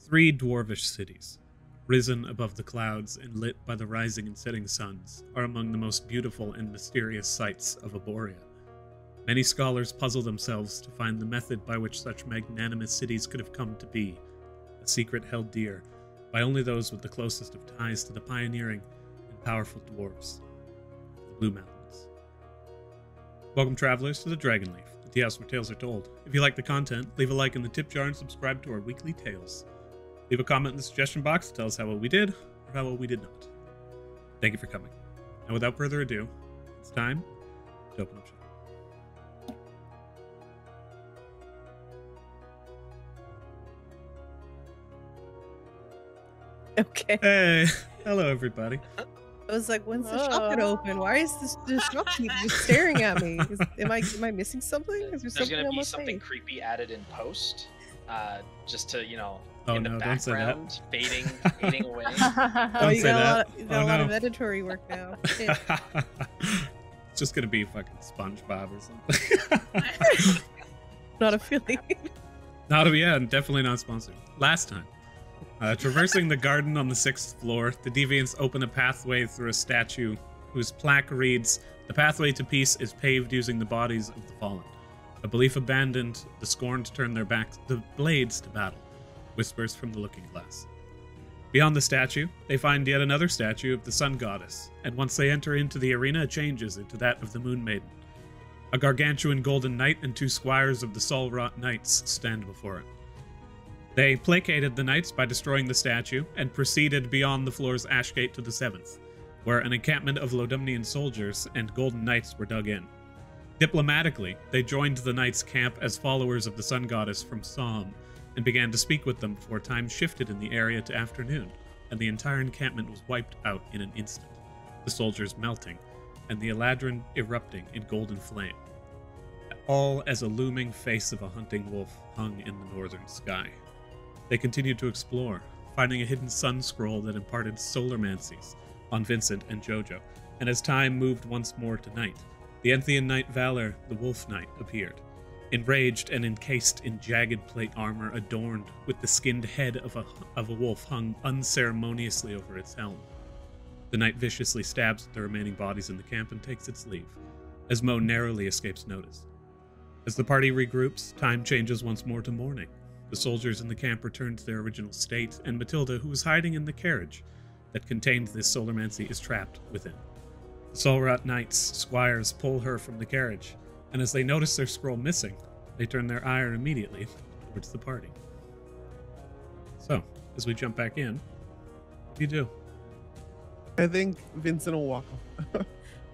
3 dwarvish cities, risen above the clouds and lit by the rising and setting suns, are among the most beautiful and mysterious sights of Aboria. Many scholars puzzle themselves to find the method by which such magnanimous cities could have come to be, a secret held dear by only those with the closest of ties to the pioneering and powerful dwarves of the Blue Mountains. Welcome, travelers, to the Dragonleaf, the Teahouse where tales are told. If you like the content, leave a like in the tip jar and subscribe to our weekly tales. Leave a comment in the suggestion box to tell us how well we did, or how well we did not. Thank you for coming. And without further ado, it's time to open up shop. Okay. Hey, hello everybody. I was like, when's the shop gonna open? Why is the shop keep just staring at me? Am I missing something? Is there There's something gonna on be my something face? creepy added in post, just to Oh, in the no, don't say that. background, fading away. Oh, you say got that. a lot Oh, of no. editory work now. Shit. It's just gonna be fucking SpongeBob or something. Not affiliated. Yeah, definitely not sponsored. Last time, traversing the garden on the 6th floor, the Deviants open a pathway through a statue whose plaque reads, "The pathway to peace is paved using the bodies of the fallen. A belief abandoned, the scorned turn their backs, the blades to battle," whispers from the looking glass. Beyond the statue, they find yet another statue of the Sun Goddess, and once they enter into the arena, it changes into that of the Moon Maiden. A gargantuan golden knight and 2 squires of the Sol-Rot Knights stand before it. They placated the knights by destroying the statue, and proceeded beyond the floor's ashgate to the 7th, where an encampment of Lodumnian soldiers and golden knights were dug in. Diplomatically, they joined the knights' camp as followers of the Sun Goddess from Somme, and began to speak with them before time shifted in the area to afternoon, and the entire encampment was wiped out in an instant, the soldiers melting, and the Eladrin erupting in golden flame, all as a looming face of a hunting wolf hung in the northern sky. They continued to explore, finding a hidden sun scroll that imparted solarmancies on Vincent and Jojo, and as time moved once more to night, the Enthian Knight Valor, the Wolf Knight, appeared, enraged and encased in jagged plate armor adorned with the skinned head of a wolf hung unceremoniously over its helm. The knight viciously stabs at the remaining bodies in the camp and takes its leave, as Mo narrowly escapes notice. As the party regroups, time changes once more to morning. The soldiers in the camp return to their original state, and Matilda, who is hiding in the carriage that contained this solarmancy, is trapped within. The Sol-Rot Knights' squires pull her from the carriage, and as they notice their scroll missing, they turn their ire immediately towards the party. So, as we jump back in, what do you do? I think Vincent will walk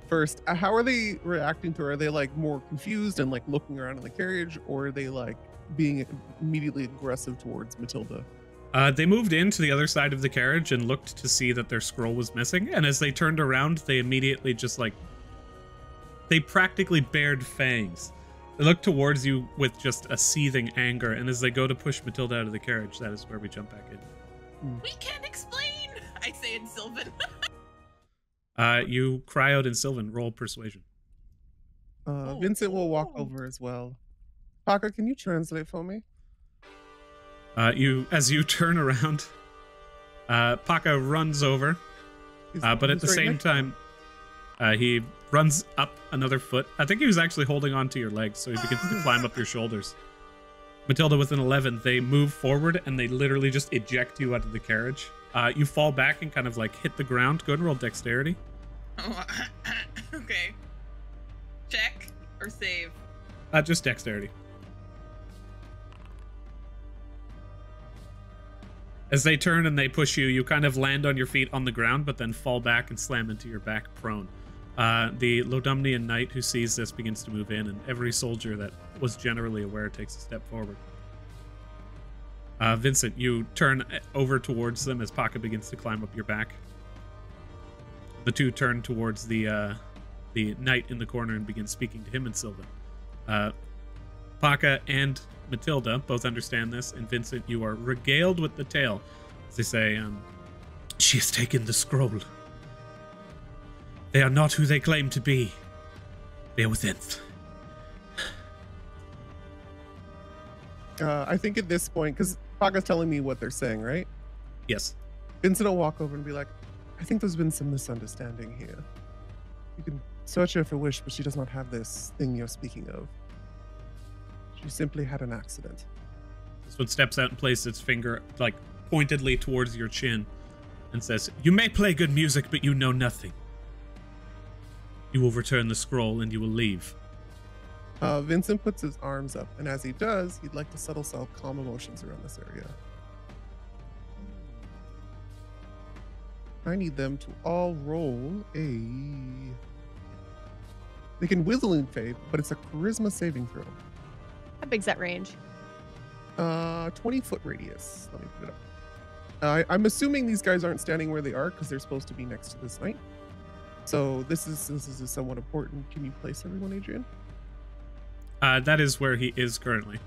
first. How are they reacting to her? Are they like more confused and like looking around in the carriage, or are they like being immediately aggressive towards Matilda? They moved into the other side of the carriage and looked to see that their scroll was missing, and as they turned around, they immediately just like... They practically bared fangs. They look towards you with just a seething anger, and as they go to push Matilda out of the carriage, that is where we jump back in. We can't explain, I say in Sylvan. You cry out in Sylvan, roll persuasion. Vincent will walk over as well. Parker, can you translate for me? As you turn around, Paka runs over, but at the same time, he runs up another foot. I think he was actually holding on to your legs, so he begins to climb up your shoulders. Matilda with an 11, they move forward and they literally just eject you out of the carriage. You fall back and kind of like hit the ground. Go ahead and roll dexterity. Oh, okay. Check or save? Just dexterity. As they turn and they push you, you kind of land on your feet on the ground, but then fall back and slam into your back prone. The Lodumnian knight who sees this begins to move in, and every soldier that was generally aware takes a step forward. Vincent, you turn over towards them as Paka begins to climb up your back. The two turn towards the knight in the corner and begin speaking to him in Sylvan. Paka and Matilda both understand this, and Vincent, you are regaled with the tale. As they say, she has taken the scroll. They are not who they claim to be. They are within. I think at this point, because Paga's telling me what they're saying, right? Yes. Vincent will walk over and be like, I think there's been some misunderstanding here. You can search her if you wish, but she does not have this thing you're speaking of. She simply had an accident. This one steps out and places its finger, like, pointedly towards your chin and says, you may play good music, but you know nothing. You will return the scroll and you will leave. Vincent puts his arms up, and as he does, he'd like to subtle calm emotions around this area. I need them to all roll a... They can whizzle and fade, but it's a charisma saving throw. How big's that range? 20-foot radius. Let me put it up. I'm assuming these guys aren't standing where they are because they're supposed to be next to this knight. So this is somewhat important. Can you place everyone, Adrian? That is where he is currently.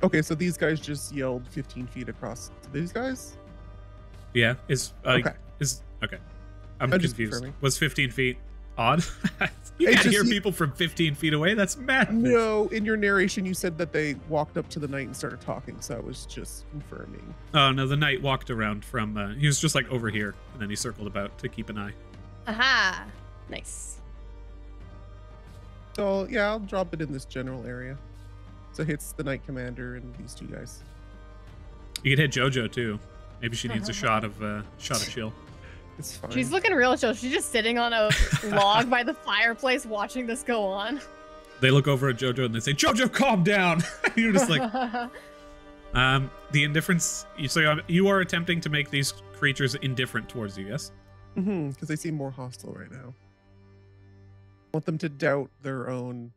Okay, so these guys just yelled 15 feet across to these guys? Yeah, okay. Okay. I'm just confused. confirming. Was 15 feet odd? You It can't just- hear people from 15 feet away? That's madness. No, in your narration, you said that they walked up to the knight and started talking, so I was just confirming. Oh, no, the knight walked around from, he was just like over here, and then he circled about to keep an eye. Aha! Nice. So, yeah, I'll drop it in this general area. So it hits the knight commander and these two guys. You could hit JoJo, too. Maybe she needs a shot of chill. It's fine. She's looking real chill. She's just sitting on a log by the fireplace watching this go on. They look over at JoJo and they say, JoJo, calm down! You're just like... The indifference... you are attempting to make these creatures indifferent towards you, yes? Mm-hmm, because they seem more hostile right now. I want them to doubt their own,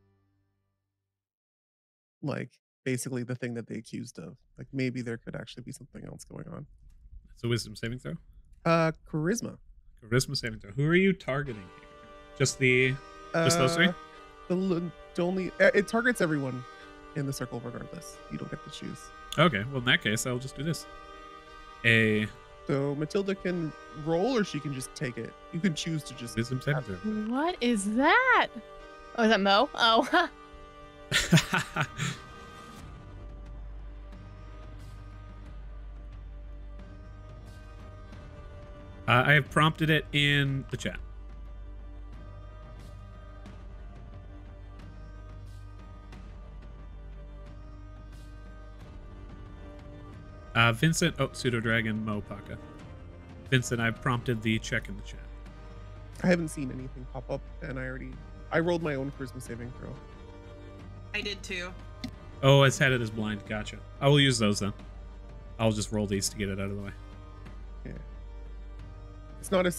like, basically the thing that they accused of. Like, maybe there could actually be something else going on. It's a wisdom saving throw? Charisma. Charisma saving throw. Who are you targeting here? Just those three? It targets everyone in the circle regardless. You don't get to choose. Okay, well in that case, I'll just do this. So Matilda can roll, or she can just take it. You can choose to just Wisdom saving throw. What is that? Oh, is that Mo? Oh, I have prompted it in the chat. Vincent, Pseudo Dragon, Mo, Paka. Vincent, I've prompted the check in the chat. I haven't seen anything pop up, and I rolled my own charisma saving throw. I did too. Oh, it's headed as blind. Gotcha. I will use those then. I'll just roll these to get it out of the way. Yeah. It's not a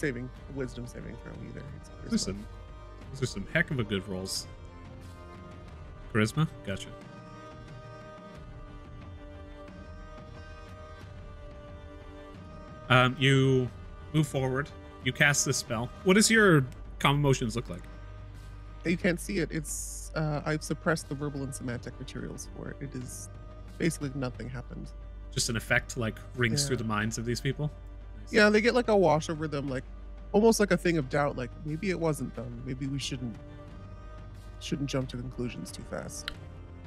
wisdom saving throw either. It's charisma. Those are some heck of a good rolls. Charisma? Gotcha. You move forward. You cast this spell. What does your calm emotions look like? You can't see it. It's I've suppressed the verbal and semantic materials for it. It is basically nothing happened. Just an effect like rings through the minds of these people? Nice. Yeah, they get like a wash over them, like almost like a thing of doubt, like maybe it wasn't done. Maybe we shouldn't jump to conclusions too fast.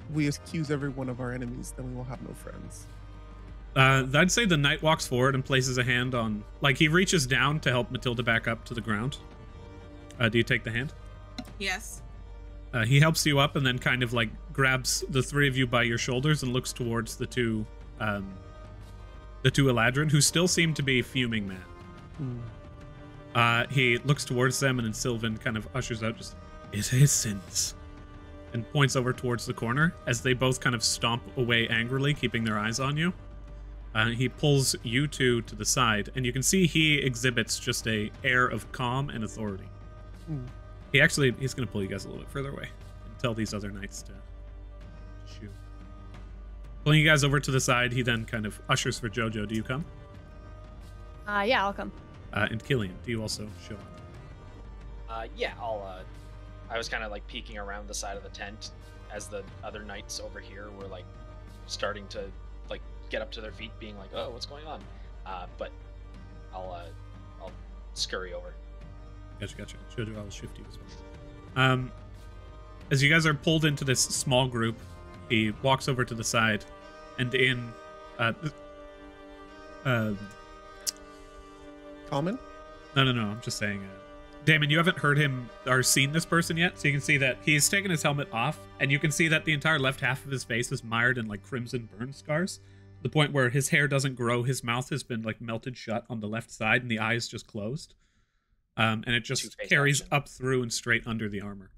If we accuse every one of our enemies, then we will have no friends. I'd say the knight walks forward and places a hand on, like he reaches down to help Matilda back up to the ground. Do you take the hand? Yes. He helps you up and then kind of like grabs the three of you by your shoulders and looks towards the two Eladrin, who still seem to be fuming mad. He looks towards them, and then Sylvan kind of ushers out, just, "It is sins," and points over towards the corner as they both kind of stomp away angrily, keeping their eyes on you. He pulls you two to the side, and you can see he exhibits just a air of calm and authority. He's going to pull you guys a little bit further away and tell these other knights to shoot. Pulling you guys over to the side, he then kind of ushers for JoJo. Do you come? Yeah, I'll come. And Killian, do you also show up? Yeah, I was kind of like peeking around the side of the tent as the other knights over here were like starting to like get up to their feet, being like, "Oh, what's going on?" But I'll scurry over. Gotcha. JoJo, I'll shift you as well. As you guys are pulled into this small group, he walks over to the side, and in Common? No. I'm just saying. Damon, you haven't heard him or seen this person yet, so you can see that he's taken his helmet off, and you can see that the entire left half of his face is mired in like crimson burn scars. The point where his hair doesn't grow, his mouth has been like melted shut on the left side, and the eyes just closed. And it just Two-face carries action. up through and straight under the armor.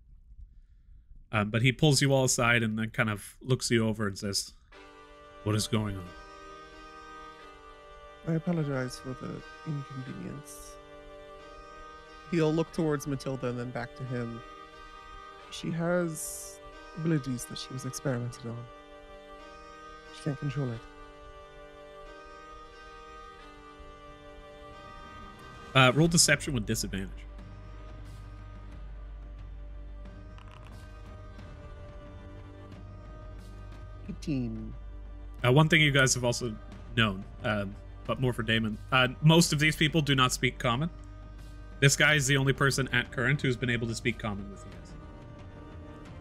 But he pulls you all aside and then kind of looks you over and says, "What is going on?" I apologize for the inconvenience. He'll look towards Matilda and then back to him. She has abilities that she was experimented on. She can't control it. Roll deception with disadvantage. 18. One thing you guys have also known, but more for Damon, most of these people do not speak common. This guy is the only person at current who's been able to speak common with you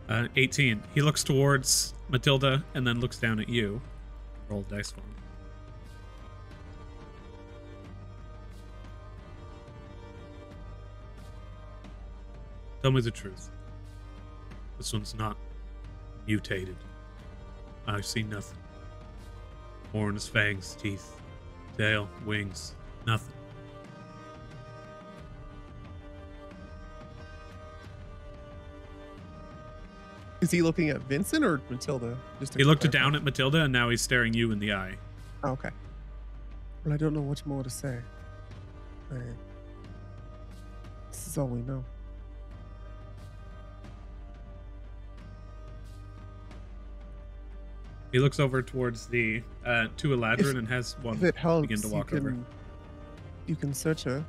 guys. 18. He looks towards Matilda and then looks down at you. Roll dice for him. Tell me the truth. This one's not mutated. I see nothing. Horns, fangs, teeth, tail, wings, nothing. Is he looking at Vincent or Matilda? Just to He looked clarify. down at Matilda and now he's staring you in the eye. Oh, okay. Well, I don't know what more to say. This is all we know. He looks over towards the to Eladrin and has one If it helps, begin to walk you over. can search her.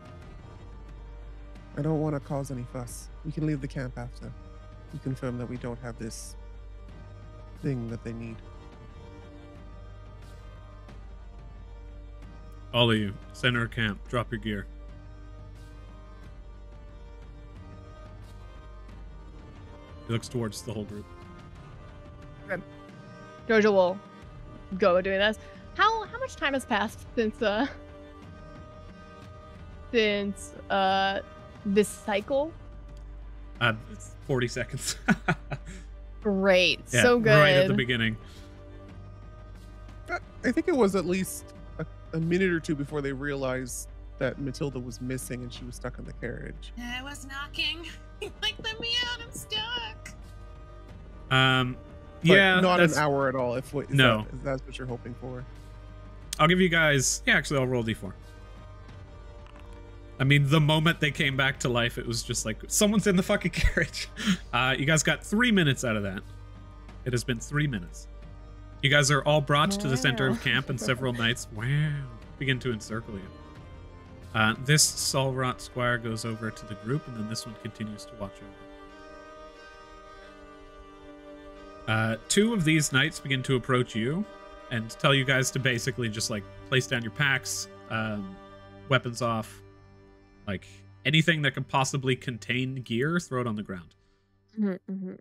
I don't want to cause any fuss. We can leave the camp after. We confirm that we don't have this thing that they need. All of you, center of camp, drop your gear. He looks towards the whole group. Jojo will go doing this. How much time has passed since this cycle? It's 40 seconds. Great. Yeah, So good. right at the beginning. I think it was at least a minute or two before they realized that Matilda was missing and she was stuck in the carriage. I was knocking. Like, let me out. I'm stuck. But Yeah, not an that's- hour at all. If No. that's what you're hoping for. I'll give you guys. Yeah, actually, I'll roll d4. I mean, the moment they came back to life, it was just like someone's in the fucking carriage. You guys got 3 minutes out of that. It has been 3 minutes. You guys are all brought to the center of camp, and several knights, begin to encircle you. This Solrot Squire goes over to the group, and then this one continues to watch over. 2 of these knights begin to approach you and tell you guys to basically just like place down your packs, weapons off, like anything that could possibly contain gear, throw it on the ground. Mm-hmm.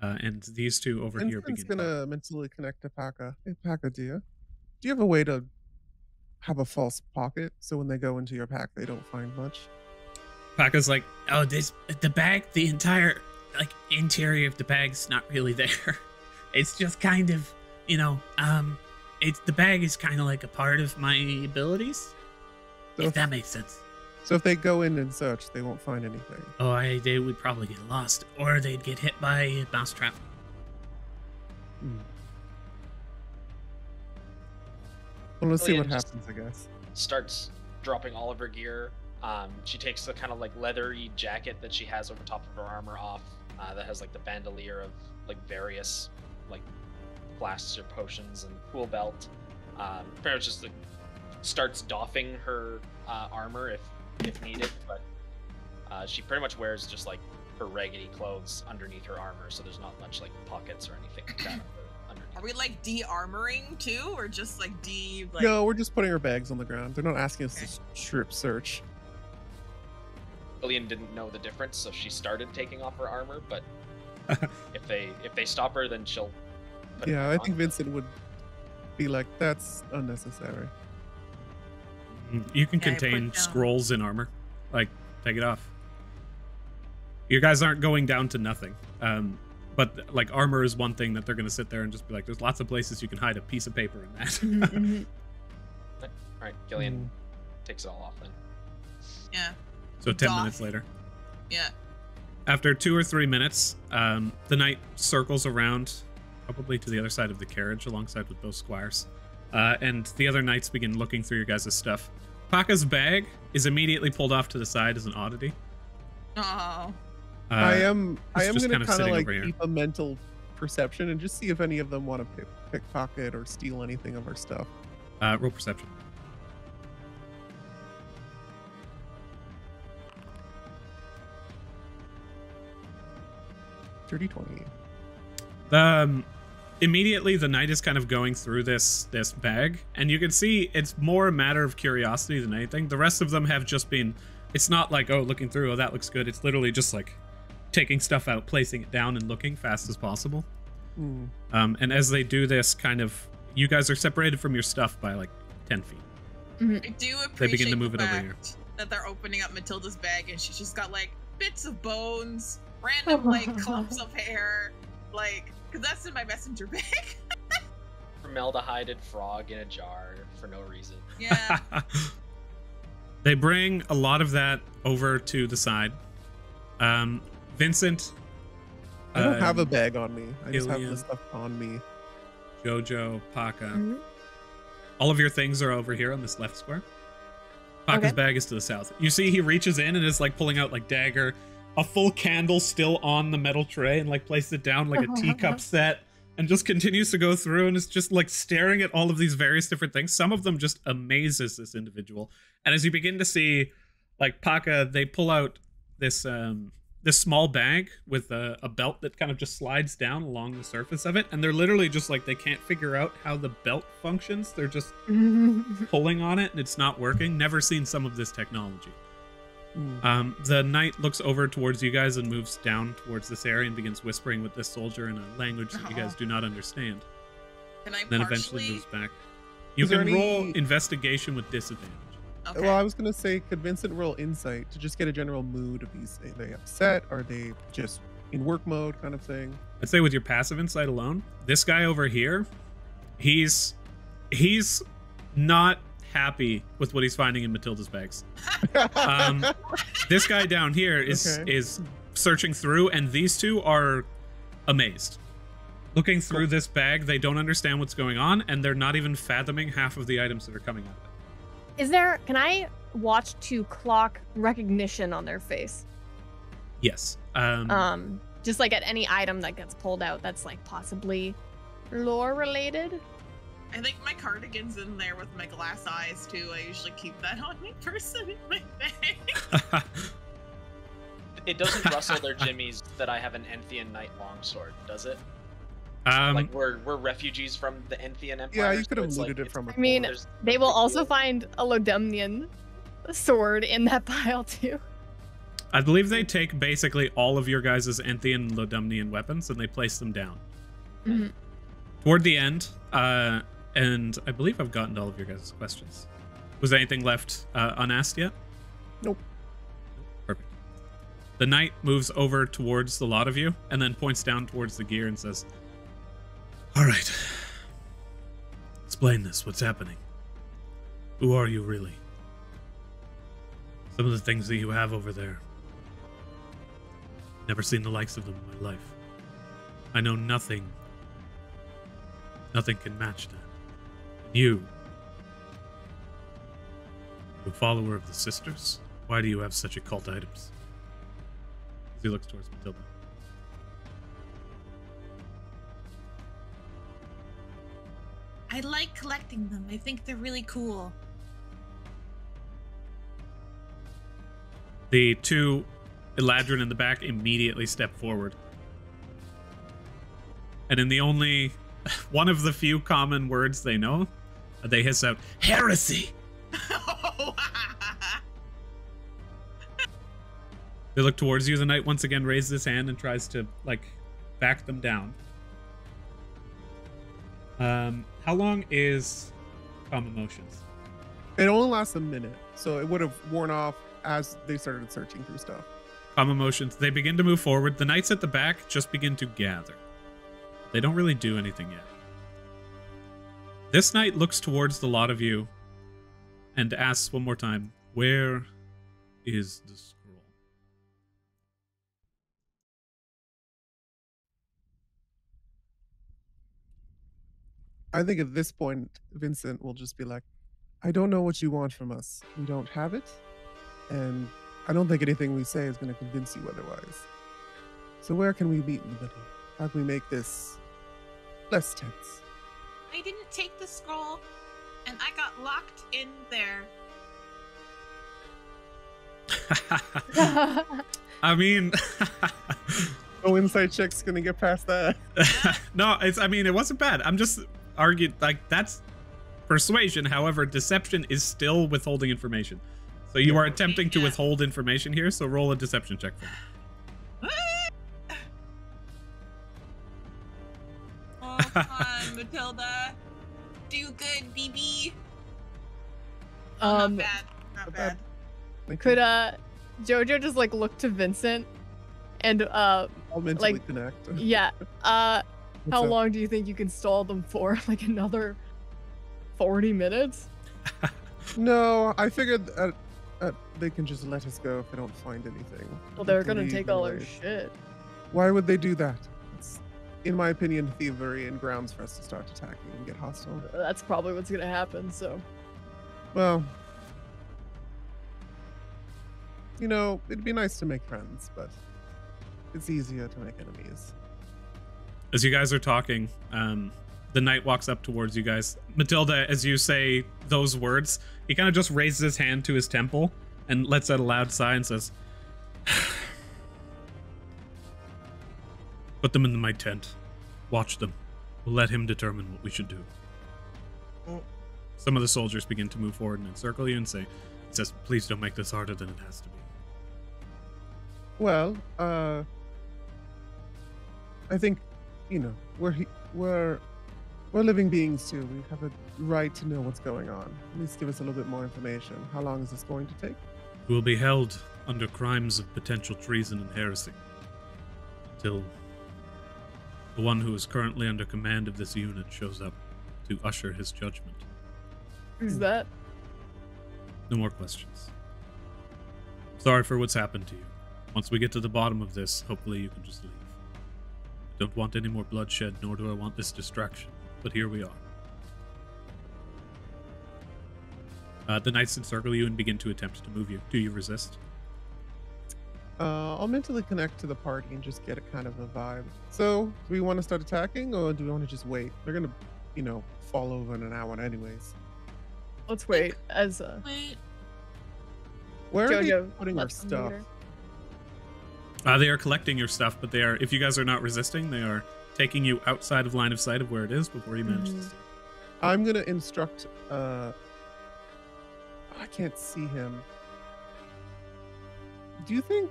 And these 2 over here Vincent's begin. gonna mentally connect to Paka. Hey, Paka, do you have a way to have a false pocket so when they go into your pack they don't find much? Paka's like, oh, the bag, the entire like interior of the bag's not really there. It's just kind of, the bag is kind of like a part of my abilities. So If that makes sense. So if they go in and search, they won't find anything. Oh, they would probably get lost, or they'd get hit by a mousetrap. Well, let's see what Lillian just- happens, I guess. Starts dropping all of her gear. She takes the kind of like leathery jacket that she has over top of her armor off, that has like the bandolier of like various like flasks or potions and pool belt. Pretty much just like starts doffing her armor if needed, but she pretty much wears just like her raggedy clothes underneath her armor, so there's not much like pockets or anything like that underneath. Are we like de-armoring too, or just like like? No, we're just putting our bags on the ground. They're not asking us to strip search. Lillian didn't know the difference, so she started taking off her armor, but if they stop her, then she'll put it Yeah, back I think on. Vincent would be like, that's unnecessary. You can Yeah, I put contain down- scrolls in armor. Like, take it off. You guys aren't going down to nothing. But like armor is one thing that they're going to sit there and just be like, there's lots of places you can hide a piece of paper in that. Mhm. All right, Gillian takes it all off then. Yeah. So 10 Doff. minutes later. Yeah. After 2 or 3 minutes, the knight circles around, probably to the other side of the carriage, alongside with those squires. And the other knights begin looking through your guys' stuff. Paka's bag is immediately pulled off to the side as an oddity. Oh. I am it's going just to kind of kind of sitting like over here. keep a mental perception and just see if any of them want to pickpocket or steal anything of our stuff. Roll perception. Dirty 20. Immediately the knight is kind of going through this bag, and you can see it's more a matter of curiosity than anything. The rest of them have just been, it's not like, oh, looking through, oh, that looks good. It's literally just like taking stuff out, placing it down, and looking fast as possible. And as they do this, kind of, you guys are separated from your stuff by like 10 feet. I do appreciate They begin to move the it over fact here. that they're opening up Matilda's bag and she's just got like bits of bones, random like clumps of hair, like, because that's in my messenger bag. Formaldehyded frog in a jar for no reason. Yeah. They bring a lot of that over to the side. Vincent. I don't have a bag on me. I just have Gillian. the stuff on me. Jojo, Paka. Mhm. All of your things are over here on this left square. Paka's Okay. bag is to the south. You see he reaches in and is like pulling out like dagger, a full candle still on the metal tray, and like places it down like a teacup set, and just continues to go through and is just like staring at all of these various different things. Some of them just amazes this individual. And as you begin to see, like Paka, they pull out this this small bag with a belt that kind of just slides down along the surface of it, and they're literally just like, they can't figure out how the belt functions. They're just pulling on it and it's not working. Never seen some of this technology. The knight looks over towards you guys and moves down towards this area and begins whispering with this soldier in a language that you guys do not understand. Can I Then partially... eventually moves back. You Is there can roll any- investigation with disadvantage. Okay. Well, I was gonna say, could Vincent roll insight to just get a general mood of these? Are they upset? Are they just in work mode, kind of thing? I'd say with your passive insight alone, this guy over here, he's not happy with what he's finding in Matilda's bags. This guy down here is searching through, and these two are amazed. Looking through this bag, they don't understand what's going on, and they're not even fathoming half of the items that are coming out of it. Can I watch to clock recognition on their face? Yes. Just like at any item that gets pulled out that's like possibly lore related. I think my cardigan's in there with my glass eyes too. I usually keep that on me person in my bag. It doesn't rustle their jimmies that I have an Enthian Knight longsword, does it? Um, Like we're refugees from the Enthian Empire. Yeah, you so could have it's looted like, it from. I mean, there's they no will big also deal. find a Lodemnian sword in that pile too. I believe they take basically all of your guys' Enthian and Lodumnian weapons and they place them down. Mhm. Toward the end, and I believe I've gotten to all of your guys' questions. Was there anything left unasked yet? Nope. Perfect. The knight moves over towards the lot of you and then points down towards the gear and says, "All right. Explain this. What's happening? Who are you really? Some of the things that you have over there. Never seen the likes of them in my life. I know nothing. Nothing can match that. And you, a follower of the sisters? Why do you have such occult items?" As he looks towards Matilda. I like collecting them. I think they're really cool. The two Eladrin in the back immediately step forward. And in the only one of the few common words they know, they hiss out, "Heresy!" They look towards you. The knight once again raises his hand and tries to, like, back them down. How long is calm emotions? It only lasts a minute, so it would have worn off as they started searching through stuff. Calm emotions. They begin to move forward. The knights at the back just begin to gather. They don't really do anything yet. This knight looks towards the lot of you and asks one more time, where is the scroll? I think at this point, Vincent will just be like, I don't know what you want from us. We don't have it. And I don't think anything we say is going to convince you otherwise. So where can we meet in the middle? How can we make this less tense? I didn't take the scroll, and I got locked in there. I mean, no insight check's going to get past that. no, I mean, it wasn't bad. I'm just arguing, like, that's persuasion. However, deception is still withholding information. So you are attempting to withhold information here, so roll a deception check for me. Oh, come on, Matilda. Do good, BB. Not bad. Not bad. Could Jojo just like look to Vincent and I'll mentally like connect. Yeah. How up? long do you think you can stall them for? Like another 40 minutes? No, I figured they can just let us go if they don't find anything. Well, they're gonna Leave take all our anyways. shit. Why would they do that? It's, in my opinion, thievery and grounds for us to start attacking and get hostile. That's probably what's gonna happen, so. Well, you know, it'd be nice to make friends, but it's easier to make enemies. As you guys are talking, the knight walks up towards you guys. Matilda, as you say those words, he kind of just raises his hand to his temple and lets out a loud sigh and says, put them in my tent. Watch them. We'll let him determine what we should do. Some of the soldiers begin to move forward and encircle you and say, he says, please don't make this harder than it has to be. Well, I think, you know, we're living beings too. We have a right to know what's going on. At least give us a little bit more information. How long is this going to take? You will be held under crimes of potential treason and heresy until the one who is currently under command of this unit shows up to usher his judgment. Who's that? No more questions. Sorry for what's happened to you. Once we get to the bottom of this, hopefully you can just leave. I don't want any more bloodshed, nor do I want this distraction. But here we are. The knights encircle you and begin to attempt to move you. Do you resist? I'll mentally connect to the party and just get a kind of a vibe. So, do we want to start attacking, or do we want to just wait? They're gonna, you know, fall over in an hour anyways. Let's wait as Wait. Where are they Jojo putting our lets them stuff? leader. They are collecting your stuff, but they are, if you guys are not resisting, they are taking you outside of line of sight of where it is before you manage to steal. I'm gonna instruct. I can't see him. Do you think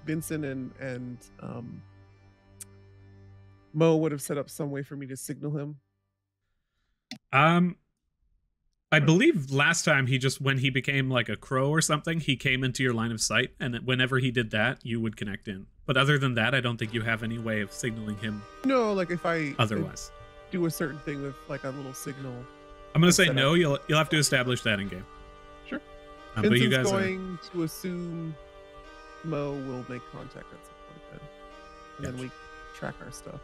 Vincent and Mo would have set up some way for me to signal him? I believe last time he just, when he became like a crow or something, he came into your line of sight, and whenever he did that, you would connect in. But other than that, I don't think you have any way of signaling him. No, like if I Otherwise, do a certain thing with like a little signal. I'm gonna say set no. up. You'll have to establish that in game. Sure. But Vincent's you guys are. going to assume Mo will make contact at some point then, and then we track our stuff.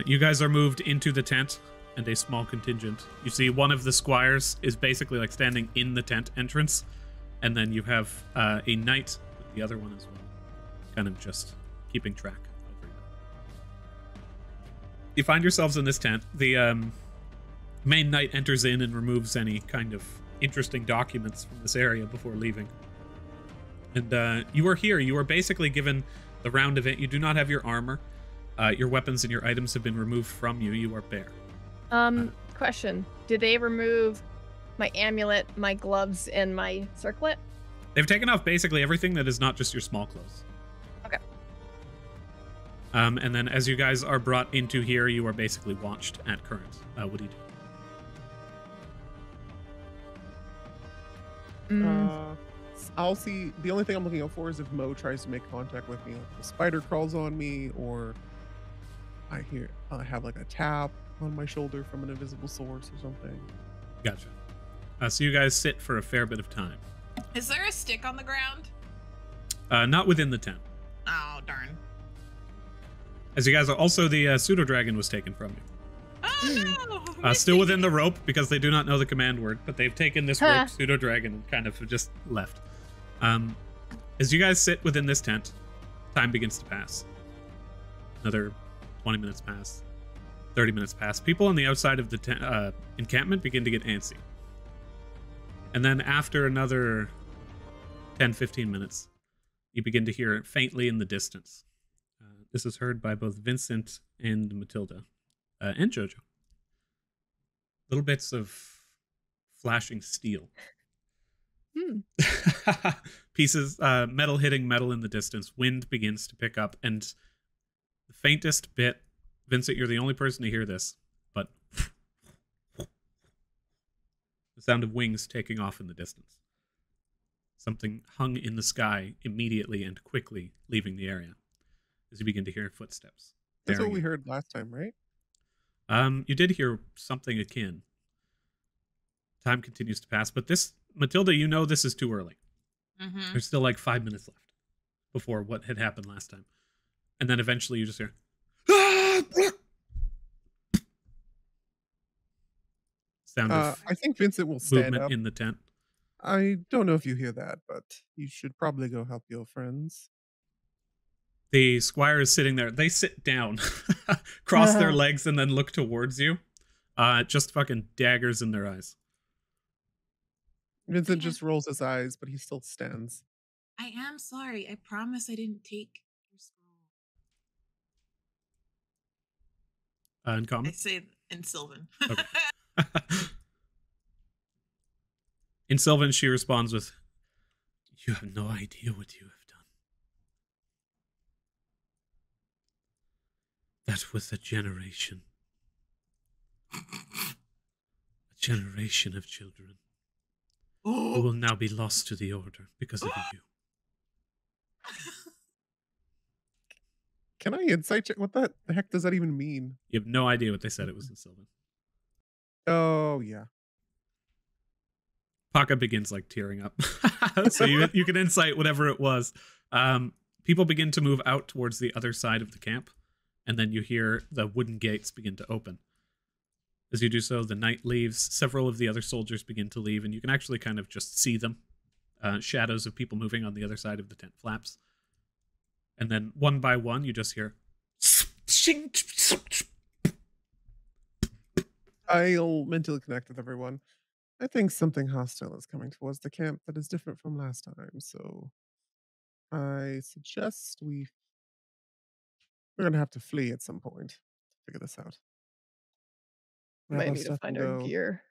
You guys are moved into the tent, and a small contingent. You see one of the squires is basically like standing in the tent entrance, and then you have a knight with the other one as well, kind of just keeping track of everything. You find yourselves in this tent. The main knight enters in and removes any kind of interesting documents from this area before leaving. And you are here. You are basically given the round of it. You do not have your armor. Your weapons and your items have been removed from you. You are bare. Question. Did they remove my amulet, my gloves, and my circlet? They've taken off basically everything that is not just your small clothes. Okay. And then as you guys are brought into here, you are basically watched at current. What do you do? I'll see. The only thing I'm looking out for is if Mo tries to make contact with me, like the spider crawls on me, or I have like a tap on my shoulder from an invisible source or something. Gotcha. So you guys sit for a fair bit of time. Is there a stick on the ground? Not within the tent. Oh, darn. As you guys are also, the pseudo dragon was taken from you. Oh no! Still within the rope because they do not know the command word, but they've taken this rope pseudo dragon and kind of just left. As you guys sit within this tent, time begins to pass. Another 20 minutes pass, 30 minutes pass. People on the outside of the encampment begin to get antsy. And then after another 10-15 minutes, you begin to hear it faintly in the distance. This is heard by both Vincent and Matilda, and Jojo. Little bits of flashing steel. Pieces, metal hitting metal in the distance. Wind begins to pick up, and the faintest bit, Vincent, you're the only person to hear this, but the sound of wings taking off in the distance. Something hung in the sky immediately and quickly leaving the area as you begin to hear footsteps. That's what we heard last time, right? You did hear something akin. Time continues to pass, but this, Matilda, you know this is too early. Mm-hmm. There's still like 5 minutes left before what had happened last time. And then eventually you just hear, sound of I think Vincent will stand movement up. in the tent. I don't know if you hear that, but you should probably go help your friends. The squire is sitting there. They sit down, cross their legs, and then look towards you. Just fucking daggers in their eyes. Vincent just rolls his eyes, but he still stands. I am sorry. I promise I didn't take your scroll. In common? I say in Sylvan. Okay. In Sylvan, she responds with, "You have no idea what you have done. That was a generation. A generation of children who will now be lost to the order because of you." Can I insight check? What the heck does that even mean? You have no idea what they said it was in Sylvan. Oh, yeah. Paka begins like tearing up. So you can insight whatever it was. People begin to move out towards the other side of the camp, and then you hear the wooden gates begin to open. As you do so, the night leaves. Several of the other soldiers begin to leave, and you can actually kind of just see them. Shadows of people moving on the other side of the tent flaps. And then one by one, you just hear... I'll mentally connect with everyone. I think something hostile is coming towards the camp that is different from last time, so I suggest we're going to have to flee at some point to figure this out. Might need to find our gear.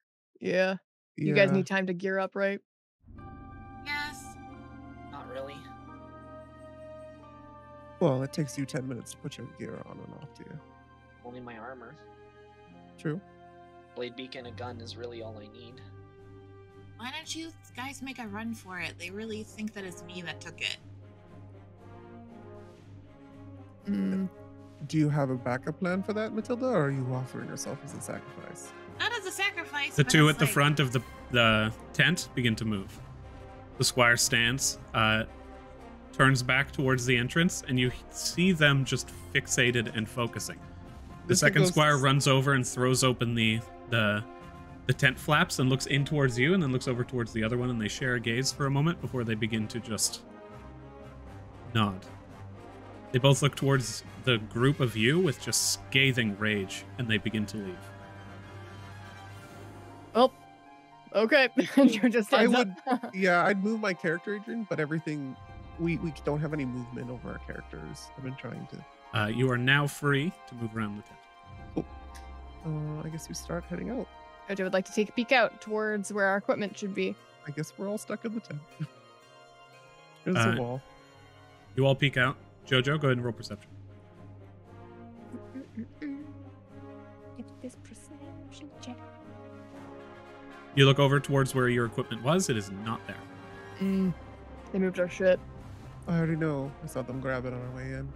Yeah. You guys need time to gear up, right? Yes. Not really. Well, it takes you 10 minutes to put your gear on and off, do you? Only my armor. True. Blade beacon, a gun is really all I need. Why don't you guys make a run for it? They really think that it's me that took it. Do you have a backup plan for that, Matilda, or are you offering yourself as a sacrifice? Not as a sacrifice. The but two as, at the like, front of the tent begin to move. The squire stands, turns back towards the entrance, and you see them just fixated and focusing. The second squire runs over and throws open the tent flaps and looks in towards you, and then looks over towards the other one, and they share a gaze for a moment before they begin to just nod. They both look towards the group of you with just scathing rage, and they begin to leave. Oh, okay. You're just I would, yeah, I'd move my character, Adrian, but everything, we don't have any movement over our characters. I've been trying to. You are now free to move around the tent. Cool. I guess we start heading out. Jojo would like to take a peek out towards where our equipment should be. I guess we're all stuck in the tent. There's a wall. You all peek out. Jojo, go ahead and roll perception. You look over towards where your equipment was. It is not there. They moved our shit. I already know. I saw them grab it on our way in.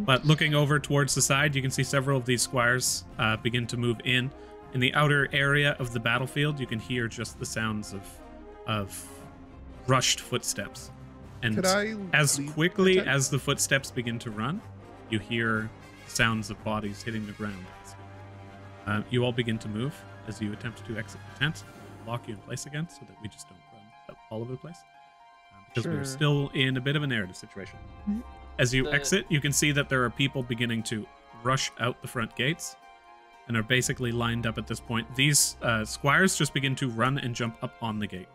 But looking over towards the side, you can see several of these squires begin to move in. In the outer area of the battlefield, you can hear just the sounds of rushed footsteps. And as quickly as the footsteps begin to run, you hear sounds of bodies hitting the ground. You all begin to move as you attempt to exit the tent. Lock you in place again so that we just don't run all over the place. Because we're still in a bit of a narrative situation. As you exit, you can see that there are people beginning to rush out the front gates and are basically lined up at this point. These squires just begin to run and jump up on the gate.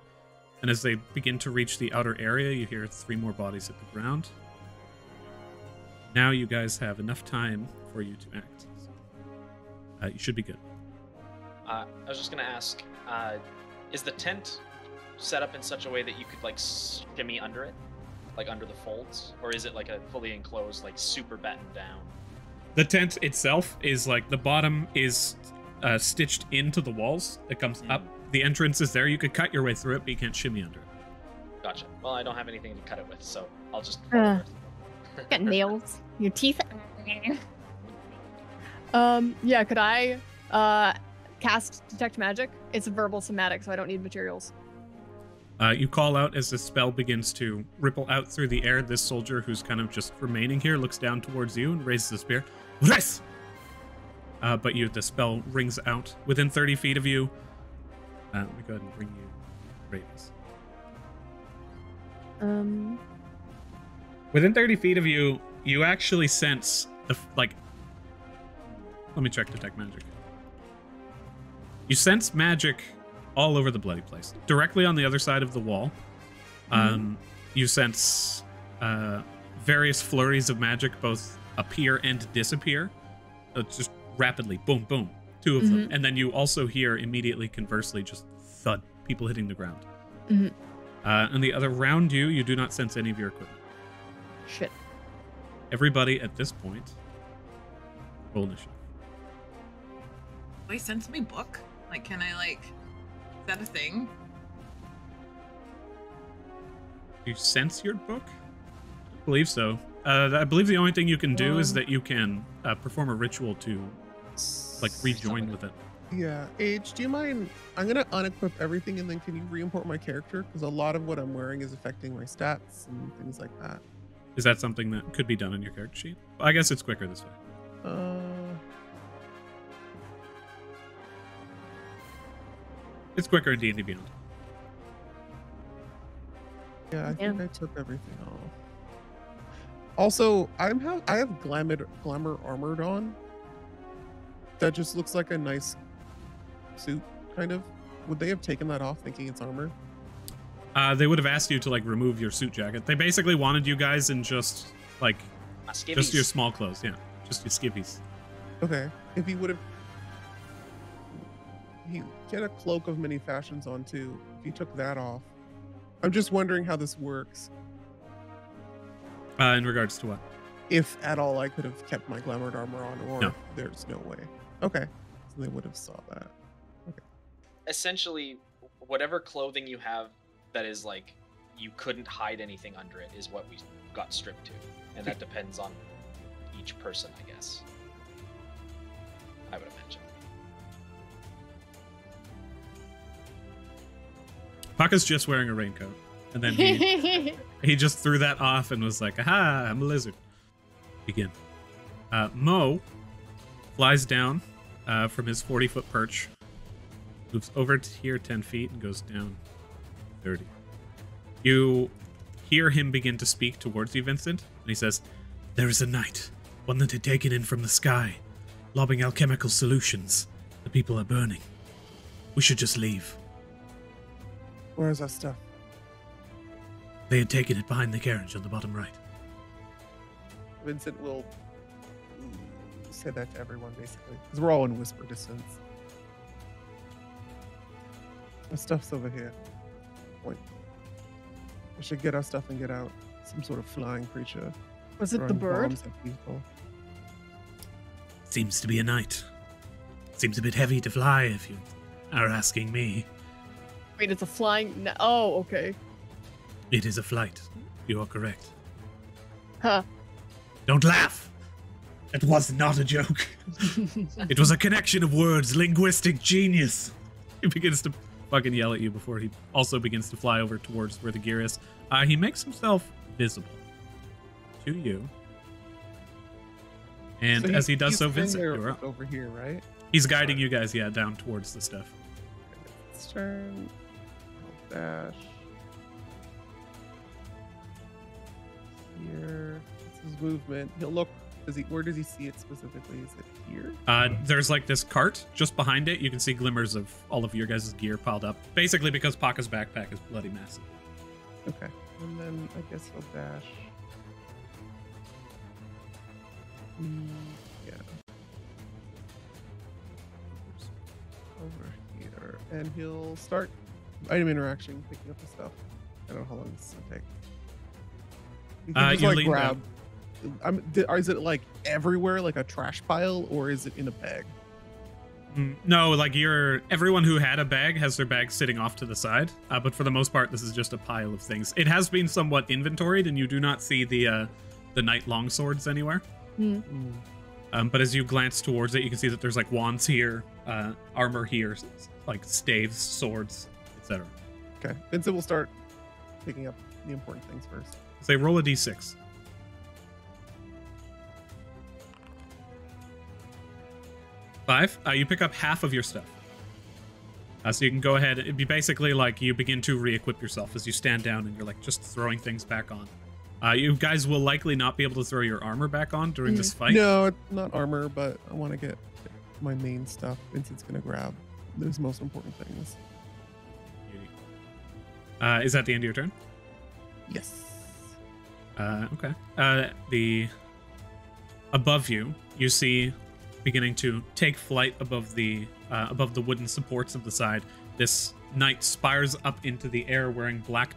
And as they begin to reach the outer area, you hear 3 more bodies hit the ground. Now you guys have enough time for you to act. So, you should be good. I was just going to ask, is the tent set up in such a way that you could like shimmy under it? Like under the folds? Or is it like a fully enclosed, like super battened down? The tent itself is like the bottom is stitched into the walls. It comes up. The entrance is there. You could cut your way through it, but you can't shimmy under it. Gotcha. Well, I don't have anything to cut it with, so I'll just... Got nails. Your teeth. Yeah, could I cast Detect Magic? It's verbal somatic, so I don't need materials. You call out as the spell begins to ripple out through the air. This soldier who's kind of just remaining here looks down towards you and raises the spear. Yes! But the spell rings out. Within 30 feet of you, let me go ahead and bring you radius. Within 30 feet of you, you actually sense the, like... Let me check Detect Magic. You sense magic all over the bloody place. Directly on the other side of the wall, you sense various flurries of magic both appear and disappear. Just rapidly, boom, boom, 2 of them. And then you also hear immediately, conversely, just thud, people hitting the ground. And the other around you, you do not sense any of your equipment. Shit. Everybody at this point, roll initiative. Wait, sense my book? Like, can I, like, is that a thing? You sense your book? I believe so. I believe the only thing you can do is that you can perform a ritual to, like, rejoin with it. Yeah. Age, do you mind? I'm going to unequip everything, and then can you re-import my character? Because a lot of what I'm wearing is affecting my stats and things like that. Is that something that could be done in your character sheet? I guess it's quicker this way. It's quicker in D&D Beyond. Yeah, I think I took everything off. Also, I have glamour armored on. That just looks like a nice suit, kind of. Would they have taken that off thinking it's armor? They would have asked you to, like, remove your suit jacket. They basically wanted you guys in just, like, just your small clothes. Yeah, just your skivvies. Okay. If he would have... He get a cloak of many fashions on, too. If he took that off. I'm just wondering how this works. In regards to what? If at all I could have kept my glamored armor on, or no. There's no way. Okay. So they would have saw that. Okay. Essentially, whatever clothing you have that is like you couldn't hide anything under it is what we got stripped to. And that depends on each person, I guess. I would imagine. Paka's just wearing a raincoat. And then he just threw that off and was like, aha, I'm a lizard. Begin. Mo flies down from his 40-foot perch, moves over to here 10 feet and goes down 30. You hear him begin to speak towards you, Vincent, and he says, there is a knight, one that had taken in from the sky, lobbing alchemical solutions. The people are burning. We should just leave. Where's our stuff? They had taken it behind the carriage on the bottom right. Vincent will say that to everyone, basically. Because we're all in whisper distance. Our stuff's over here. Point. We should get our stuff and get out. Some sort of flying creature. Was it the bird? Seems to be a knight. Seems a bit heavy to fly if you are asking me. Wait, it's a flying. Oh, okay. It is a flight. You are correct. Huh. Don't laugh! It was not a joke. It was a connection of words. Linguistic genius. He begins to fucking yell at you before he also begins to fly over towards where the gear is. He makes himself visible to you. And So as he does so, he's Vincent, there you're up. over here, right? He's guiding you guys, yeah, down towards the stuff. It's turn. I'll dash. Here. It's his movement. He'll look. Where does he see it specifically? Is it here? There's like this cart just behind it. You can see glimmers of all of your guys' gear piled up. Basically because Paka's backpack is bloody massive. Okay. And then I guess he'll dash. Yeah. Over here. And he'll start item interaction, picking up the stuff. I don't know how long this is going to take. You can just, you like, lean grab. down. Is it like everywhere, like a trash pile, or is it in a bag? No, like everyone who had a bag has their bag sitting off to the side. But for the most part, this is just a pile of things. It has been somewhat inventoried, and you do not see the knight longswords anywhere. But as you glance towards it, you can see that there's like wands here, armor here, like staves, swords, etc. Okay, Vincent will start picking up the important things first. Say roll a d6. 5. You pick up half of your stuff. So you can go ahead. It'd be basically like you begin to re-equip yourself as you stand down and you're like just throwing things back on. You guys will likely not be able to throw your armor back on during this fight. No, it's not armor, but I want to get my main stuff. Vincent's going to grab those most important things. Is that the end of your turn? Yes. Okay. Above you, you see beginning to take flight above the wooden supports of the side. This knight spires up into the air wearing black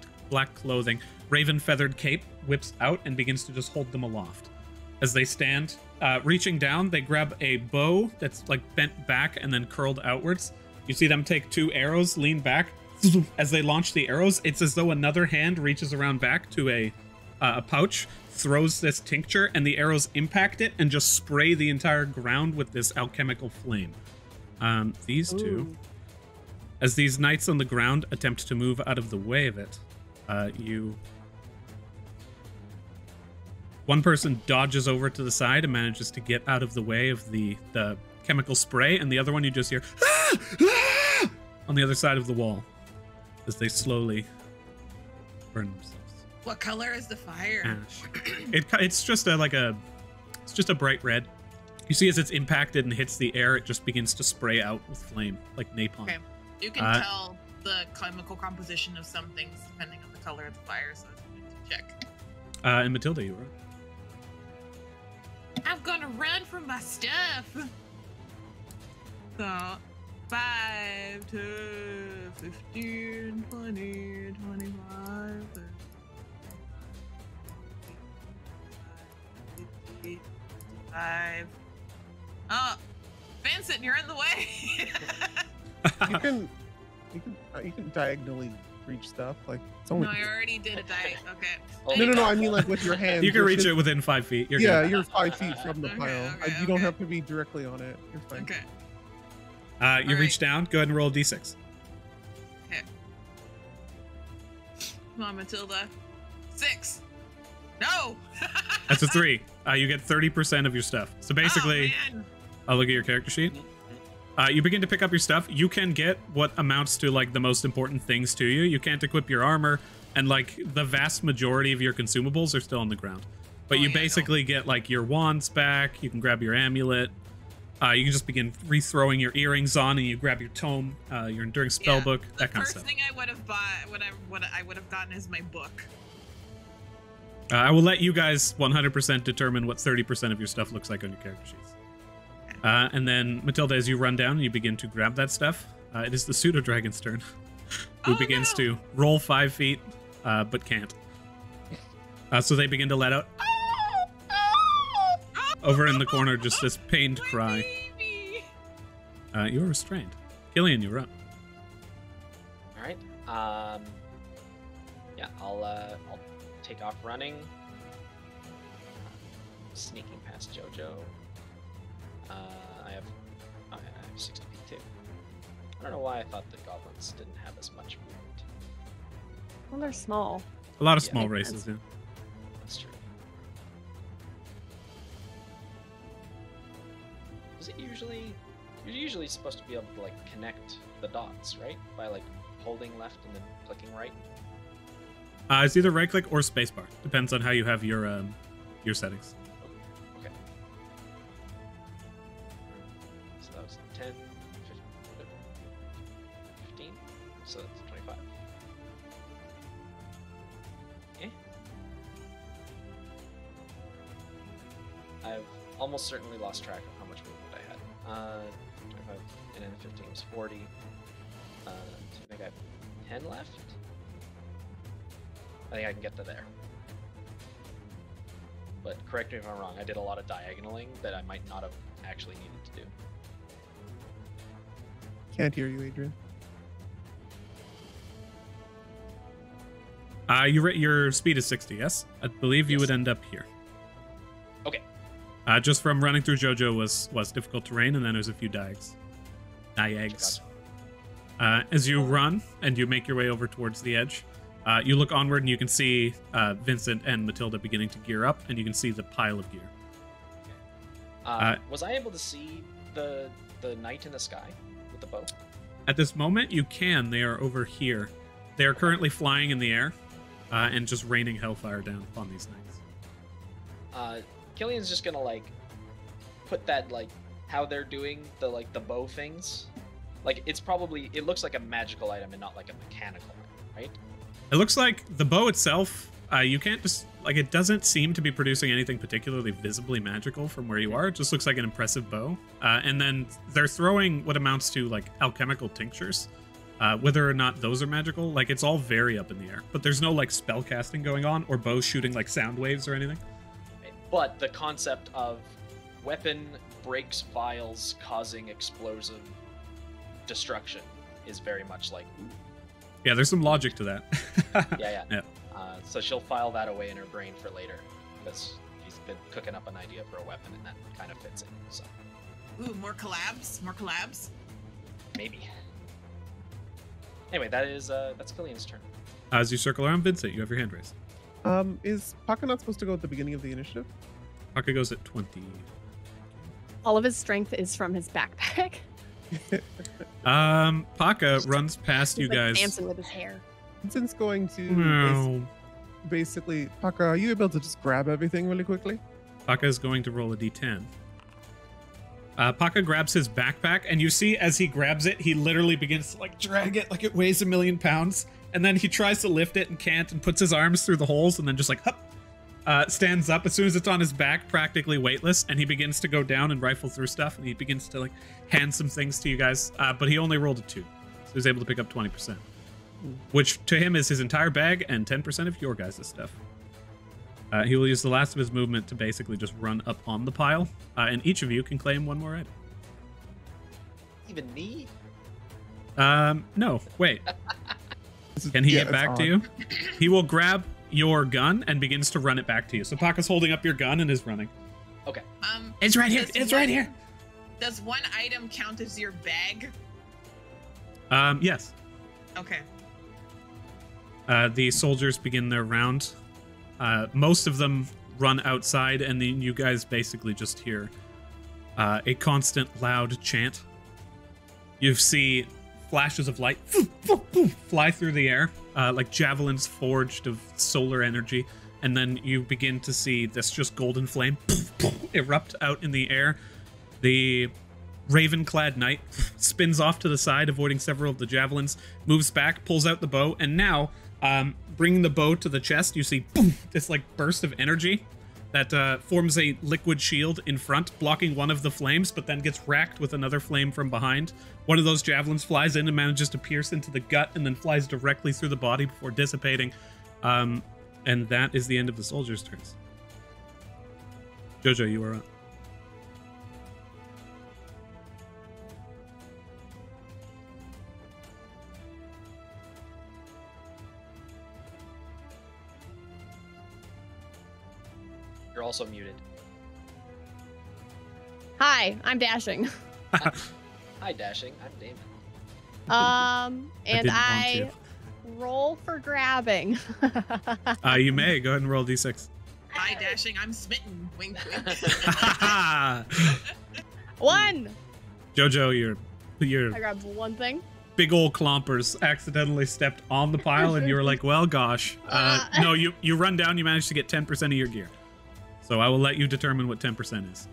clothing. Raven feathered cape whips out and begins to just hold them aloft. As they stand, reaching down, they grab a bow that's like bent back and then curled outwards. You see them take 2 arrows, lean back. As they launch the arrows, it's as though another hand reaches around back to a pouch, throws this tincture, and the arrows impact it and just spray the entire ground with this alchemical flame. These two, as these knights on the ground attempt to move out of the way of it, one person dodges over to the side and manages to get out of the way of the chemical spray, and the other one you just hear "Ah! Ah!" on the other side of the wall as they slowly burn themselves. What color is the fire? Ash. It's just a bright red. You see as it's impacted and hits the air, it just begins to spray out with flame, like napalm. Okay. You can tell the chemical composition of some things depending on the color of the fire, so it's good to check. And Matilda, you were. I'm gonna run from my stuff. So 5 to 15, 20, 25, 30, 50, 55. Oh, Vincent, you're in the way. You can diagonally reach stuff. Like it's only. No, I already did a diet. Okay. No. I mean, like with your hands. You can reach it within 5 feet. You're good. You're 5 feet from the pile. Okay, You don't have to be directly on it. You're fine. Okay. You reach down. Go ahead and roll a d6. Okay. Come on, Matilda. 6. No. That's a 3. You get 30% of your stuff. So basically, I'll look at your character sheet. You begin to pick up your stuff. You can get what amounts to like the most important things to you. You can't equip your armor, and like the vast majority of your consumables are still on the ground. But you basically get like your wands back. You can grab your amulet. You can just begin rethrowing your earrings on, and you grab your tome, your enduring spellbook, that kind of stuff. The first thing I would have bought, what I would have gotten is my book. I will let you guys 100% determine what 30% of your stuff looks like on your character sheets. And then, Matilda, as you run down, you begin to grab that stuff. It is the pseudo-dragon's turn, who begins to roll 5 feet, but can't. So they begin to let out, over in the corner, just this pained cry. Baby. You're restrained. Killian, you're up. All right. Yeah, I'll take off running, sneaking past JoJo. I have 60 feet too. I don't know why I thought the goblins didn't have as much movement. Well, they're small. A lot of Yeah, small makes races, sense. yeah. That's true. Is it usually? You're usually supposed to be able to like connect the dots, right? By like holding left and then clicking right. It's either right click or spacebar. Depends on how you have your settings. Okay. So that was 10, 15, so that's 25. Okay. I've almost certainly lost track of how much movement I had. 25 and then 15 was 40. So I think I have 10 left. I think I can get to there. But correct me if I'm wrong, I did a lot of diagonaling that I might not have actually needed to do. Can't hear you, Adrian. Your speed is 60, yes? I believe you Yes. would end up here. Okay. Just from running through JoJo was difficult terrain, and then there's a few diags. As you run and you make your way over towards the edge, you look onward and you can see Vincent and Matilda beginning to gear up, and you can see the pile of gear. Was I able to see the knight in the sky with the bow? At this moment, you can. They are over here. They are currently flying in the air and just raining hellfire down upon these knights. Killian's just gonna like put that like how they're doing the bow things. Like it looks like a magical item and not like a mechanical item, right? It looks like the bow itself, you can't just, like, it doesn't seem to be producing anything particularly visibly magical from where you are. It just looks like an impressive bow. And then they're throwing what amounts to, like, alchemical tinctures. Whether or not those are magical, like, it's all very up in the air. But there's no, like, spell casting going on or bow shooting, like, sound waves or anything. But the concept of weapon breaks vials causing explosive destruction is very much like, ooh. Yeah, there's some logic to that. Yeah. Yeah. So she'll file that away in her brain for later, because she's been cooking up an idea for a weapon, and that kind of fits in. So Ooh, more collabs? More collabs? maybe. Anyway, that's Killian's turn. As you circle around, Vincent, you have your hand raised. Is Paka not supposed to go at the beginning of the initiative? Paka goes at 20. All of his strength is from his backpack. Paka runs past He's you like guys. dancing with his hair. Vincent's going to No. basically, Paka, are you able to just grab everything really quickly? Paka is going to roll a d10. Paka grabs his backpack, and you see as he grabs it, he literally begins to like drag it like it weighs 1,000,000 pounds, and then he tries to lift it and can't, and puts his arms through the holes, and then just like stands up as soon as it's on his back, practically weightless, and he begins to go down and rifle through stuff, and he begins to like hand some things to you guys, but he only rolled a 2, so he's able to pick up 20%, which to him is his entire bag and 10% of your guys' stuff. He will use the last of his movement to basically just run up on the pile, and each of you can claim one more item. Even me? No, wait. Can he get back to you? He will grab your gun and begins to run it back to you. So Paka's holding up your gun and is running. Okay. It's right here. does It's one- right here. Does one item count as your bag? Yes. Okay. The soldiers begin their round. Most of them run outside, and then you guys basically just hear a constant loud chant. You see flashes of light fly through the air, like javelins forged of solar energy, and then you begin to see this just golden flame erupt out in the air. The raven-clad knight spins off to the side, avoiding several of the javelins, moves back, pulls out the bow, and now, bringing the bow to the chest, you see boom, this like burst of energy that forms a liquid shield in front, blocking one of the flames, but then gets racked with another flame from behind. One of those javelins flies in and manages to pierce into the gut, and then flies directly through the body before dissipating. And that is the end of the soldiers' turns. Jojo, you are up. You're also muted. Hi, I'm dashing. Hi, Dashing. I'm Damon. And didn't want I roll for grabbing. You may go ahead and roll d6. Hi, Dashing. I'm smitten. Wink, wink. One. Jojo, your I grabbed one thing. big old clompers accidentally stepped on the pile, and you were like, "Well, gosh." No, you run down. You managed to get 10% of your gear. So I will let you determine what 10% is.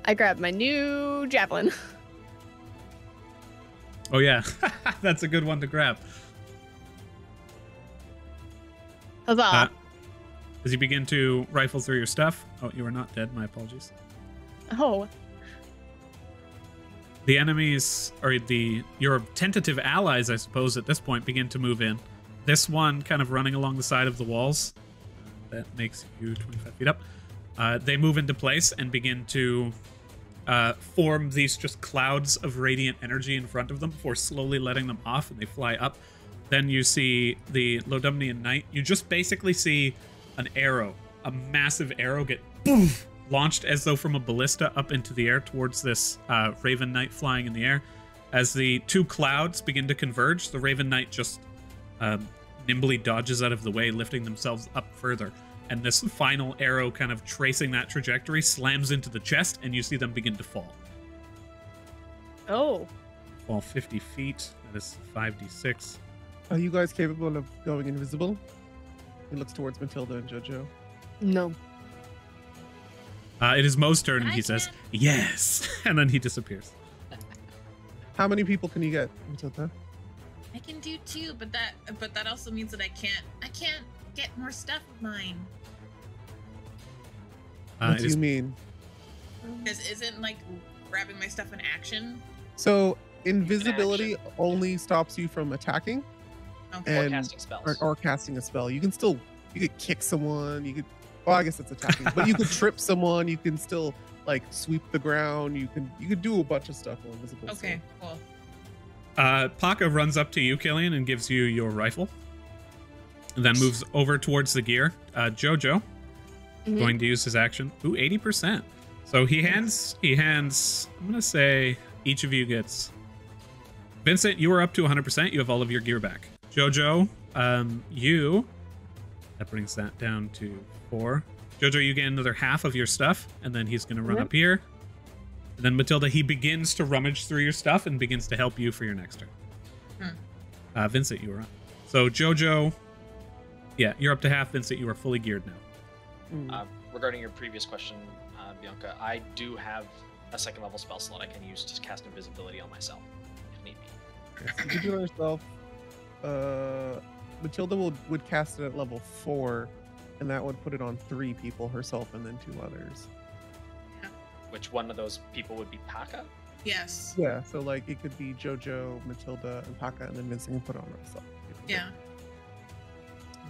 I grabbed my new javelin. Oh yeah, that's a good one to grab. Huzzah. As you begin to rifle through your stuff. Oh, you are not dead. My apologies. Oh. The enemies, or your tentative allies, I suppose, at this point, begin to move in. This one kind of running along the side of the walls. That makes you 25 feet up. They move into place and begin to form these just clouds of radiant energy in front of them before slowly letting them off, and they fly up. Then you see the Lodumnian Knight. You just basically see an arrow, a massive arrow, get poof, launched as though from a ballista up into the air towards this Raven Knight flying in the air. As the two clouds begin to converge, the Raven Knight just nimbly dodges out of the way, lifting themselves up further. And this final arrow, kind of tracing that trajectory, slams into the chest, and you see them begin to fall. Oh. Fall 50 feet. That is 5d6. Are you guys capable of going invisible? He looks towards Matilda and Jojo. No. It is Mo's turn, and he I says, can. yes. And then he disappears. How many people can you get, Matilda? I can do 2, but that also means that I can't get more stuff of mine. What It do is you mean? Because isn't like grabbing my stuff an action? So invisibility only stops you from attacking Okay. Or and casting spells. or casting a spell. You could kick someone. You could. Well, I guess that's attacking, but you could trip someone. You can still like sweep the ground. You could do a bunch of stuff while invisible. Okay, cool. Paka runs up to you, Killian, and gives you your rifle. And then moves over towards the gear. Jojo, Mhm. going to use his action. Ooh, 80%. So he hands, I'm going to say each of you gets... Vincent, you are up to 100%. You have all of your gear back. Jojo, that brings that down to 4. Jojo, you get another half of your stuff, and then he's going to run Yep. up here. And then Matilda, he begins to rummage through your stuff and begins to help you for your next turn. Vincent, you are up. So Jojo, yeah, you're up to half. Vincent, you are fully geared now. Regarding your previous question, Bianca, I do have a 2nd level spell slot I can use to cast invisibility on myself, if need be. You could do it yourself. Matilda would cast it at level 4, and that would put it on 3 people, herself and then 2 others. Which one of those people would be Paka? Yes. Yeah, so like it could be Jojo, Matilda, and Paka, and then Vincent can put it on herself. Yeah.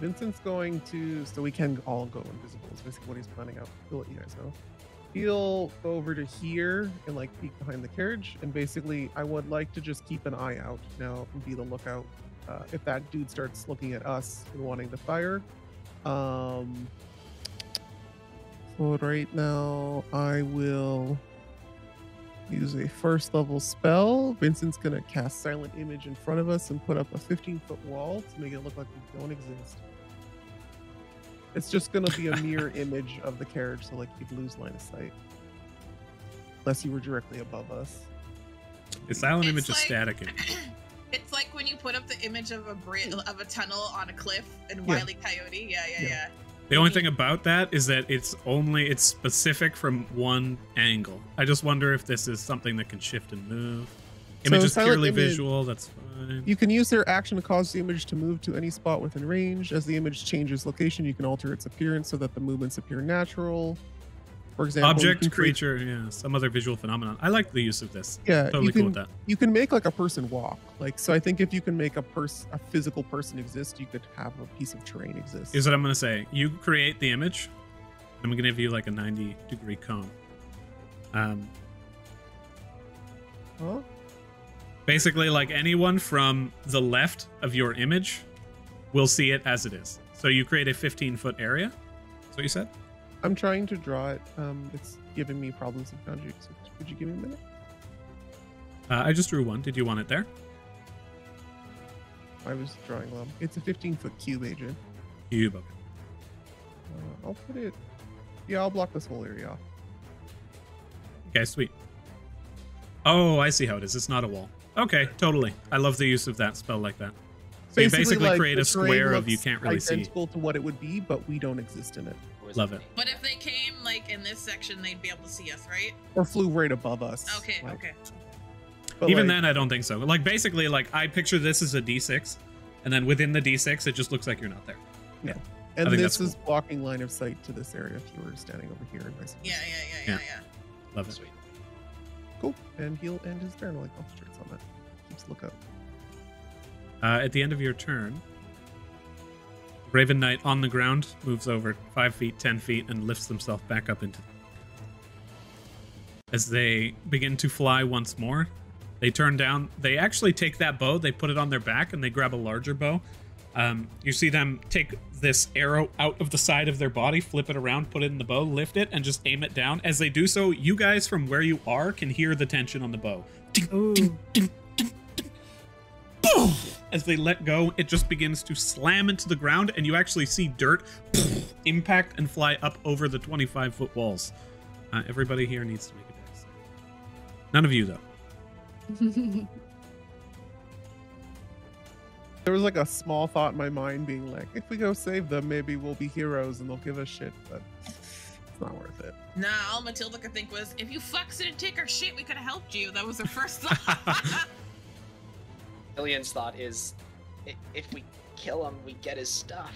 Vincent's going to, so we can all go invisible, is basically what he's planning out. He'll let you guys know. He'll go over to here and like peek behind the carriage, and basically I would like to just keep an eye out now and be the lookout. If that dude starts looking at us and wanting to fire. So right now I will use a 1st level spell. Vincent's gonna cast Silent Image in front of us and put up a 15-foot wall to make it look like we don't exist. It's just gonna be a mirror image of the carriage, so like you'd lose line of sight. Unless you were directly above us. The silent It's image is like- static. It's like when you put up the image of a tunnel on a cliff in Yeah. Wile E. Coyote. Yeah. Yeah. The only thing about that is that it's specific from one angle. I just wonder if this is something that can shift and move. Image is silent purely image- visual, that's fine. You can use their action to cause the image to move to any spot within range. As the image changes location, you can alter its appearance so that the movements appear natural. For example, you Object, can create- creature, yeah, some other visual phenomenon. I like the use of this. Yeah, Totally you cool can with that. you can make like a person walk. Like, so I think if you can make a physical person exist, you could have a piece of terrain exist. Here's what I'm going to say. You create the image. I'm going to give you like a 90-degree cone. Huh? Basically, like anyone from the left of your image will see it as it is. So you create a 15-foot area. what you said? I'm trying to draw it. It's giving me problems with Kanji. So could you give me a minute? I just drew one. Did you want it there? I was drawing one. It's a 15-foot cube, Adrian. Cube, okay. I'll put it. Yeah, I'll block this whole area off. Okay, sweet. Oh, I see how it is. It's not a wall. Okay, totally. I love the use of that spell like that. So you basically like, create the a terrain square of looks you can't really see. identical to what it would be, but we don't exist in it. Love it. But if they came like in this section, they'd be able to see us, right? Or flew right above us. Okay, like, okay. but Even like, then, I don't think so. Like, basically, like, I picture this as a D6, and then within the D6, it just looks like you're not there. Yeah. I And think this that's is blocking line of sight to this area if you were standing over here. And vice versa. Yeah. Love it. Sweet. Cool. And he'll end his turn while he concentrates on that. Keeps a lookout. At the end of your turn, Raven Knight on the ground moves over 5 feet, 10 feet, and lifts themselves back up into. As they begin to fly once more, they turn down. They actually take that bow, they put it on their back, and they grab a larger bow. You see them take this arrow out of the side of their body, flip it around, put it in the bow, lift it, and just aim it down. As they do so, you guys from where you are can hear the tension on the bow. Ooh. Boom! As they let go, it just begins to slam into the ground, and you actually see dirt impact and fly up over the 25-foot walls. Everybody here needs to make a dex. None of you, though. There was like a small thought in my mind being like, if we go save them, maybe we'll be heroes and they'll give us shit, but it's not worth it. Nah, all Matilda could think was, if you fucks didn't take our shit, we could have helped you. That was her first thought. Killian's thought is, if we kill him, we get his stuff.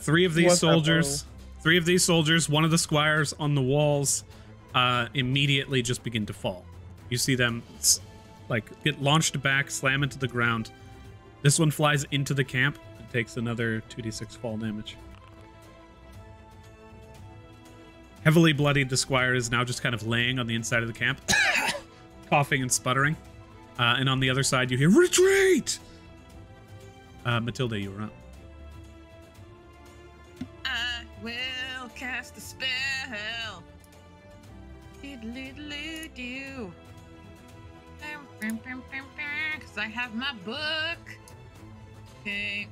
Three of these soldiers, one of the squires on the walls, immediately just begin to fall. You see them like get launched back, slam into the ground. This one flies into the camp and takes another 2d6 fall damage. Heavily bloodied, the squire is now just kind of laying on the inside of the camp, coughing and sputtering. And on the other side, you hear, retreat! Matilda, you are up. I will cast a spell. Diddle-diddle-doo. Because I have my book. Okay.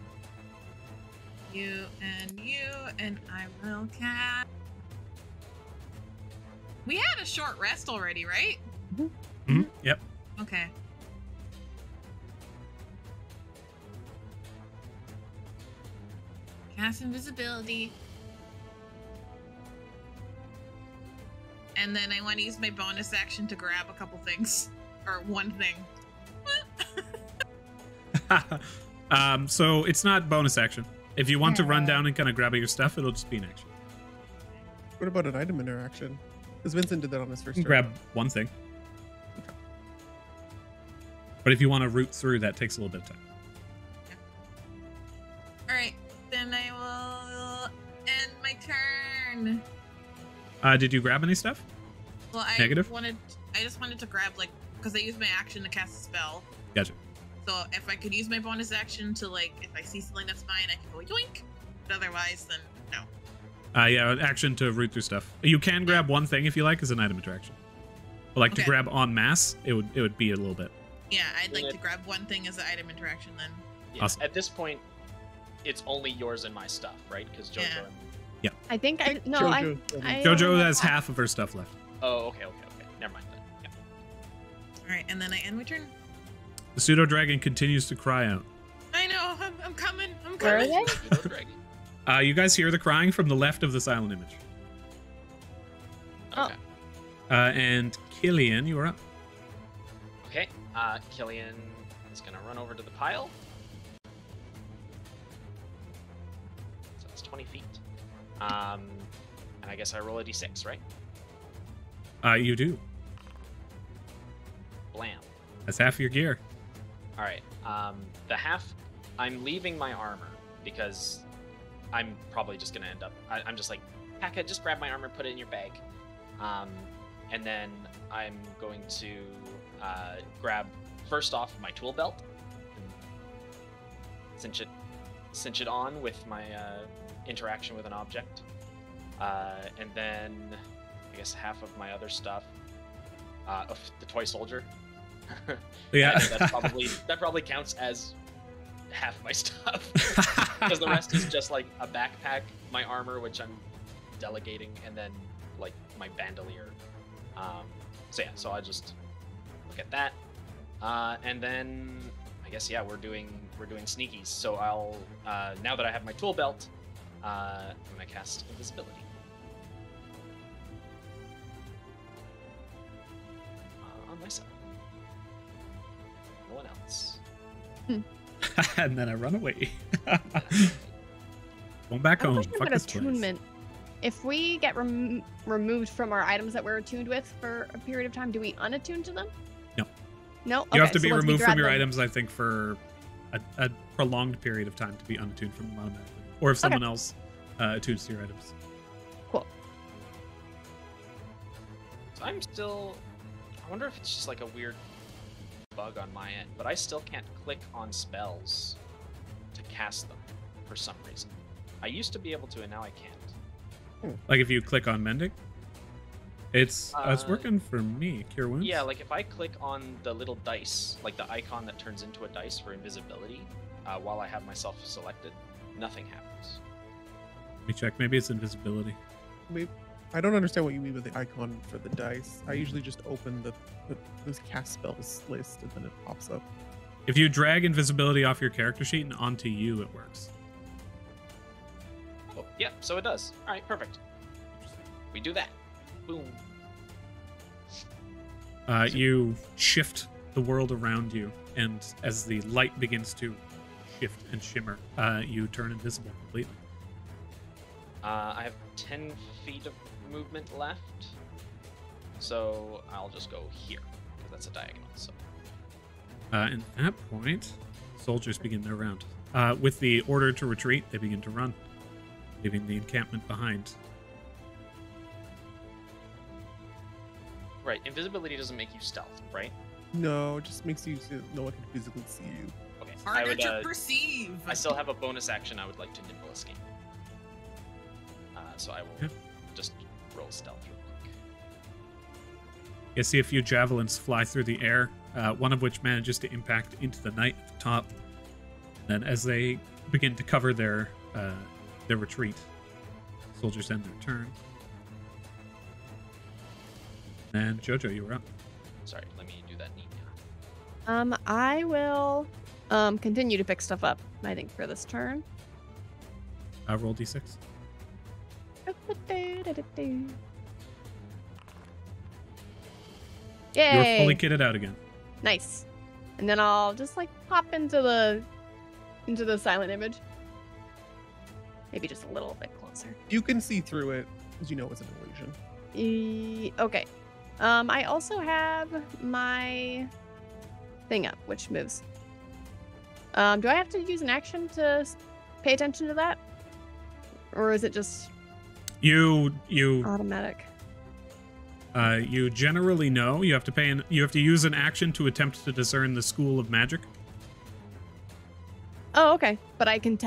You, and I will cast. We had a short rest already, right? Mm-hmm. Yep. Okay. Cast invisibility. And then I want to use my bonus action to grab a couple things. Or one thing. So it's not bonus action. If you want to run down and kind of grab at your stuff, it'll just be an action. What about an item interaction? Because Vincent did that on his first turn. Grab one thing. Okay. But if you want to root through, that takes a little bit of time. Alright, then I will end my turn. Did you grab any stuff? Well, I Negative? I just wanted to grab, like, because I used my action to cast a spell. Gotcha. So if I could use my bonus action to, like, if I see something that's mine, I can go yoink. But otherwise, then no. Yeah, action to root through stuff. You can grab one thing if you like as an item interaction. But like to grab en masse, it would be a little bit. Yeah, I'd like to grab one thing as an item interaction then. Yeah, Awesome. At this point, it's only yours and my stuff, right? Because JoJo. Yeah. I think I JoJo has half of her stuff left. Oh, okay. Never mind then. Yeah. Alright, and then I end my turn. The pseudo dragon continues to cry out. I know, I'm coming. Where are they? You guys hear the crying from the left of the silent image. Okay. And Killian, you are up. Okay. Killian is gonna run over to the pile. So that's 20 feet. And I guess I roll a d6, right? You do. Blam. That's half your gear. All right. The half, I'm leaving my armor because I'm probably just gonna end up. I'm just like, Pekka, just grab my armor, put it in your bag, and then I'm going to grab first off my tool belt, and cinch it cinch it on with my interaction with an object. And then I guess half of my other stuff. Of the toy soldier. Yeah. that probably counts as half of my stuff. Because the rest is just like a backpack, my armor, which I'm delegating, and then like my bandolier. So yeah, so I just look at that. And then I guess yeah, we're doing sneakies. So I'll now that I have my tool belt, I'm gonna cast invisibility. On myself. No one else. And then I run away. Going back home. Question Fuck about this place. attunement. If we get removed from our items that we're attuned with for a period of time, do we unattune to them? No. No? You have Okay, to be so once we removed from grab your them- items, I think, for a prolonged period of time to be unattuned from them automatically. Or if someone else attunes to your items. Cool. So I'm still. I wonder if it's just like a weird bug on my end, but I still can't click on spells to cast them for some reason. I used to be able to, and now I can't. Like if you click on mending? It's working for me. Cure wounds? Yeah, like if I click on the little dice, like the icon that turns into a dice for invisibility, while I have myself selected, nothing happens. Let me check. Maybe it's invisibility. I don't understand what you mean with the icon for the dice. I usually just open those cast spells list and then it pops up. If you drag invisibility off your character sheet and onto you, it works. Oh, yeah, so it does. All right, perfect. We do that. Boom. You shift the world around you, and as the light begins to shift and shimmer, you turn invisible completely. I have 10 feet of movement left, so I'll just go here, because that's a diagonal. So. And at that point, soldiers begin their round. With the order to retreat, they begin to run, leaving the encampment behind. Right, invisibility doesn't make you stealth, right? No, it just makes you so no one can physically see you. Okay, Harder to perceive. I still have a bonus action I would like to nimble escape. So I will just roll stealth real quick. You see a few javelins fly through the air, one of which manages to impact into the knight at the top. And then as they begin to cover their retreat, soldiers end their turn. And Jojo, you were up. Sorry, let me do that neat. I will continue to pick stuff up, I think, for this turn. Roll d6. Yay! You're fully kitted out again. Nice. And then I'll just like pop into the silent image. Maybe just a little bit closer. You can see through it, because you know it's an illusion. Okay. I also have my thing up, which moves. Do I have to use an action to pay attention to that? Or is it just You automatic? You generally know. You have to use an action to attempt to discern the school of magic. Oh, okay. But I can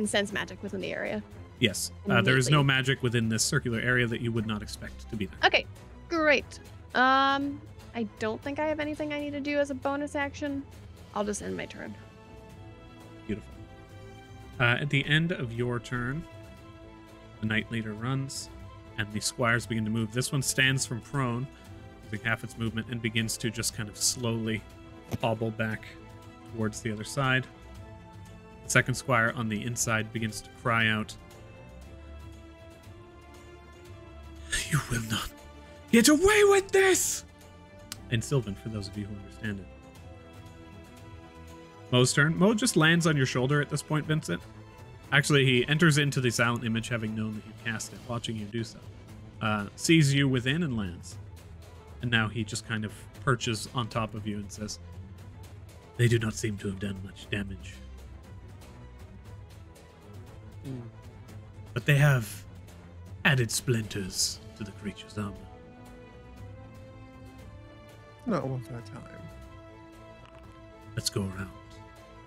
sense magic within the area. Yes. There is no Immediately. magic within this circular area that you would not expect to be there. Okay, great. I don't think I have anything I need to do as a bonus action. I'll just end my turn. Beautiful. At the end of your turn, the knight leader runs, and the squires begin to move. This one stands from prone, using half its movement, and begins to just kind of slowly hobble back towards the other side. The second squire on the inside begins to cry out, "You will not get away with this!" In Sylvan, for those of you who understand it. Mo's turn. Mo just lands on your shoulder at this point, Vincent. Actually, he enters into the silent image, having known that you cast it, watching you do so. Sees you within and lands. And now he just kind of perches on top of you and says, "They do not seem to have done much damage. But they have added splinters to the creature's armor." Not one at a time. "Let's go around."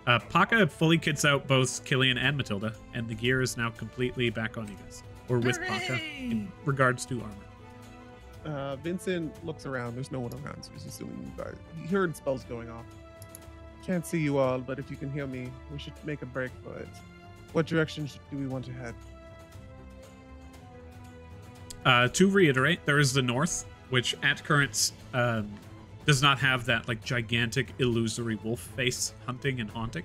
Paka fully kits out both Killian and Matilda, and the gear is now completely back on you guys. Or with Paka in regards to armor. Vincent looks around. There's no one around, so he's assuming you guys. He heard spells going off. Can't see you all, but if you can hear me, we should make a break for it. What direction do we want to head? To reiterate, there is the north, which at current does not have that like gigantic illusory wolf face hunting and haunting.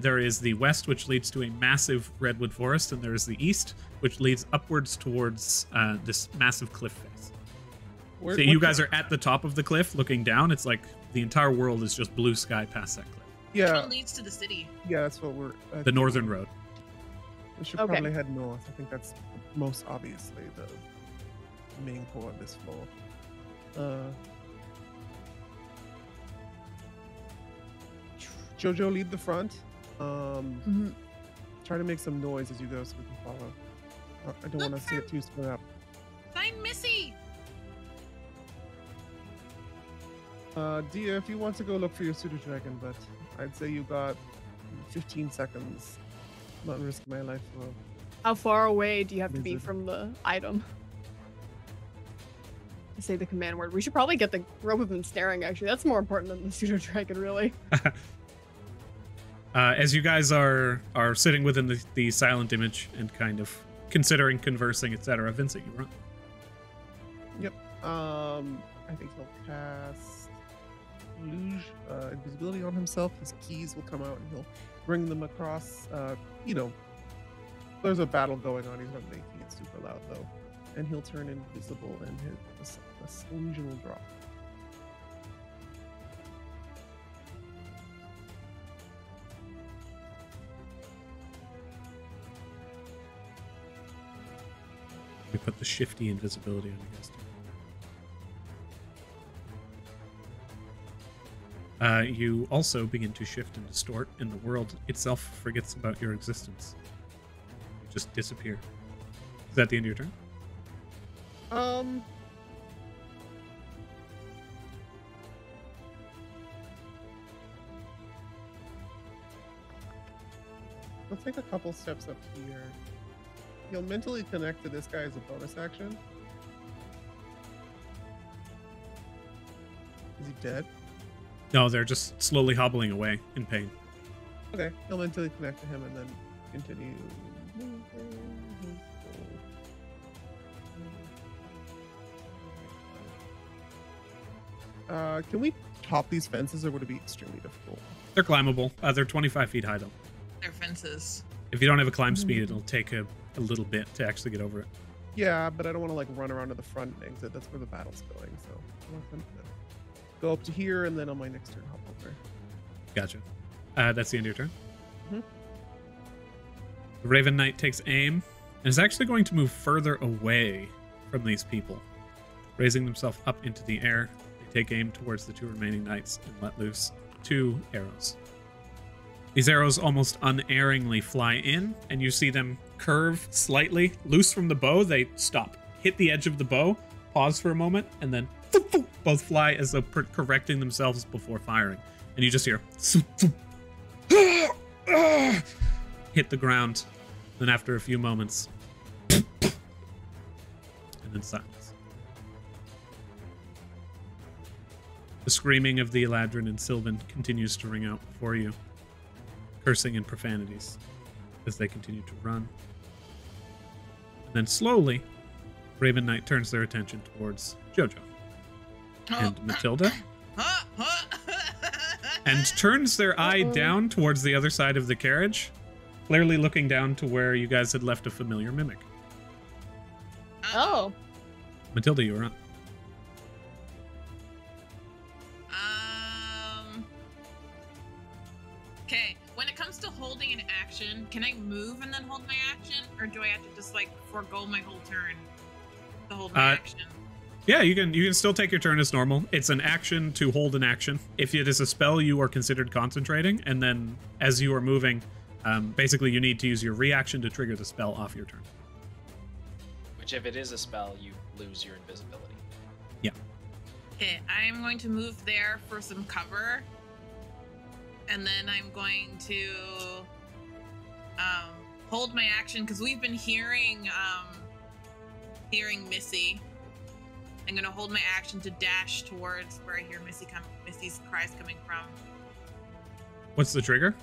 There is the west, which leads to a massive redwood forest, and there is the east, which leads upwards towards this massive cliff face. So you guys are at the top of the cliff looking down. It's like the entire world is just blue sky past that cliff. Which one leads to the city? Yeah, that's what we're... the northern road. We should probably head north. I think that's most obviously the main core of this floor. Jojo, lead the front. Try to make some noise as you go so we can follow. I don't want to see it too split up. Find Missy! Dia, if you want to go look for your pseudo dragon, but I'd say you got 15 seconds. I'm not risking my life for... How far away do you have to be from the item? To say the command word. We should probably get the rope of them staring, actually. That's more important than the pseudo dragon, really. As you guys are sitting within the silent image and kind of considering conversing, etc., Vincent, you run. Yep. I think he'll cast Luge, invisibility on himself. His keys will come out and he'll bring them across. There's a battle going on. He's not making it super loud though. And he'll turn invisible and hit a illusion will drop. We put the shifty invisibility on you guys. You also begin to shift and distort, and the world itself forgets about your existence. You just disappear. Is that the end of your turn? Let's take a couple steps up here. You'll mentally connect to this guy as a bonus action. Is he dead? No, they're just slowly hobbling away in pain. Okay, he'll mentally connect to him and then continue. Can we top these fences, or would it be extremely difficult? They're climbable. They're 25 feet high, though. They're fences. If you don't have a climb speed, it'll take a little bit to actually get over it. Yeah, but I don't want to like run around to the front and exit. That's where the battle's going. So I want them to go up to here, and then on my next turn hop over. Gotcha. That's the end of your turn. The Raven Knight takes aim and is actually going to move further away from these people, raising themselves up into the air. They take aim towards the two remaining knights and let loose 2 arrows. These arrows almost unerringly fly in, and you see them curve slightly. Loose from the bow, they stop, hit the edge of the bow, pause for a moment, and then both fly as though correcting themselves before firing. And you just hear hit the ground. Then after a few moments, and then silence. The screaming of the Eladrin and Sylvan continues to ring out before you, cursing in profanities as they continue to run. And then slowly, Raven Knight turns their attention towards Jojo and Matilda, and turns their eye down towards the other side of the carriage, clearly looking down to where you guys had left a familiar mimic. Oh. Matilda, you were up. Okay, when it comes to holding an action, can I move and then hold my action? Or do I have to just like forego my whole turn to hold my action? Yeah, you can still take your turn as normal. It's an action to hold an action. If it is a spell, you are considered concentrating, and then as you are moving, basically you need to use your reaction to trigger the spell off your turn. Which, if it is a spell, you lose your invisibility. Yeah. Okay, I'm going to move there for some cover. and then I'm going to hold my action because we've been hearing Missy. I'm gonna hold my action to dash towards where I hear Missy's cries coming from. What's the trigger?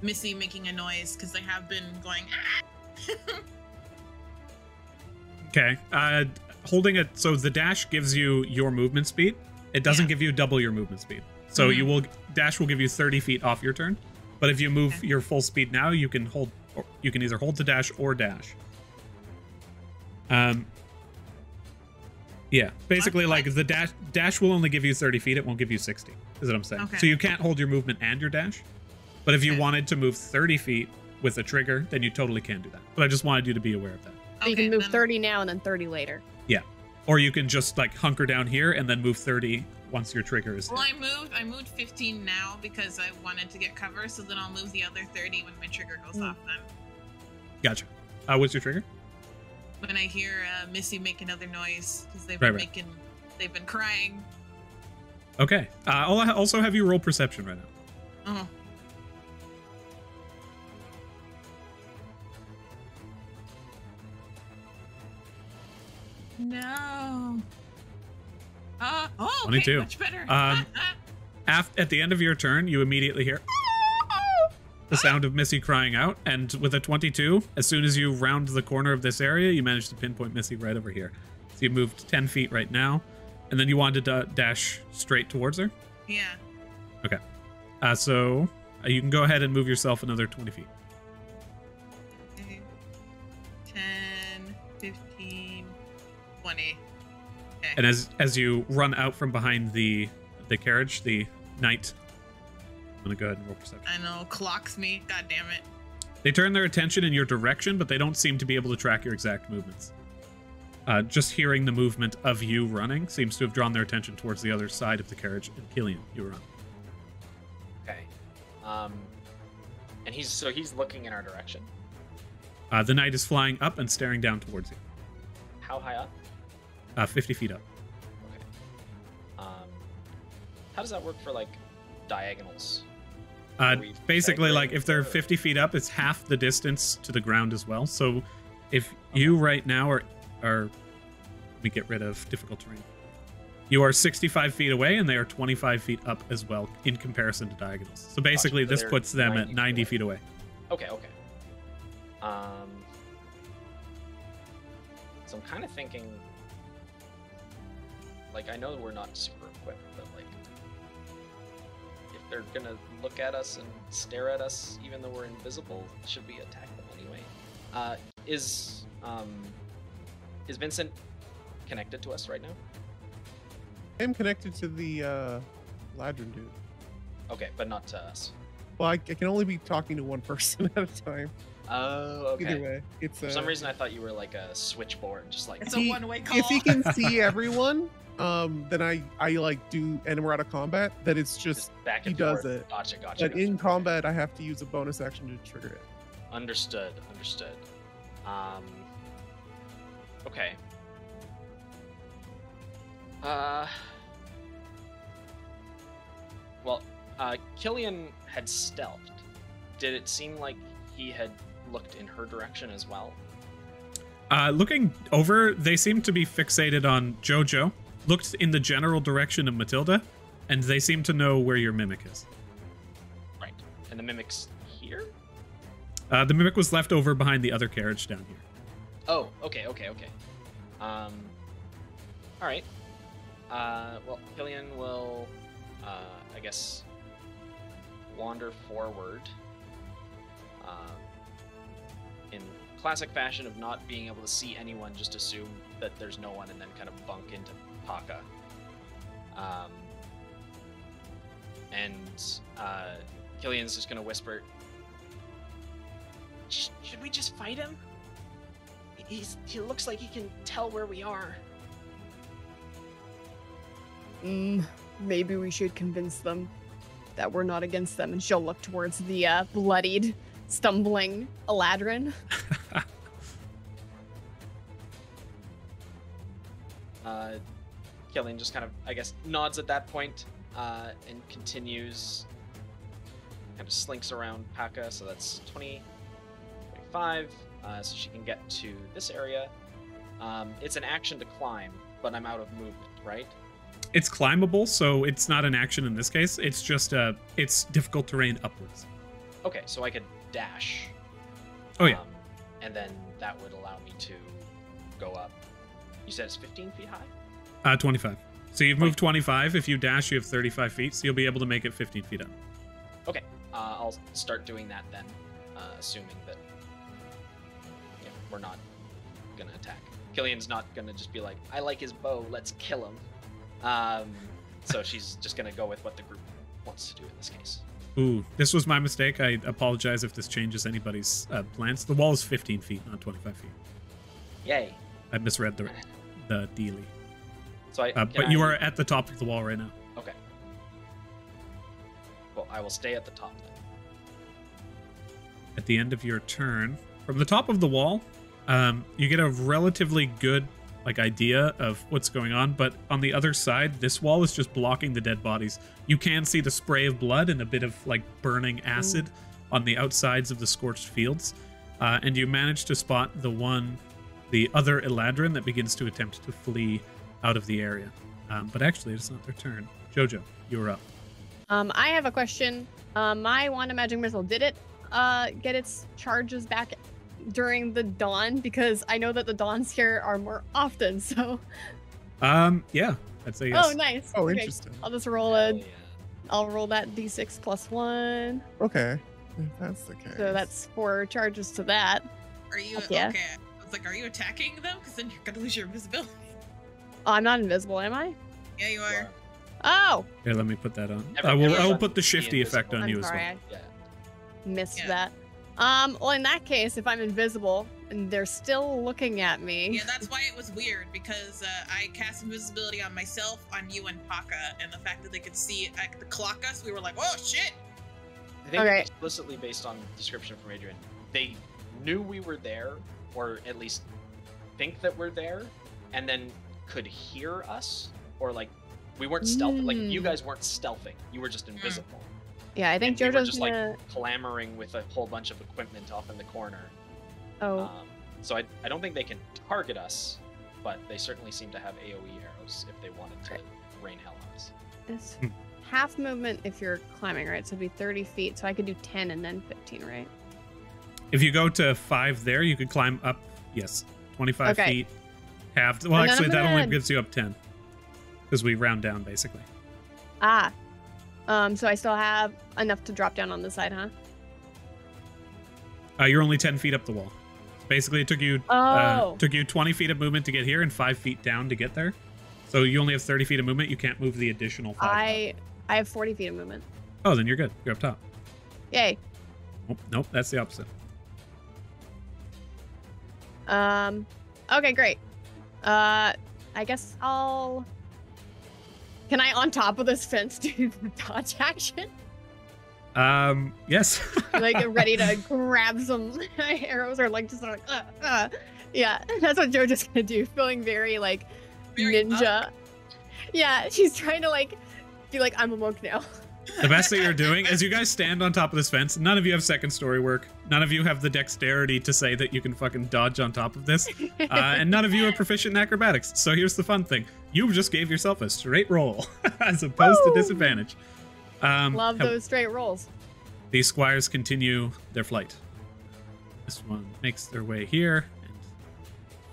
Missy making a noise because they have been going. Okay. Holding it. So the dash gives you your movement speed. It doesn't give you double your movement speed. So dash will give you 30 feet off your turn. But if you move your full speed now, you can hold. Or you can either hold to dash or dash. Yeah, basically, like the dash will only give you 30 feet. It won't give you 60. Is what I'm saying. Okay. So you can't hold your movement and your dash. But if you wanted to move 30 feet with a trigger, then you totally can do that. But I just wanted you to be aware of that. So you can move 30 now and then 30 later. Yeah, or you can just like hunker down here and then move 30 once your trigger is. Well, I moved 15 now because I wanted to get cover. So then I'll move the other 30 when my trigger goes off. Then. Gotcha. What's your trigger? When I hear Missy make another noise because they've been they've been crying. Okay. I'll also have you roll perception right now. Oh. No. Oh, 22. Okay, much better. At the end of your turn, you immediately hear the sound of Missy crying out, and with a 22, as soon as you round the corner of this area, you manage to pinpoint Missy right over here. So you moved 10 feet right now, and then you wanted to dash straight towards her? Yeah. Okay. So you can go ahead and move yourself another 20 feet. 10, 15, 20. Okay. And as you run out from behind the carriage, the knight, I'm going to go ahead and roll perception. I know, clocks me. God damn it. They turn their attention in your direction, but they don't seem to be able to track your exact movements. Just hearing the movement of you running seems to have drawn their attention towards the other side of the carriage. And Killian, you were on. Okay. And he's looking in our direction. The knight is flying up and staring down towards you. How high up? 50 feet up. Okay. How does that work for like diagonals? Basically, like if they're 50 feet up, it's half the distance to the ground as well. So if you right now are let me get rid of difficult terrain. You are 65 feet away, and they are 25 feet up as well in comparison to diagonals. So basically, this puts them at 90 feet away. Okay. So I'm kind of thinking, like, I know we're not super equipped, but like, if they're gonna look at us and stare at us, even though we're invisible, should we attack them anyway? Is Vincent connected to us right now? I'm connected to the Ladrin dude. Okay, but not to us. Well, I can only be talking to one person at a time. Oh, okay. Either way, it's For some reason, I thought you were like a switchboard, just like It's a one-way call. If he can see everyone, then I like do, and we're out of combat. That it's just back he and does forth. it. Gotcha. But in combat, I have to use a bonus action to trigger it. Understood. Okay. Well, Killian had stealthed. Did it seem like he had looked in her direction as well? Looking over, they seem to be fixated on Jojo, looked in the general direction of Matilda, and they seem to know where your mimic is. Right. And the mimic's here? The mimic was left over behind the other carriage down here. Oh, okay. All right. Well, Killian will, I guess, wander forward. In classic fashion of not being able to see anyone, just assume that there's no one and then kind of bunk into Taka. Killian's just gonna whisper, should we just fight him? He looks like he can tell where we are. Maybe we should convince them that we're not against them, and she'll look towards the bloodied, stumbling Eladrin. Killian just kind of, I guess, nods at that point, and continues kind of slinks around Paka, so that's 20, 25, so she can get to this area. It's an action to climb, but I'm out of movement, right? It's climbable, so it's not an action in this case. It's just it's difficult terrain upwards. Okay, so I could dash. Oh yeah. And then that would allow me to go up. You said it's 15 feet high? 25. So you've moved 25. If you dash, you have 35 feet, so you'll be able to make it 15 feet up. Okay, I'll start doing that then, assuming that we're not gonna attack. Killian's not gonna just be like, I like his bow, let's kill him. So she's just gonna go with what the group wants to do in this case. Ooh, this was my mistake. I apologize if this changes anybody's plans. The wall is 15 feet, not 25 feet. Yay. I misread the dealie. So but you are at the top of the wall right now. Okay. Well, I will stay at the top then. At the end of your turn, from the top of the wall, you get a relatively good idea of what's going on, but on the other side, this wall is just blocking the dead bodies. You can see the spray of blood and a bit of burning acid on the outsides of the scorched fields, and you manage to spot the other Eladrin that begins to attempt to flee out of the area. But actually, it's not their turn. Jojo, you're up. I have a question. My Wand of Magic Missile, did it get its charges back during the dawn? Because I know that the dawns here are more often, so... Yeah, I'd say yes. Oh, nice. Oh, Okay. interesting. I'll just roll I'll roll that d6 plus 1. Okay, if that's the case. So that's 4 charges to that. Are you Yeah. okay? I was like, are you attacking them? Because then you're gonna lose your invisibility. Oh, I'm not invisible, am I? Yeah, you are. Oh! Here, let me put that on. I Everyone will can put the be shifty effect invisible. on I'm you as sorry, well. Yeah. I missed Yeah. that. Well, in that case, if I'm invisible and they're still looking at me... Yeah, that's why it was weird, because I cast invisibility on myself, on you, and Paka, and the fact that they could see clock us, we were like, oh shit! I think Okay. explicitly based on description from Adrian, they knew we were there, or at least think that we're there, and then could hear us, or we weren't stealthing. You guys weren't stealthing. You were just invisible. Yeah, I think And we were JoJo's just gonna... clamoring with a whole bunch of equipment off in the corner. Oh. So I don't think they can target us, but they certainly seem to have AoE arrows if they wanted to rain hell on us. It's half movement if you're climbing, right? So it'd be 30 feet. So I could do 10 and then 15, right? If you go to 5 there, you could climb up, yes, 25 Okay. feet, halved. Well, And then actually, I'm that only gonna- gives you up 10, because we round down, basically. Ah. So I still have enough to drop down on the side, huh? You're only 10 feet up the wall. Basically, it took you took you 20 feet of movement to get here and 5 feet down to get there. So you only have 30 feet of movement. You can't move the additional 5. I have 40 feet of movement. Oh, then you're good. You're up top. Yay. Nope, that's the opposite. Okay, great. I guess I'll... Can I, on top of this fence, do the dodge action? Yes. Ready to grab some arrows or just yeah, that's what JoJo's gonna do. Feeling very Very ninja. monk. Yeah, she's trying to be like, I'm a monk now. The best that you're doing, as you guys stand on top of this fence, none of you have second story work. None of you have the dexterity to say that you can fucking dodge on top of this. And none of you are proficient in acrobatics. So here's the fun thing. You just gave yourself a straight roll as opposed to Woo! disadvantage. Love how- those straight rolls. These squires continue their flight. This one makes their way here and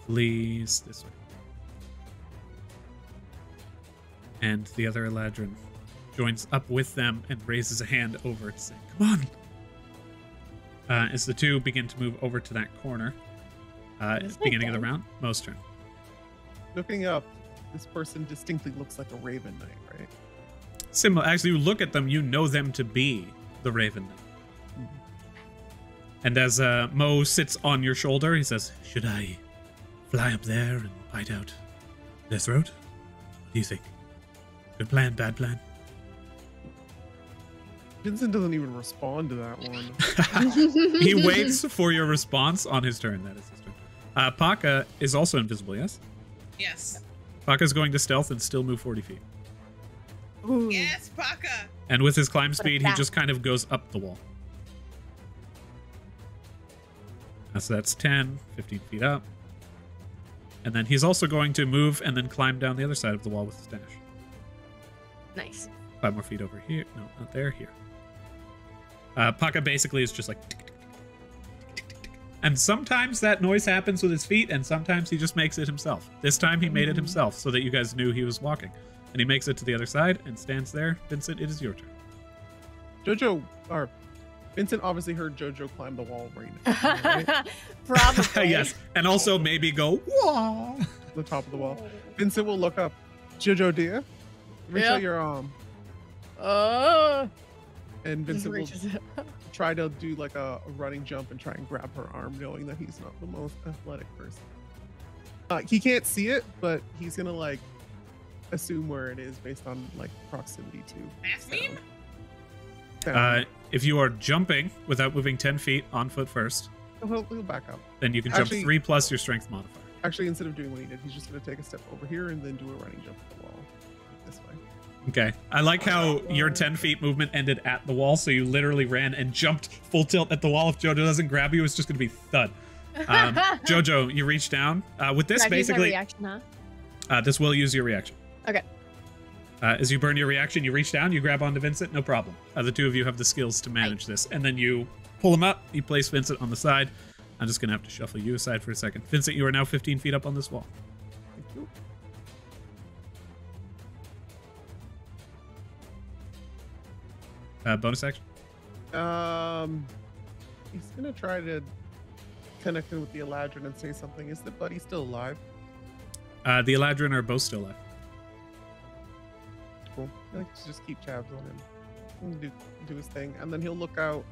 flees this way. And the other Eladrin joins up with them and raises a hand over to say, come on! As the two begin to move over to that corner. At the beginning of the round, Mo's turn. Looking up, this person distinctly looks like a Raven Knight, right? Similar. Actually, you look at them, you know them to be the Raven Knight. And as Mo sits on your shoulder, he says, should I fly up there and bite out their throat? What do you think? Good plan, bad plan? Vincent doesn't even respond to that one. He waits for your response on his turn. That is his turn. Paka is also invisible, yes? Yes. Paka's going to stealth and still move 40 feet. Ooh. Yes, Baka. And with his climb What a speed, he bat. just kind of goes up the wall. So that's 10, 15 feet up. And then he's also going to move and then climb down the other side of the wall with his dash. Nice. 5 more feet over here. No, not there. Here. Paka basically is just like... tick, tick, tick, tick, tick, tick. And sometimes that noise happens with his feet, and sometimes he just makes it himself. This time he made it himself so that you guys knew he was walking. And he makes it to the other side and stands there. Vincent, it is your turn. Vincent obviously heard Jojo climb the wall right now, right? Probably. Yes. And also maybe go, whoa. The top of the wall. Vincent will look up. Jojo, dear, reach Yeah. out your arm. And Just Vincent will reaches it. try to do like a running jump and try and grab her arm, knowing that he's not the most athletic person. He can't see it, but he's gonna like assume where it is based on like proximity to That's me. sound. If you are jumping without moving 10 feet on foot first, He'll back up. then you can jump Actually- 3 plus your strength modifier. Actually, instead of doing what he did, he's just gonna take a step over here and then do a running jump at the wall this way. Okay. I like how your 10 feet movement ended at the wall, so you literally ran and jumped full tilt at the wall. If Jojo doesn't grab you, it's just going to be thud. Jojo, you reach down. With this, Can I use my basically, reaction, huh? this will use your reaction. Okay. As you burn your reaction, you reach down, you grab onto Vincent, no problem. The two of you have the skills to manage this. And then you pull him up, you place Vincent on the side. I'm just going to have to shuffle you aside for a second. Vincent, you are now 15 feet up on this wall. Thank you. Bonus action? He's gonna try to connect in with the Eladrin and say something. Is the buddy still alive? The Eladrin are both still alive. Cool. I like to just keep tabs on him and do his thing, and then he'll look out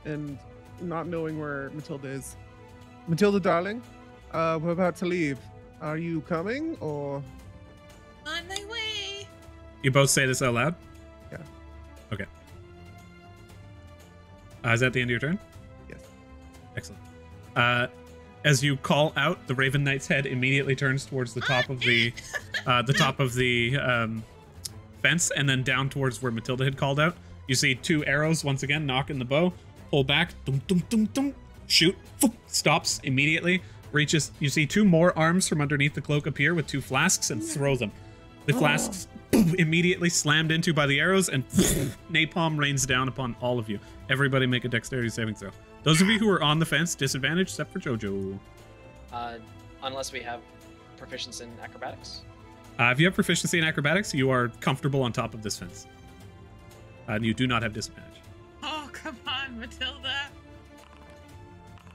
and not knowing where Matilda is. Matilda, darling, we're about to leave. Are you coming or? On my way. You both say this out loud? Yeah. Okay. Is that the end of your turn? Yes. Excellent. As you call out, the Raven Knight's head immediately turns towards the top of the fence, and then down towards where Matilda had called out. You see 2 arrows once again knock in the bow, pull back, dum dum dum dum, shoot, foop, stops immediately, reaches. You see 2 more arms from underneath the cloak appear with 2 flasks and throw them. The flasks immediately slammed into by the arrows, and napalm rains down upon all of you. Everybody make a dexterity saving throw. Those of you who are on the fence, disadvantage except for Jojo. Unless we have proficiency in acrobatics. If you have proficiency in acrobatics, you are comfortable on top of this fence. And you do not have disadvantage. Oh, come on, Matilda.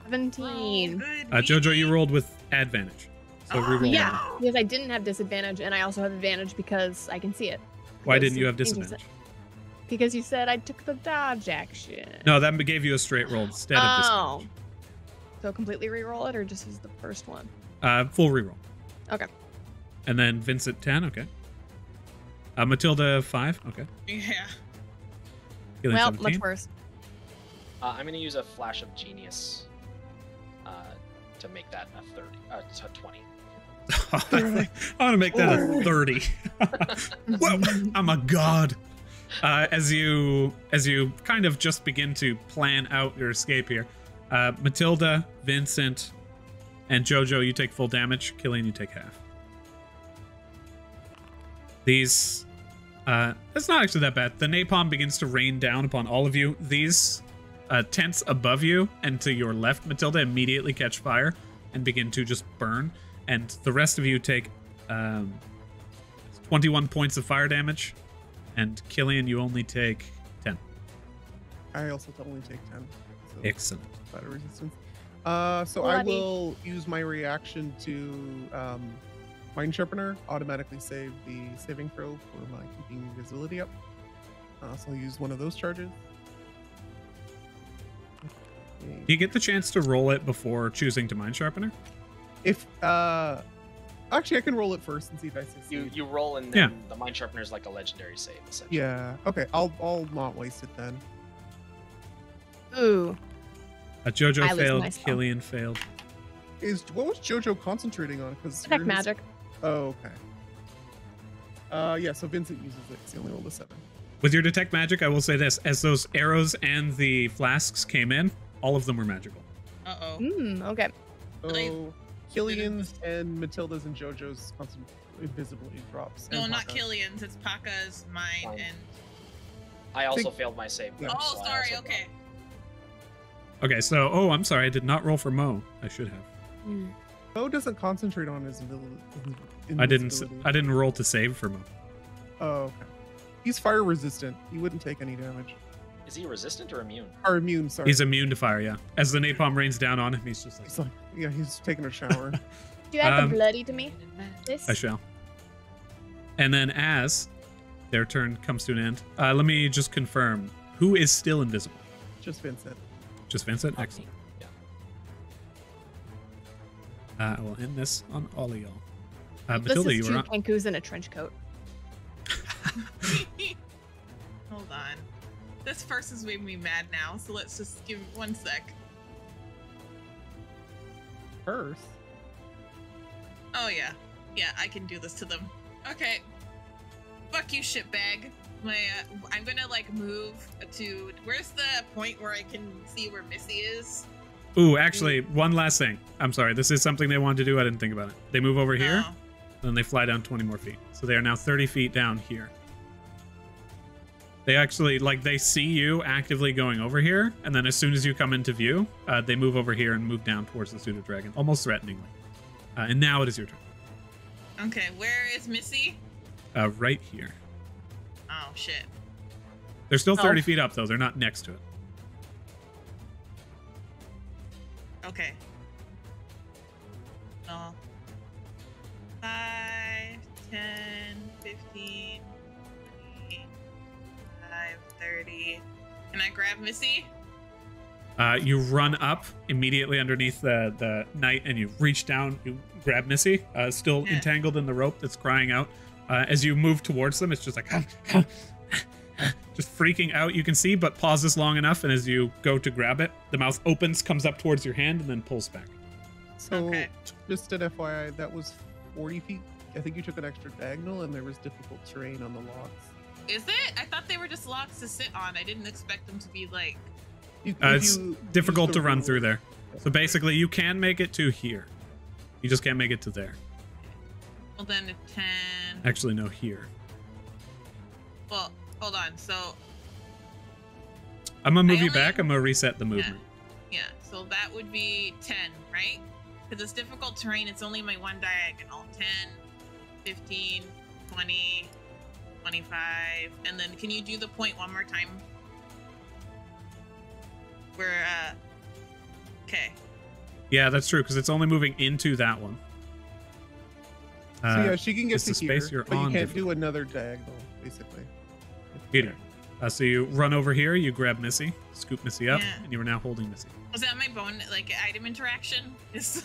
17. Good Jojo, you beat. rolled with advantage. So Oh, reroll. Yeah, that. because I didn't have disadvantage, and I also have advantage because I can see it. Why Because didn't you have things are disadvantage? Because you said I took the dodge action. No, that gave you a straight roll instead of disadvantage. So completely re-roll it, or just use the first one? Full reroll. Okay. And then Vincent 10, okay. Matilda 5, okay. Yeah. Healing Well, 17. much worse. I'm going to use a flash of genius to make that a 20. I want to make that a 30. Whoa, I'm a god. As you kind of just begin to plan out your escape here, Matilda, Vincent, and Jojo, you take full damage. Killian, you take half. These, it's not actually that bad. The napalm begins to rain down upon all of you. These tents above you and to your left, Matilda, immediately catch fire and begin to just burn. And the rest of you take 21 points of fire damage. And Killian, you only take 10. I also only take 10. So Excellent. fire resistance. So I Bloody. will use my reaction to Mind Sharpener, automatically save the saving throw for my keeping visibility up. So I'll use one of those charges. Okay. Do you get the chance to roll it before choosing to Mind Sharpener? If actually I can roll it first and see if I succeed. You roll and then the Mind Sharpener is like a legendary save, essentially. Yeah. Okay. I'll not waste it then. Ooh. Jojo I lose failed, my spell. Killian failed. What was Jojo concentrating on? Because Detect magic. Oh, okay. Yeah, so Vincent uses it. It's the only roll a 7. With your detect magic, I will say this: as those arrows and the flasks came in, all of them were magical. Uh-oh. Okay. So Killian's and Matilda's and JoJo's constant invisibility drops. No, and not Paka's. Killian's. It's Paka's, mine, Mine. and... I also Think- failed my save. Yeah. Oh, so I sorry, also okay. Okay, so I'm sorry, I did not roll for Mo. I should have. Mo doesn't concentrate on his I didn't. invisibility. I didn't roll to save for Mo. Oh, okay. He's fire resistant. He wouldn't take any damage. Is he resistant or immune? Or immune, sorry. He's immune to fire. Yeah. As the napalm rains down on him, he's just like, He's like, yeah, he's taking a shower. Do you add Um, the bloody to me? This? I shall. And then as their turn comes to an end, let me just confirm who is still invisible. Just Vincent. Just Vincent. Excellent. Yeah. I will end this on all of y'all. This Matilda, you is were two on. Kenkus in a trench coat. Hold on. This first is making me mad now, so let's just give 1 sec. First. Oh, yeah. Yeah, I can do this to them. Okay. Fuck you, shitbag. I'm gonna, like, move to... Where's the point where I can see where Missy is? Ooh, actually, one last thing. I'm sorry. This is something they wanted to do. I didn't think about it. They move over here, Oh. then they fly down 20 more feet. So they are now 30 feet down here. They actually, like, they see you actively going over here, and then as soon as you come into view, they move over here and move down towards the suited dragon, almost threateningly. And now it is your turn. Okay, where is Missy? Right here. Oh, shit. They're still 30 Oh. feet up, though. They're not next to it. Okay. No. 5, 10, 15, 20, 30. Can I grab Missy? You run up immediately underneath the knight, and you reach down, you grab Missy, still Yeah. entangled in the rope that's crying out. As you move towards them, it's just like, just freaking out, you can see, but pauses long enough, and as you go to grab it, the mouth opens, comes up towards your hand, and then pulls back. So, Okay. just an FYI, that was 40 feet. I think you took an extra diagonal, and there was difficult terrain on the logs. Is it? I thought they were just logs to sit on. I didn't expect them to be like... If It's you difficult use to the run rule- through there. So basically, you can make it to here. You just can't make it to there. Well, then 10... Actually, no, here. Well, hold on. So, I'm gonna move I you only- back. I'm gonna reset the movement. yeah. So that would be 10, right? Because it's difficult terrain. It's only my one diagonal. 10, 15, 20, 25. And then can you do the point one more time? Where, okay. Yeah, that's true, because it's only moving into that one. So yeah, she can get it's to the space here, you're but you on can't difficult. do another diagonal, basically. Peter. So you run over here, you grab Missy, scoop Missy up, Yeah. and you are now holding Missy. Was that my bone, like, item interaction? Is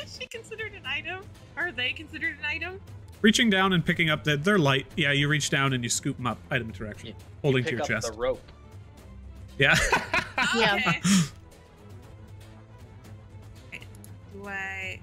she considered an item? Are they considered an item? Reaching down and picking up they're light. Yeah, you reach down and you scoop them up. Item interaction. You Holding pick to your up chest. the rope. Yeah. Yeah. Okay. Okay. Do I...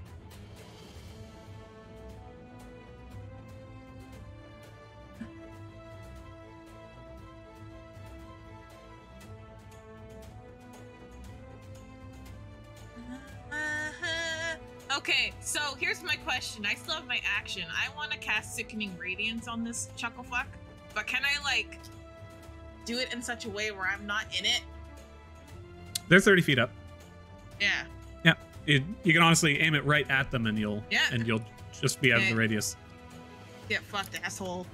Okay, so here's my question. I still have my action. I want to cast Sickening Radiance on this chucklefuck, but can I, like, do it in such a way where I'm not in it? They're 30 feet up. Yeah. Yeah. You can honestly aim it right at them and you'll just be out of Okay. the radius. Get fucked, asshole.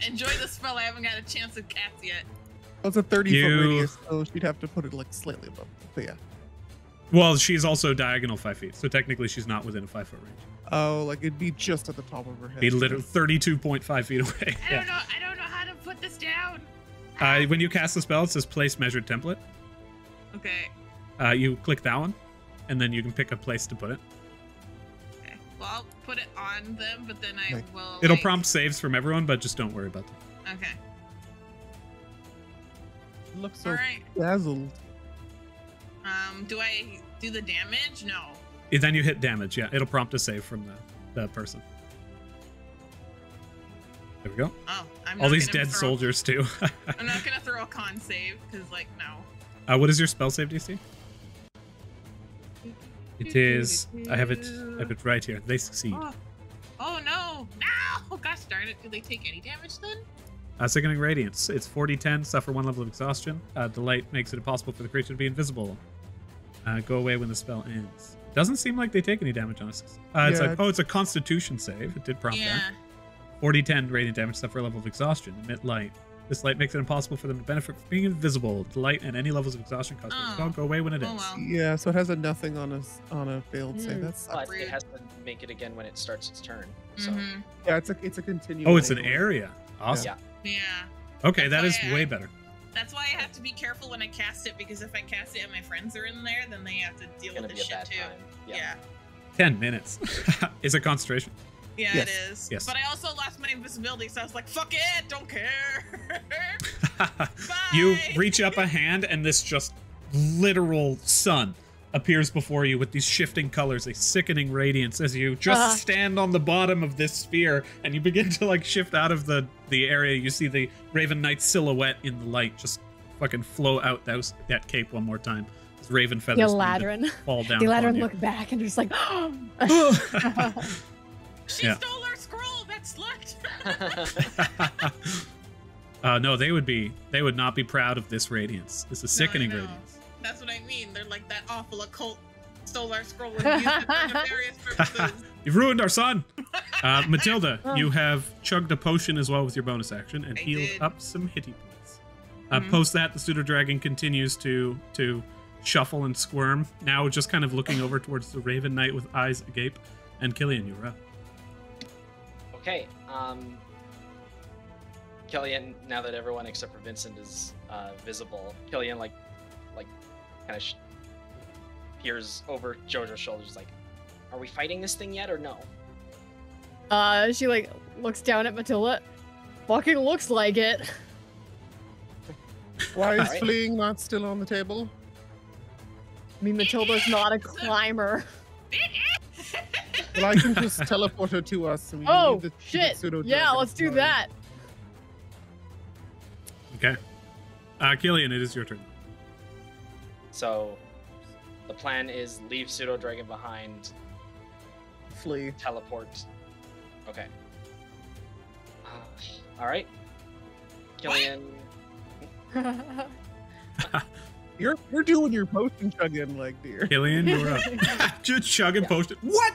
Enjoy the spell. I haven't got a chance to cast yet. Well, it's a 30-foot You- radius, so she'd have to put it like slightly above. But yeah. Well, she's also diagonal 5 feet, so technically she's not within a 5-foot range. Oh, like it'd be just at the top of her head. Be literally 32.5 feet away. I don't know how to put this down. When you cast the spell, it says place measured template. Okay. You click that one, and then you can pick a place to put it. Okay. Well, I'll put it on them, but then I Like- will. It'll like- prompt saves from everyone, but just don't worry about them. Okay. It looks so All right. dazzled. Do I do the damage? No. Then you hit damage, yeah. It'll prompt a save from the person. There we go. Oh, I'm All not these gonna dead throw- soldiers too. I'm not gonna throw a con save because, like, no. What is your spell save DC? It is. I have it right here. They succeed. Oh no! No! Gosh darn it! Do they take any damage then? Sickening Radiance. It's 40-10. Suffer 1 level of exhaustion. Delight makes it impossible for the creature to be invisible. Go away when the spell ends. Doesn't seem like they take any damage on us. It's like, oh, it's a Constitution save. It did prompt that. 40-10 radiant damage. Suffer a level of exhaustion. Emit light. This light makes it impossible for them to benefit from being invisible. The light and any levels of exhaustion cause the spell go away when it ends. Well. Yeah, so it has a nothing on a failed save. That's But it has to make it again when it starts its turn. So yeah, it's a continuation. Oh, it's an area. Awesome. Yeah. Okay, that That's is why way better. That's why I have to be careful when I cast it, because if I cast it and my friends are in there, then they have to deal with this shit too. Yeah. 10 minutes. Is it concentration? Yeah, Yes. it is. Yes. But I also lost my invisibility, so I was like, fuck it, don't care. You Bye. reach up a hand and this just literal sun appears before you with these shifting colors, a sickening radiance as you just stand on the bottom of this sphere and you begin to like shift out of the area. You see the Raven Knight silhouette in the light just fucking flow out that cape one more time. As Raven feathers The begin to Ladrin. fall down. The upon Ladrin you. look back and just like, She Yeah. stole our scroll, that slut. No, they would not be proud of this radiance. This is sickening No, I know. radiance. That's what I mean. They're like that awful occult stole our scroll and used it for nefarious purposes. You've ruined our son. Matilda, you have chugged a potion as well with your bonus action and I healed did. up some hitty points. Mhm. Post that, the pseudo dragon continues to shuffle and squirm. Now just kind of looking over towards the Raven Knight with eyes agape. And Killian, you're up. Okay. Killian, now that everyone except for Vincent is visible, Killian like kind of peers over Jojo's shoulders, like, "Are we fighting this thing yet or no?" she like looks down at Matilda. Fucking looks like it. Why is Alright. fleeing not still on the table? I mean, Matilda's not a climber. Well, I can just teleport her to us. And we Oh, leave the shit. pseudo Yeah, dragon let's do flying. that. Okay. Killian, it is your turn. So the plan is leave pseudo dragon behind, Flee. teleport. Okay. All right. Killian. You're doing your potion chugging, like, dear. Killian, you're up. Just chugging potion. What?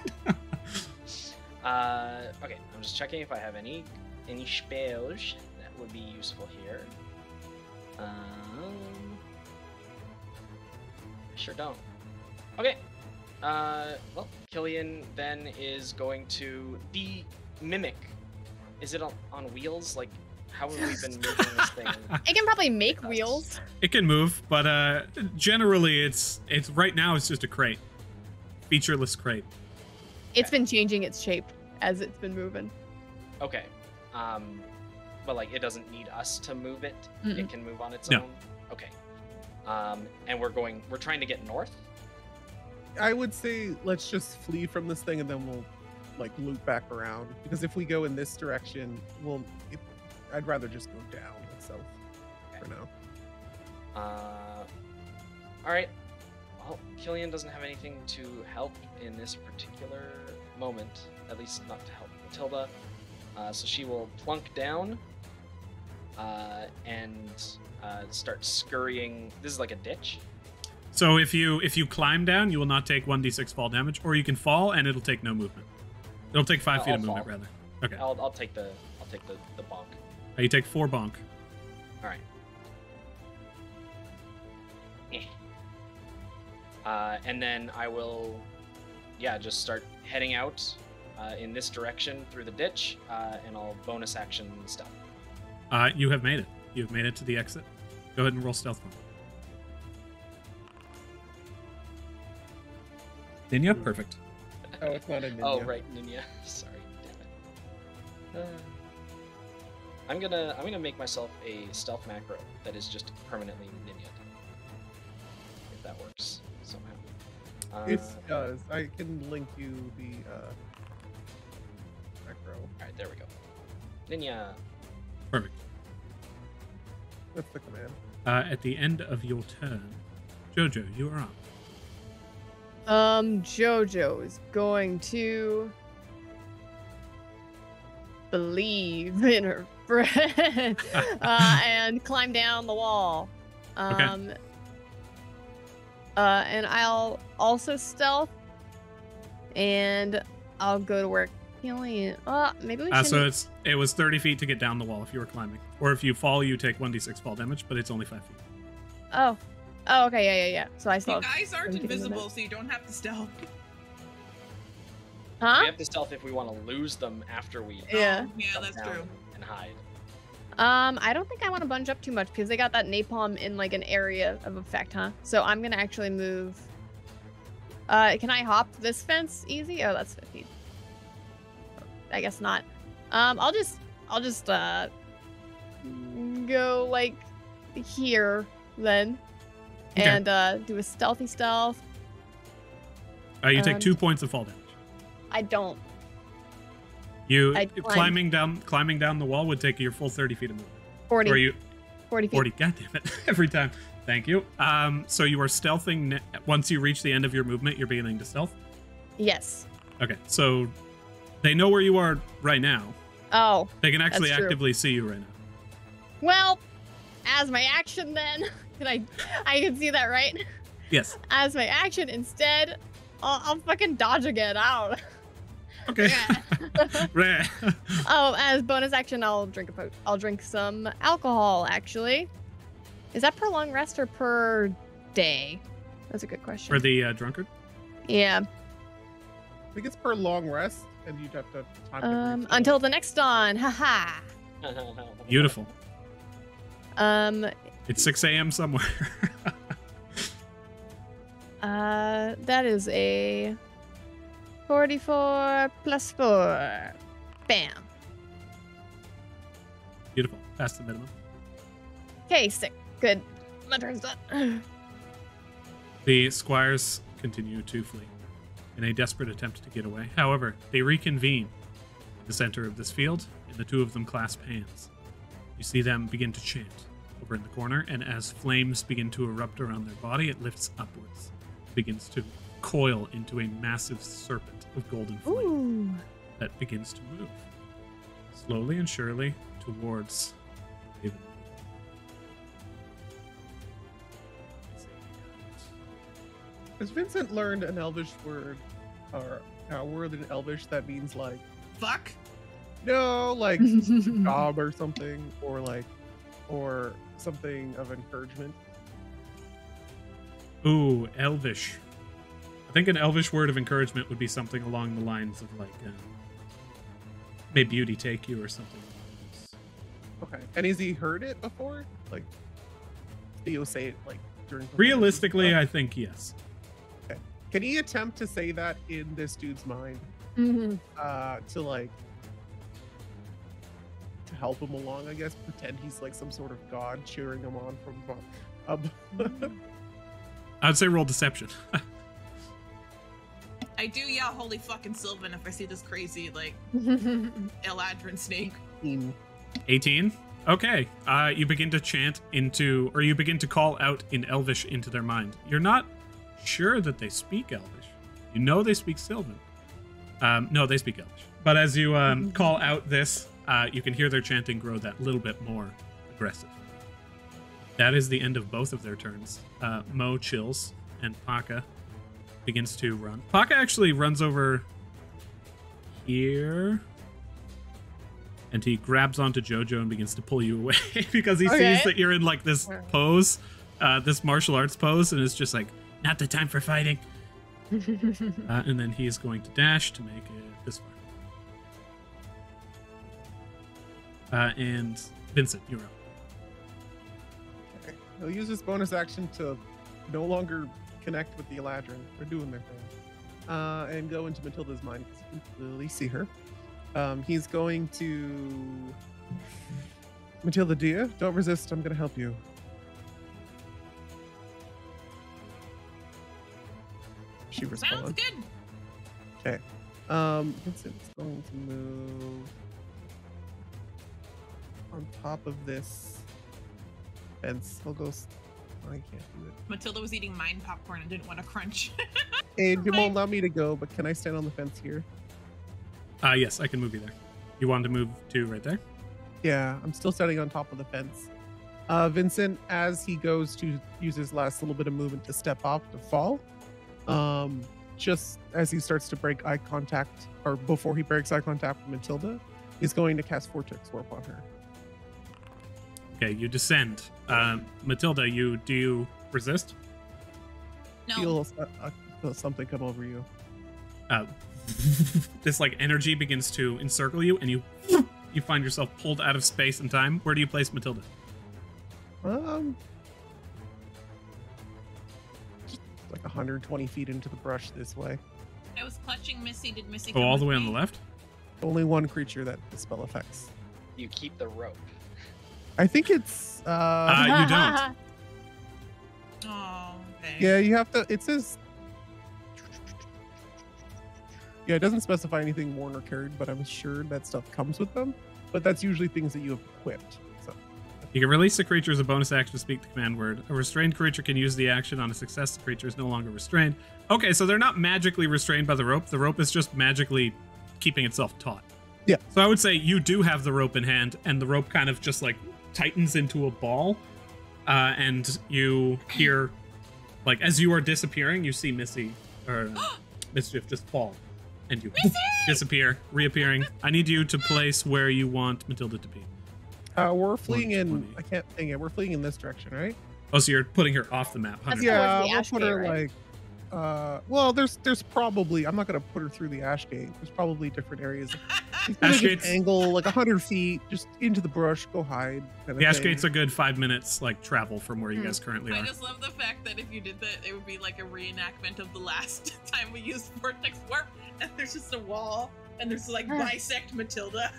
Okay. I'm just checking if I have any spells that would be useful here. Sure don't. Okay. Well, Killian then is going to mimic. Is it on wheels? Like, how have we been moving this thing? It can probably make Yes. wheels. It can move, but generally it's right now it's just a crate. Featureless crate. It's been changing its shape as it's been moving. Okay. But like, it doesn't need us to move it. Mm-mm. It can move on its No. own. Okay. And we're trying to get north. I would say let's just flee from this thing and then we'll like loop back around. Because if we go in this direction, I'd rather just go down itself for now. All right. Well, Killian doesn't have anything to help in this particular moment. At least not to help Matilda. So she will plunk down and start scurrying. This is like a ditch. So if you climb down, you will not take 1d6 fall damage, or you can fall and it'll take no movement. It'll take 5 feet I'll of movement fall. rather. Okay. I'll take the bonk. You take 4 bonk. All right. And then I will, just start heading out in this direction through the ditch, and I'll bonus action stealth. You have made it. You've made it to the exit. Go ahead and roll stealth for me. Dinya? Perfect. Oh, it's not a ninja. Oh, right, Ninya. Sorry, damn it. I'm gonna make myself a stealth macro that is just permanently Ninya. If that works somehow. It does. I can link you the macro. All right, there we go. Linya. Perfect. That's the command. At the end of your turn, Jojo, you are up. Jojo is going to believe in her friend and climb down the wall. Okay. And I'll also stealth, and I'll go to work healing. Maybe we should. So it was 30 feet to get down the wall if you were climbing, or if you fall, you take 1d6 fall damage, but it's only 5 feet. Oh, okay, yeah. So I still. You guys aren't invisible, so you don't have to stealth. Huh? We have to stealth if we want to lose them after we. Yeah. Yeah, that's down true. And hide. I don't think I want to bunch up too much because they got that napalm in like an area of effect, huh? So I'm gonna actually move. Can I hop this fence easy? Oh, that's 15. I guess not. I'll just go like here then, Okay. and do a stealthy stealth. You take 2 points of fall damage. I don't. You I'd climb. climbing down the wall would take your full 30 feet of movement. 40. Or you 40 feet. 40. God damn it! Every time. Thank you. So you are stealthing. Once you reach the end of your movement, you're beginning to stealth. Yes. Okay. So they know where you are right now. Oh. They can actually That's true. actively see you right now. Well, as my action then, I can see that, right? Yes. As my action, instead, I'll fucking dodge again. Out. Okay. Right. Oh, as bonus action, I'll drink some alcohol. Actually, is that per long rest or per day? That's a good question. For the drunkard. Yeah. I think it's per long rest, and you'd have to time to refill. Until the next dawn. Haha. Beautiful. It's 6 a.m. somewhere. That is a 44 plus 4. Bam. Beautiful. Past the minimum. Okay, sick. Good. My turn's done. The squires continue to flee in a desperate attempt to get away. However, they reconvene in the center of this field, and the two of them clasp hands. You see them begin to chant over in the corner, and as flames begin to erupt around their body, it lifts upwards. It begins to coil into a massive serpent of golden flame Ooh. that begins to move slowly and surely towards David. Has Vincent learned an Elvish word, or a word in Elvish that means like Fuck. no, like job or something, or something of encouragement? Ooh, Elvish. I think an Elvish word of encouragement would be something along the lines of like, may beauty take you or something. Okay, and has he heard it before? Like, Theo say it like during. Realistically, I think yes. Okay. Can he attempt to say that in this dude's mind? Mhm. To help him along, I guess. Pretend he's like some sort of god cheering him on from above. I'd say roll deception. I do yell holy fucking Sylvan if I see this crazy like Eladrin snake. 18. Okay. You begin to chant into, or you begin to call out in Elvish into their mind. You're not sure that they speak Elvish. You know they speak Sylvan. No, they speak Elvish. But as you call out this, you can hear their chanting grow that little bit more aggressive. That is the end of both of their turns. Mo chills, and Paka begins to run. Paka actually runs over here, and he grabs onto Jojo and begins to pull you away because he sees that you're in like this pose, this martial arts pose, and it's just like, not the time for fighting. And then he is going to dash to make it this far. And Vincent, you're up. Okay. He'll use his bonus action to no longer connect with the Eladrin. They're doing their thing. And go into Matilda's mind because you can clearly see her. He's going to... Matilda, dear, don't resist. I'm going to help you. She responds. Sounds good. Okay. Vincent's going to move on top of this fence. He'll go. I can't do it. Matilda was eating mine popcorn and didn't want to crunch. It won't allow me to go, but can I stand on the fence here? Yes, I can move you there. You want to move to right there? Yeah, I'm still standing on top of the fence. Vincent, as he goes to use his last little bit of movement to step off to fall, just as he starts to break eye contact, or before he breaks eye contact with Matilda, he's going to cast Vortex Warp on her. Okay, you descend. Matilda, do you resist? No. Feel something come over you. This like energy begins to encircle you, and you find yourself pulled out of space and time. Where do you place Matilda? Just like 120 feet into the brush this way. I was clutching Missy. Did Missy Go come all the with way on me? the left? Only one creature that the spell affects. You keep the rope. I think it's You don't. Oh, okay. yeah, you have to. It says. Yeah, it doesn't specify anything worn or carried, but I'm sure that stuff comes with them. But that's usually things that you have equipped. So You can release a creature as a bonus action to speak the command word. A restrained creature can use the action on a success. The creature is no longer restrained. Okay, so they're not magically restrained by the rope. The rope is just magically keeping itself taut. Yeah. So I would say you do have the rope in hand, and the rope kind of just like tightens into a ball. And you hear, like, as you are disappearing, you see Missy, or Mischief just fall. And you disappear, reappearing. I need you to place where you want Matilda to be. we're fleeing in. 120. I can't think it. We're fleeing in this direction, right? Oh, so you're putting her off the map. That's 100. Yeah, towards the we'll ash put gate, her right? like. Well, there's probably. I'm not gonna put her through the ash gate. There's probably different areas. She's gonna Ash just gates- angle like 100 feet, just into the brush, go hide. Kind The of ash thing. gate's a good 5 minutes like travel from where you guys currently I are. just love the fact that if you did that, it would be like a reenactment of the last time we used Vortex Warp, and there's just a wall, and there's like bisect Matilda.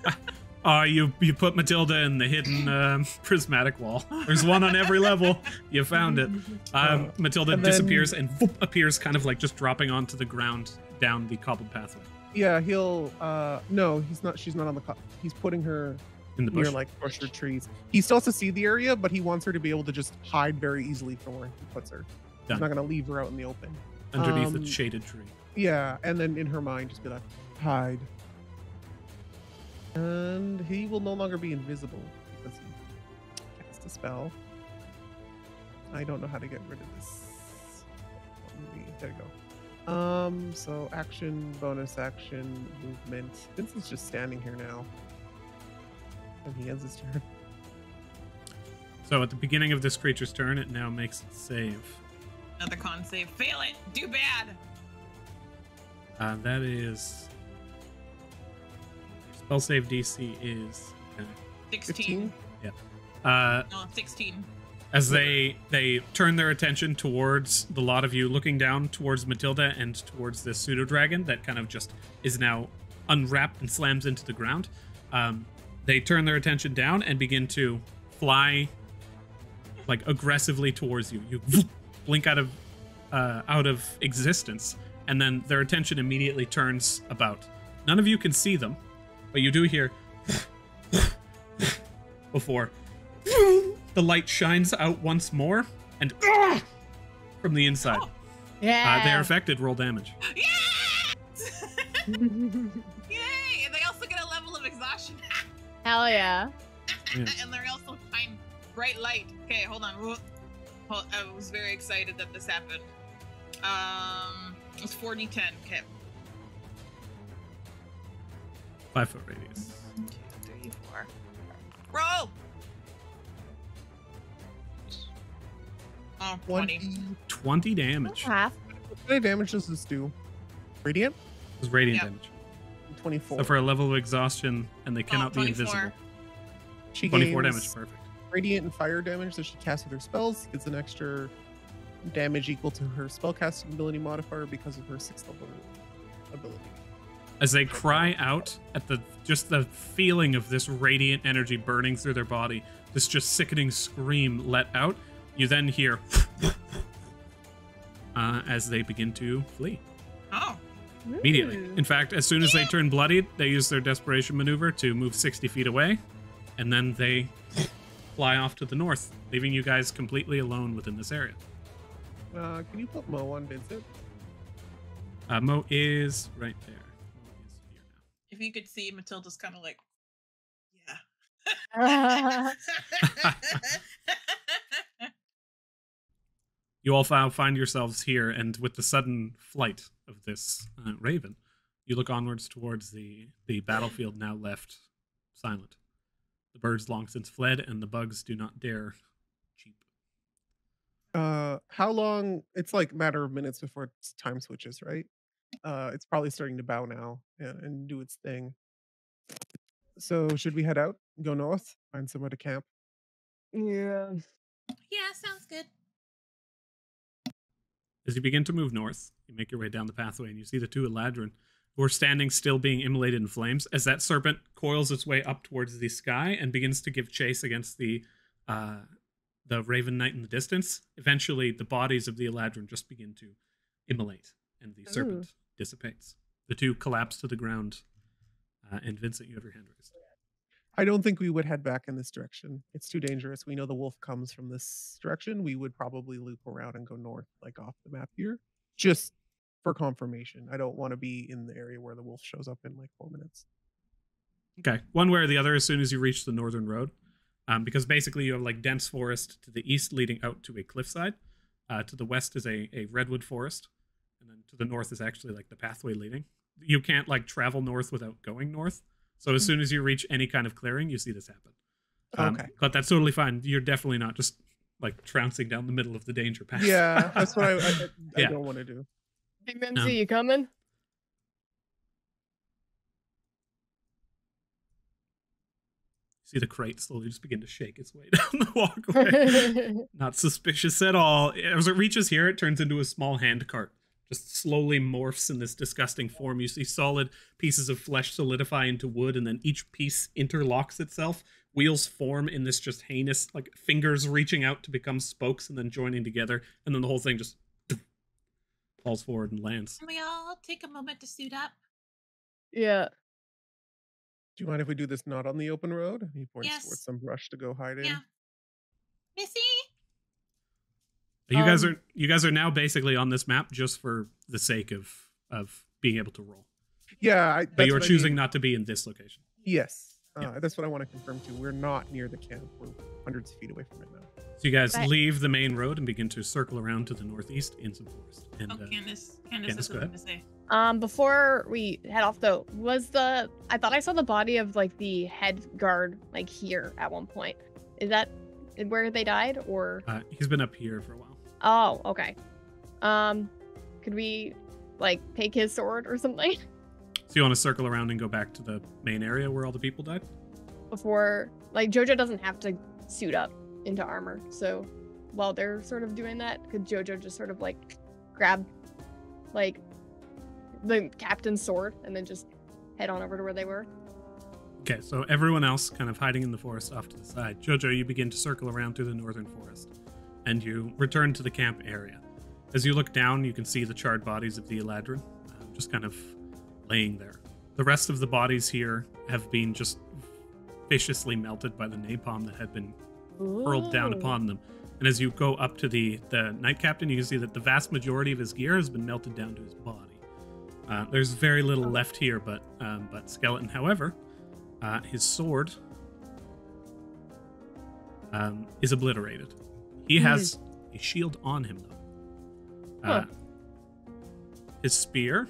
You put Matilda in the hidden prismatic wall. There's one on every level. You found it. Matilda and then- disappears and whoop, appears kind of like just dropping onto the ground down the cobbled pathway Yeah, he'll. No, he's not. She's not on the. He's putting her in the near bush. like bush or trees. He still has to see the area, but he wants her to be able to just hide very easily from where he puts her. Done. He's not gonna leave her out in the open. Underneath the shaded tree. Yeah, and then in her mind, just be like, hide. And he will no longer be invisible because he cast a spell. I don't know how to get rid of this. There you go. So action, bonus action, movement. Vincent's just standing here now. And he ends his turn. So at the beginning of this creature's turn, it now makes its save. Another con save. Fail it. Do bad. That is... Spell save DC is... 16. 15? No, 16. As they turn their attention towards the lot of you, looking down towards Matilda and towards this pseudo-dragon that kind of just is now unwrapped and slams into the ground, they turn their attention down and begin to fly like aggressively towards you. You blink out of existence, and then their attention immediately turns about. None of you can see them, but you do hear before the light shines out once more, and from the inside. Oh. Yeah. They are affected. Roll damage. Yes! Yay! And they also get a level of exhaustion. Hell yeah. Yeah. And they're also shine bright light. Okay, hold on. I was very excited that this happened. It was 40-10. Okay. 5 foot radius. 1, 2, 3, 4. Roll! Oh, 20. 20 damage. Half. What kind of damage does this do? Radiant? This is radiant Yep. damage. 24. So for a level of exhaustion, and they cannot be 24. invisible. She 24 gains damage. Perfect. Radiant and fire damage that she casts with her spells. Gets an extra damage equal to her spellcasting ability modifier because of her 6th level ability. As they cry out at the feeling of this radiant energy burning through their body, this just sickening scream let out, you then hear as they begin to flee Oh. immediately. In fact, as soon as they turn bloodied, they use their desperation maneuver to move 60 feet away, and then they fly off to the north, leaving you guys completely alone within this area. Can you put Mo on Vincent? Mo is right there. Mo is here now. If you could see, Matilda's kind of like, yeah. You all find yourselves here, and with the sudden flight of this raven, you look onwards towards the battlefield now left silent. The birds long since fled, and the bugs do not dare cheep. How long? It's like a matter of minutes before time switches, right? It's probably starting to bow now and do its thing. So should we head out, go north, find somewhere to camp? Yeah. Yeah, sounds good. As you begin to move north, you make your way down the pathway, and you see the two Eladrin who are standing still being immolated in flames as that serpent coils its way up towards the sky and begins to give chase against the Raven Knight in the distance. Eventually, the bodies of the Eladrin just begin to immolate, and the serpent dissipates. The two collapse to the ground, and Vincent, you have your hand raised. I don't think we would head back in this direction. It's too dangerous. We know the wolf comes from this direction. We would probably loop around and go north, like off the map here, just for confirmation. I don't want to be in the area where the wolf shows up in like 4 minutes. Okay, one way or the other as soon as you reach the northern road, because basically you have like dense forest to the east leading out to a cliffside. To the west is a redwood forest, and then to the north is actually like the pathway leading. You can't like travel north without going north. So as soon as you reach any kind of clearing, you see this happen. Okay. But that's totally fine. You're definitely not just like trouncing down the middle of the danger path. Yeah, that's what I Yeah. don't want to do. Hey, Mimsy, you coming? See the crate slowly just begin to shake its way down the walkway. Not suspicious at all. As it reaches here, it turns into a small hand cart. Just slowly morphs in this disgusting form. You see solid pieces of flesh solidify into wood, and then each piece interlocks itself. Wheels form in this just heinous, like fingers reaching out to become spokes and then joining together, and then the whole thing just falls forward and lands. Can we all take a moment to suit up? Yeah. Do you mind if we do this not on the open road? He points Yes. towards some brush to go hide in. Yeah. Missy? You guys are now basically on this map just for the sake of being able to roll. Yeah, But you are choosing not to be in this location. Yes, Yeah. that's what I want to confirm too. We're not near the camp. We're hundreds of feet away from it now. So you guys Right. leave the main road and begin to circle around to the northeast in some forest. And Candace Candace, has go something to say. Before we head off though, I thought I saw the body of like the head guard like here at one point. Is that where they died or? he's been up here for a while. Oh, okay. Could we like take his sword or something So you want to circle around and go back to the main area where all the people died? before like Jojo doesn't have to suit up into armor. So while they're sort of doing that, could Jojo just sort of like grab like the captain's sword and then just head on over to where they were? Okay, so everyone else kind of hiding in the forest off to the side. Jojo, you begin to circle around through the northern forest, and you return to the camp area. As you look down, you can see the charred bodies of the Eladrin, just kind of laying there. The rest of the bodies here have been just viciously melted by the napalm that had been hurled down upon them. And as you go up to the Knight Captain, you can see that the vast majority of his gear has been melted down to his body. There's very little left here, but skeleton. However, his sword is obliterated. He has a shield on him, though. His spear.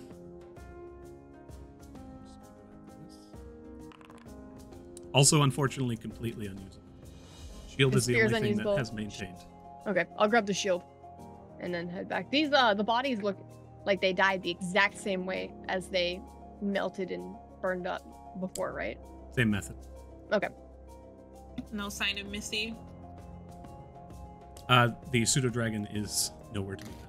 Also, unfortunately, completely unusable. Shield His is the spear's only thing that unusable. has maintained. Okay, I'll grab the shield and then head back. These the bodies look like they died the exact same way as they melted and burned up before, right? Same method. Okay. No sign of Missy. The pseudo dragon is nowhere to be found.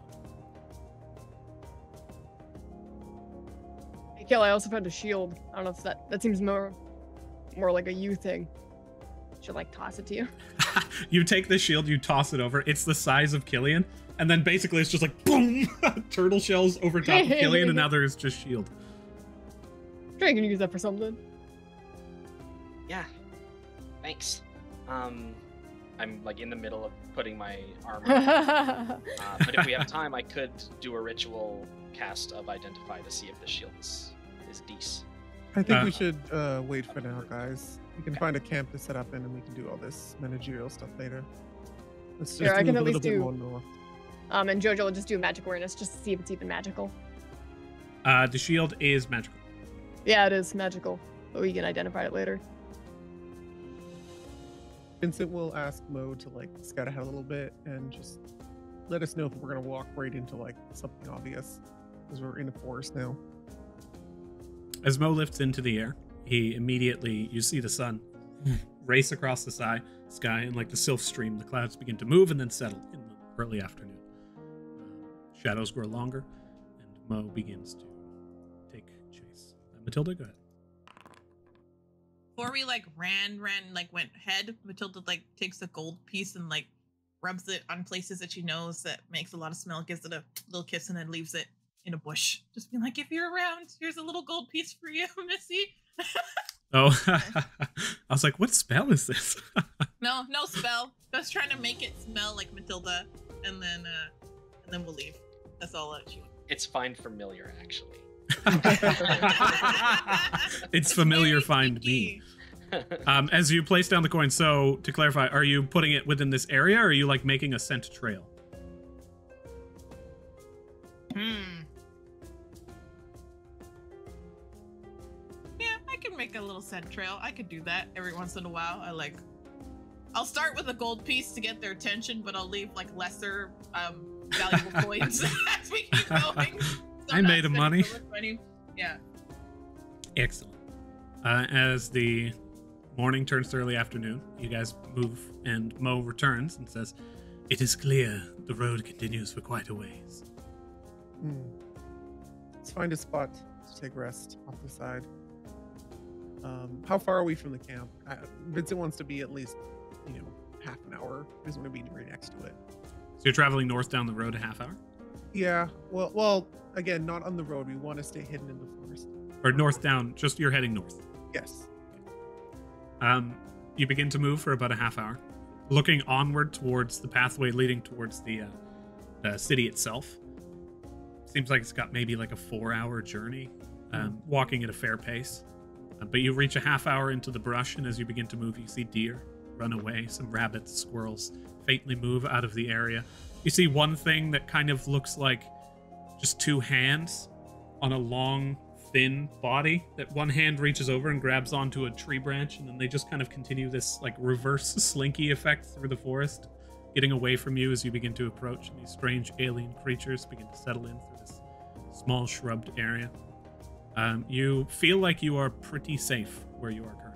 Hey, Kill, I also found a shield. I don't know if that seems more like a you thing. Should like toss it to you. You take the shield, you toss it over. It's the size of Killian, and then basically it's just like boom, turtle shells over top of Killian, and now there's just shield. Sure, you can use that for something. Yeah. Thanks. I'm like in the middle of putting my armor on. But if we have time, I could do a ritual cast of Identify to see if the shield is decent. I think we should wait for now, guys. We can find a camp to set up in, and we can do all this managerial stuff later. Let's just Sure, I can move at a little least bit do- more north. And Jojo will just do magic awareness just to see if it's even magical. The shield is magical. Yeah, it is magical, but we can identify it later. Vincent will ask Mo to like scout ahead a little bit and just let us know if we're gonna walk right into like something obvious, because we're in a forest now. As Mo lifts into the air, you see the sun race across the sky, and like the sylph stream, the clouds begin to move and then settle in the early afternoon. Shadows grow longer, and Mo begins to take chase. Matilda, go ahead. Before we like went ahead, Matilda like takes a gold piece and like rubs it on places that she knows that makes a lot of smell, gives it a little kiss, and then leaves it in a bush. Just being like, if you're around, here's a little gold piece for you, Missy. Oh, I was like, what spell is this? No spell. Just trying to make it smell like Matilda, and then we'll leave. That's all that she wants. It's find familiar, actually. It's familiar, very find sneaky. me. As you place down the coin, so to clarify, are you putting it within this area, or are you like making a scent trail? Yeah, I can make a little scent trail. I could do that every once in a while. I'll start with a gold piece to get their attention, but I'll leave like lesser valuable coins as we keep going. So I I'm not made a spending money. so much money. Yeah. Excellent. As the morning turns to early afternoon, you guys move, and Mo returns and says, "It is clear the road continues for quite a ways." Let's find a spot to take rest off the side. How far are we from the camp? Vincent wants to be at least, half an hour. He doesn't want to be right next to it. So you're traveling north down the road a half hour? Yeah. Well, again, not on the road. We want to stay hidden in the forest. Or north down, just you're heading north. Yes. You begin to move for about a half hour, looking onward towards the pathway leading towards the city itself. Seems like it's got maybe like a 4-hour journey, walking at a fair pace. But you reach a half hour into the brush, and as you begin to move, you see deer run away, some rabbits, squirrels faintly move out of the area. You see one thing that kind of looks like just two hands on a long, thin body, that one hand reaches over and grabs onto a tree branch, and then they just kind of continue this like reverse slinky effect through the forest, getting away from you as you begin to approach, and these strange alien creatures begin to settle in through this small shrubbed area. You feel like you are pretty safe where you are currently.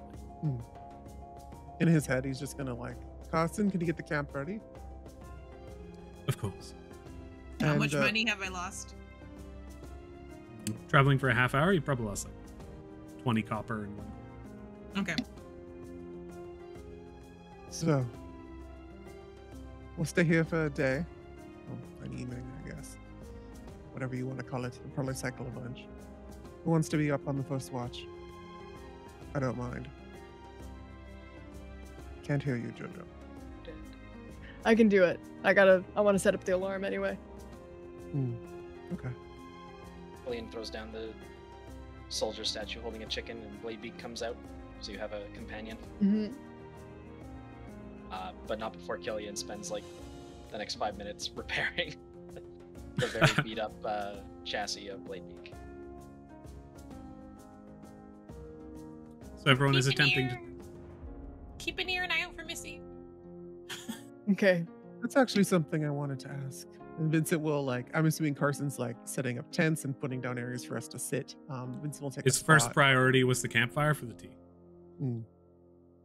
In his head, he's just gonna like, Carson, can you get the camp ready? Of course. How And, much money have I lost? Traveling for a half hour, you probably lost like 20 copper and one. Okay. So, we'll stay here for a day. Or an evening, I guess. Whatever you want to call it. We'll probably cycle a bunch. Who wants to be up on the first watch? I don't mind. Can't hear you, Jojo. I can do it. I want to set up the alarm anyway. Okay. William throws down the soldier statue holding a chicken, and Bladebeak comes out, so you have a companion. Mm-hmm. But not before Killian spends like the next 5 minutes repairing the very beat up chassis of Bladebeak. So everyone is attempting to... Keep an ear and eye out for Missy. Okay. That's actually something I wanted to ask. And Vincent will I'm assuming Carson's setting up tents and putting down areas for us to sit. Vincent will take His a first spot. priority was the campfire for the tea.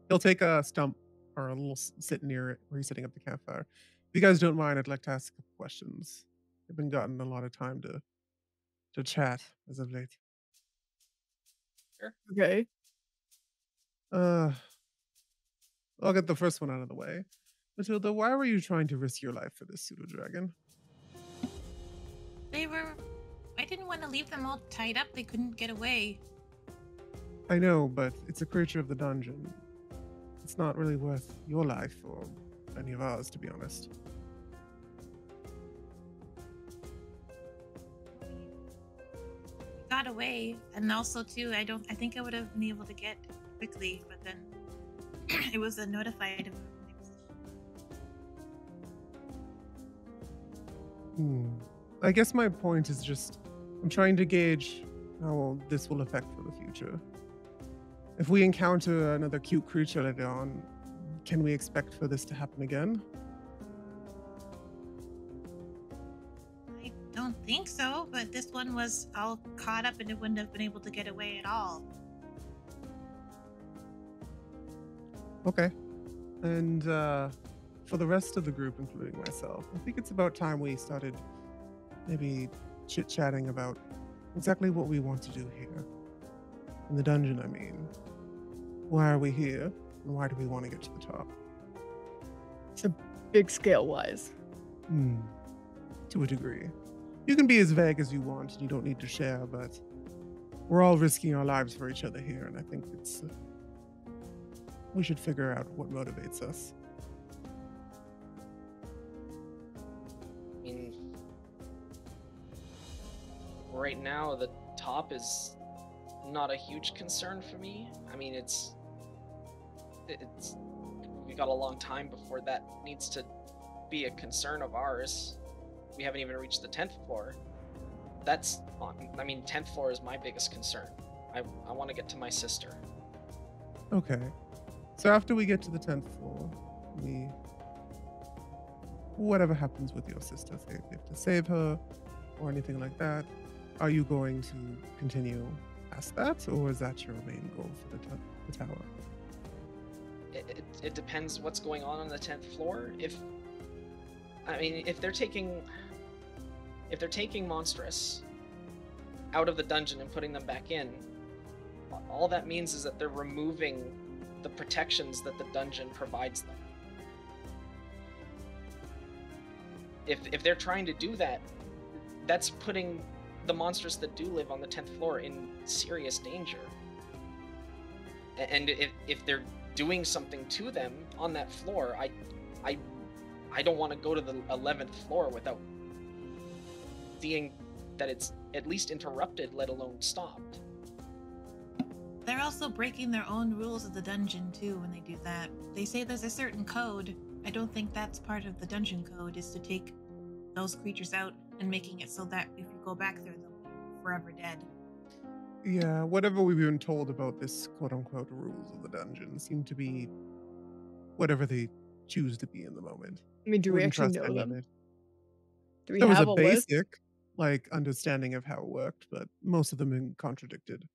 He'll take a stump or a little sit near it where he's setting up the campfire. If you guys don't mind, I'd like to ask a couple questions. I've been gotten a lot of time to chat as of late. Okay. I'll get the first one out of the way. Matilda, why were you trying to risk your life for this pseudo-dragon? I didn't want to leave them all tied up. They couldn't get away. I know, but it's a creature of the dungeon. it's not really worth your life or any of ours, to be honest. Got away, and also too, I think I would have been able to get quickly, but then it was a notified. I guess my point is just, I'm trying to gauge how this will affect for the future. If we encounter another cute creature later on, can we expect for this to happen again? I don't think so, but this one was all caught up and it wouldn't have been able to get away at all. Okay. And for the rest of the group, including myself, I think it's about time we started maybe chit-chatting about exactly what we want to do here. In the dungeon, I mean. Why are we here? And why do we want to get to the top? So big scale wise. To a degree. You can be as vague as you want, and you don't need to share, but we're all risking our lives for each other here, and I think it's... we should figure out what motivates us. I mean, right now the top is not a huge concern for me. I mean, it's we got a long time before that needs to be a concern of ours. We haven't even reached the 10th floor. That's I mean, 10th floor is my biggest concern. I want to get to my sister. Okay. So after we get to the 10th floor, whatever happens with your sister, say if you have to save her or anything like that, are you going to continue past that, or is that your main goal for the tower? It depends what's going on the 10th floor. If they're taking monstrous out of the dungeon and putting them back in, all that means is that they're removing the protections that the dungeon provides them. If they're trying to do that, that's putting the monsters that do live on the 10th floor in serious danger. And if they're doing something to them on that floor, I don't want to go to the 11th floor without seeing that it's at least interrupted, let alone stopped. They're also breaking their own rules of the dungeon too when they do that. They say there's a certain code. I don't think that's part of the dungeon code, is to take those creatures out and making it so that if you go back there, they'll be forever dead. Yeah, whatever we've been told about this quote-unquote rules of the dungeon seem to be whatever they choose to be in the moment. I mean, do we Wouldn't actually trust know any of them? it. Do we There was have a list? basic, understanding of how it worked, but most of them been contradicted.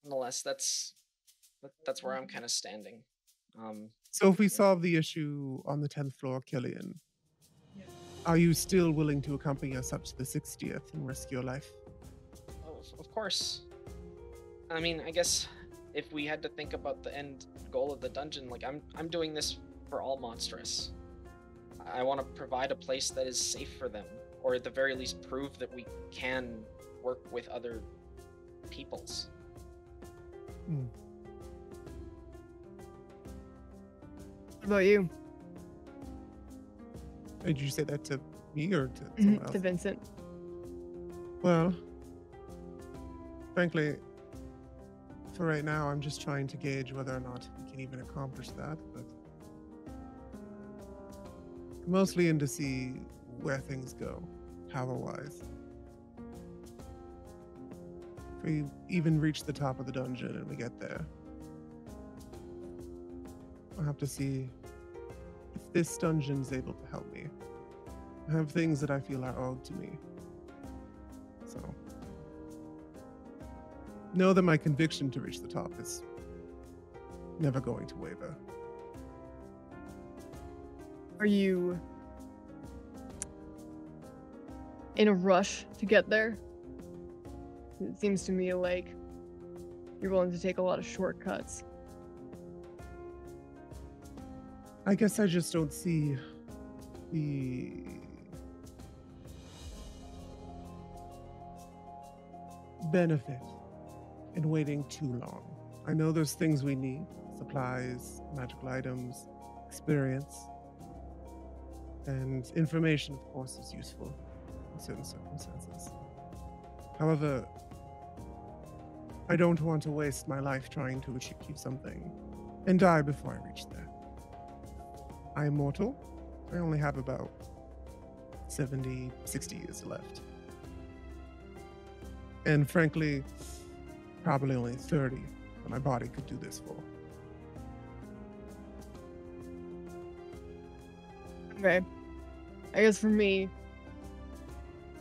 Nonetheless, that's where I'm kind of standing. So if we solve the issue on the 10th floor, Killian, are you still willing to accompany us up to the 60th and risk your life? Oh, of course. I mean, I guess if we had to think about the end goal of the dungeon, I'm doing this for all monstrous. I want to provide a place that is safe for them, or at the very least prove that we can work with other peoples. What about you? Did you say that to me or to someone else? To Vincent. Well, frankly, for right now, I'm just trying to gauge whether or not we can even accomplish that, but I'm mostly in to see where things go, power-wise. If we even reach the top of the dungeon and we get there, I'll have to see if this dungeon's able to help me. I have things that I feel are owed to me. So, know that my conviction to reach the top is never going to waver. Are you in a rush to get there? It seems to me like you're willing to take a lot of shortcuts. I guess I just don't see the benefit and waiting too long. I know there's things we need, supplies, magical items, experience, and information, of course, is useful in certain circumstances. However, I don't want to waste my life trying to achieve something and die before I reach there. I am mortal. I only have about 70, 60 years left. And frankly, probably only 30 that my body could do this for. Okay. I guess for me,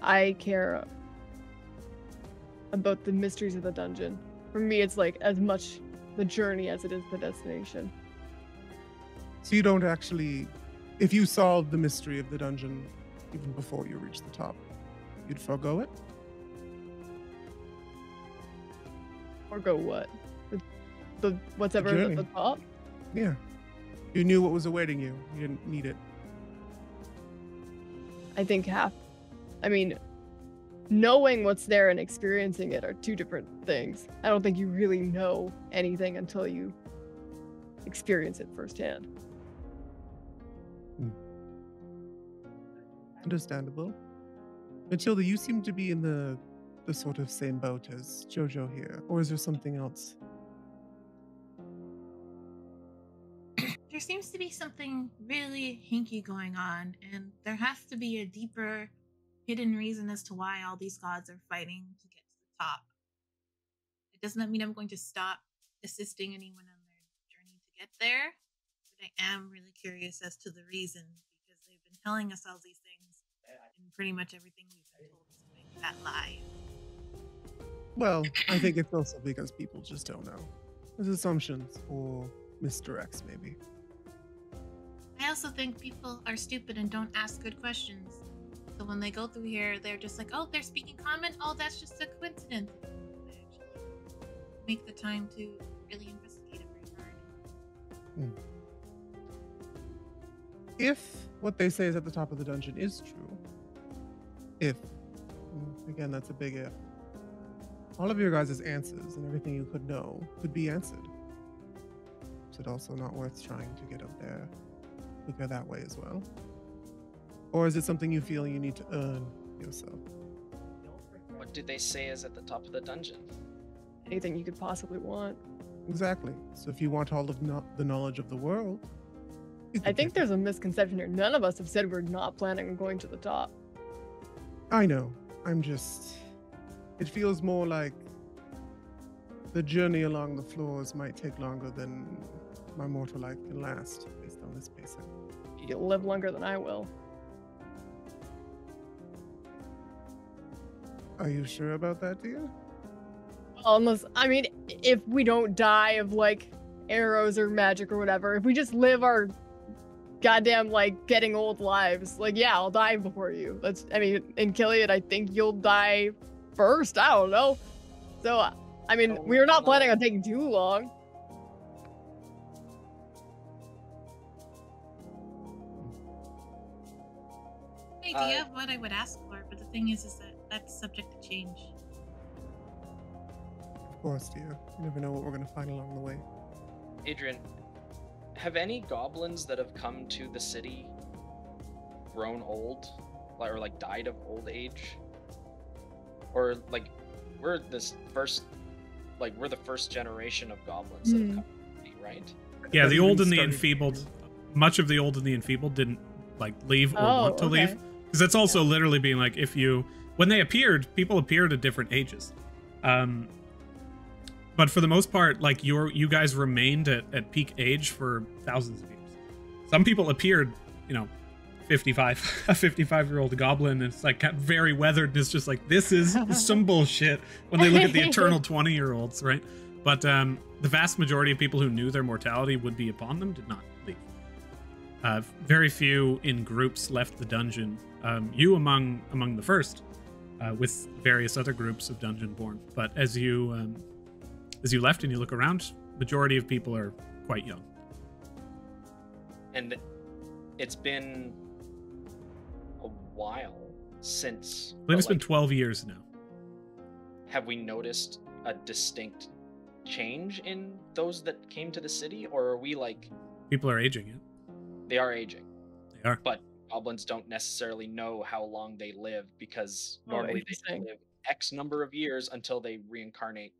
I care about the mysteries of the dungeon. For me, it's like as much the journey as it is the destination. So you don't actually, if you solved the mystery of the dungeon even before you reach the top, you'd forego it? Or go what? The whatever is at the top? Yeah. You knew what was awaiting you. You didn't need it. I think knowing what's there and experiencing it are two different things. I don't think you really know anything until you experience it firsthand. Understandable. Matilda, you seem to be in the sort of same boat as Jojo here, or is there something else? There seems to be something really hinky going on, and there has to be a deeper hidden reason as to why all these gods are fighting to get to the top. It does not mean I'm going to stop assisting anyone on their journey to get there, but I am really curious as to the reason, because they've been telling us all these things, and pretty much everything we've been told is like that lie. Well, I think it's also because people just don't know. There's assumptions or misdirects, maybe. I also think people are stupid and don't ask good questions. So when they go through here, they're just like, oh, they're speaking common? Oh, that's just a coincidence. They actually make the time to really investigate it very hard. If what they say is at the top of the dungeon is true, again, that's a big if, all of your guys' answers and everything you could know could be answered. Is it also not worth trying to get up there quicker that way as well? Or is it something you feel you need to earn yourself? What did they say is at the top of the dungeon? Anything you could possibly want. Exactly. So if you want all of the knowledge of the world, I think there's a misconception here. None of us have said we're not planning on going to the top. I know. It feels more like the journey along the floors might take longer than my mortal life can last based on this pacing. You'll live longer than I will. Are you sure about that, dear? If we don't die of like arrows or magic or whatever, if we just live our goddamn like getting old lives, like yeah, I'll die before you. In Killian, I think you'll die first. I don't know. So we're not planning on taking too long. Idea of what I would ask for, but the thing is that that's subject to change. Of course, dear. You never know what we're going to find along the way. Adrian, have any goblins that have come to the city grown old? Or like died of old age? Or like we're the first generation of goblins that have come to the city, right? Yeah, the old and the enfeebled, much of the old and the enfeebled didn't like leave or want to leave. Because that's also literally being like, when they appeared, people appeared at different ages. But for the most part, like you guys remained at peak age for thousands of years. Some people appeared, 55, a 55-year-old goblin, and it's like very weathered, and it's just like, this is some bullshit when they look at the eternal 20-year-olds, right? But the vast majority of people who knew their mortality would be upon them did not leave. Very few in groups left the dungeon. You among the first, with various other groups of Dungeon-born. But as you left and you look around, majority of people are quite young. And it's been a while since. I believe it's been 12 years now. Have we noticed a distinct change in those that came to the city, or are we like People are aging it. they are aging? They are. But goblins don't necessarily know how long they live because Oh, normally they interesting. live X number of years until they reincarnate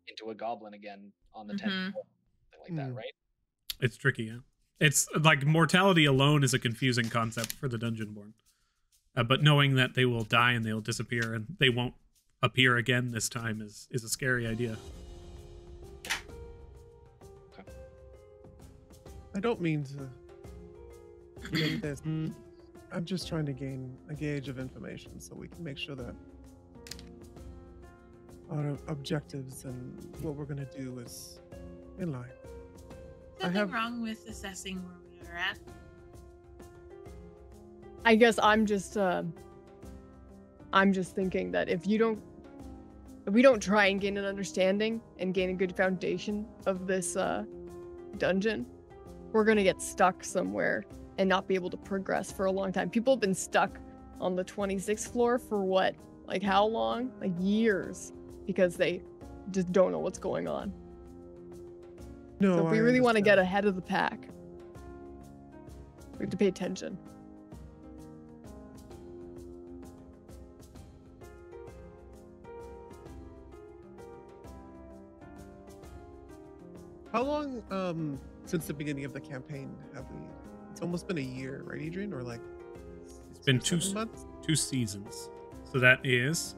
into a goblin again on the 10th Mhm. floor, something like that, right? It's tricky, yeah. It's like mortality alone is a confusing concept for the Dungeonborn. But knowing that they will die and they will disappear and they won't appear again this time is a scary idea. I don't mean to make this. I'm just trying to gain a gauge of information so we can make sure that our objectives and what we're going to do is in line. Nothing wrong with assessing where we are at. I guess I'm just thinking that if we don't try and gain an understanding and gain a good foundation of this dungeon, we're gonna get stuck somewhere and not be able to progress for a long time. People have been stuck on the 26th floor for what? Like how long? Like years, because they just don't know what's going on. No, So if we I really want to get understand. ahead of the pack, we have to pay attention. How long since the beginning of the campaign have we? It's almost been a year, right, Adrian? Or like It's been 7 months. 2 seasons. So that is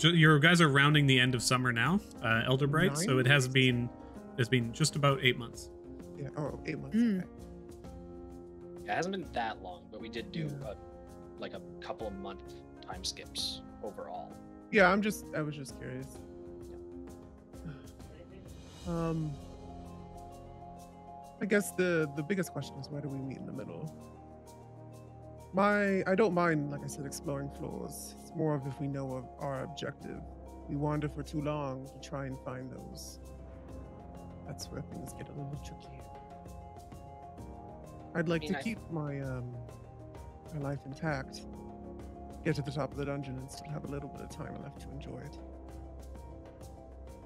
your guys are rounding the end of summer now, Elderbright, so 9 it has months? been just about 8 months. Yeah. Oh, 8 months. Mm. Okay. Yeah, it hasn't been that long, but we did do like a couple of month time skips overall. Yeah, I was just curious. I guess the biggest question is, where do we meet in the middle? I don't mind, like I said, exploring floors. It's more of if we know of our objective. We wander for too long to try and find those. That's where things get a little tricky. I'd like to keep my my life intact. Get to the top of the dungeon and still have a little bit of time left to enjoy it.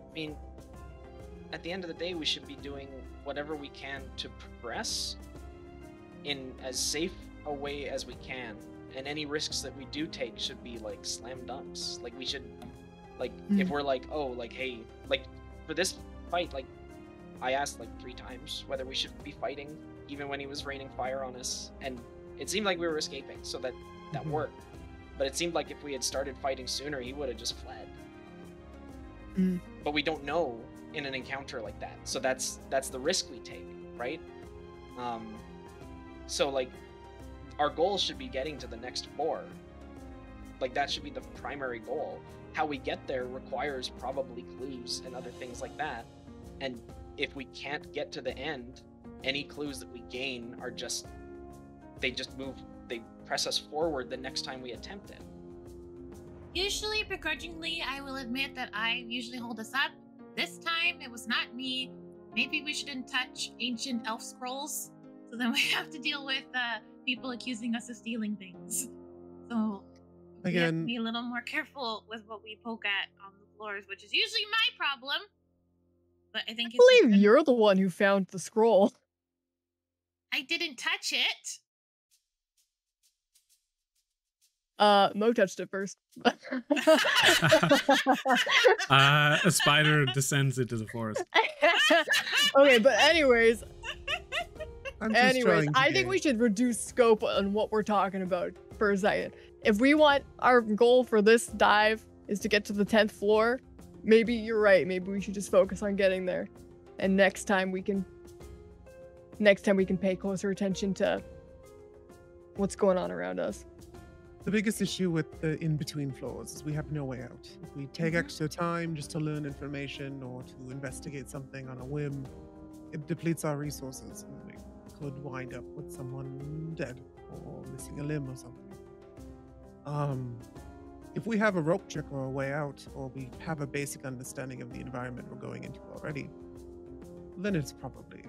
I mean, at the end of the day, we should be doing whatever we can to progress in as safe a way as we can, and any risks that we do take should be like slam dunks. Like we should, like if we're like, oh, like hey, like for this fight, like I asked like 3 times whether we should be fighting, even when he was raining fire on us, and it seemed like we were escaping, so that worked. But it seemed like if we had started fighting sooner, he would have just fled. But we don't know in an encounter like that, so that's the risk we take, right? So like our goal should be getting to the next floor. Like that should be the primary goal. How we get there requires probably clues and other things like that, and if we can't get to the end, any clues that we gain are just they press us forward the next time we attempt it. Usually, begrudgingly, I will admit that I usually hold us up. This time, it was not me. Maybe we shouldn't touch ancient elf scrolls, so then we have to deal with people accusing us of stealing things. So we have to be a little more careful with what we poke at on the floors, which is usually my problem. But I think I believe you're the one who found the scroll. I didn't touch it. Mo touched it first. A spider descends into the forest. Okay, but anyways, I think we should reduce scope on what we're talking about for a second. If we want our goal for this dive is to get to the 10th floor, maybe you're right. Maybe we should just focus on getting there. And next time we can pay closer attention to what's going on around us. The biggest issue with the in-between floors is we have no way out. If we take extra time just to learn information or to investigate something on a whim, it depletes our resources and we could wind up with someone dead or missing a limb or something. If we have a rope trick or a way out, or we have a basic understanding of the environment we're going into already, then it's probably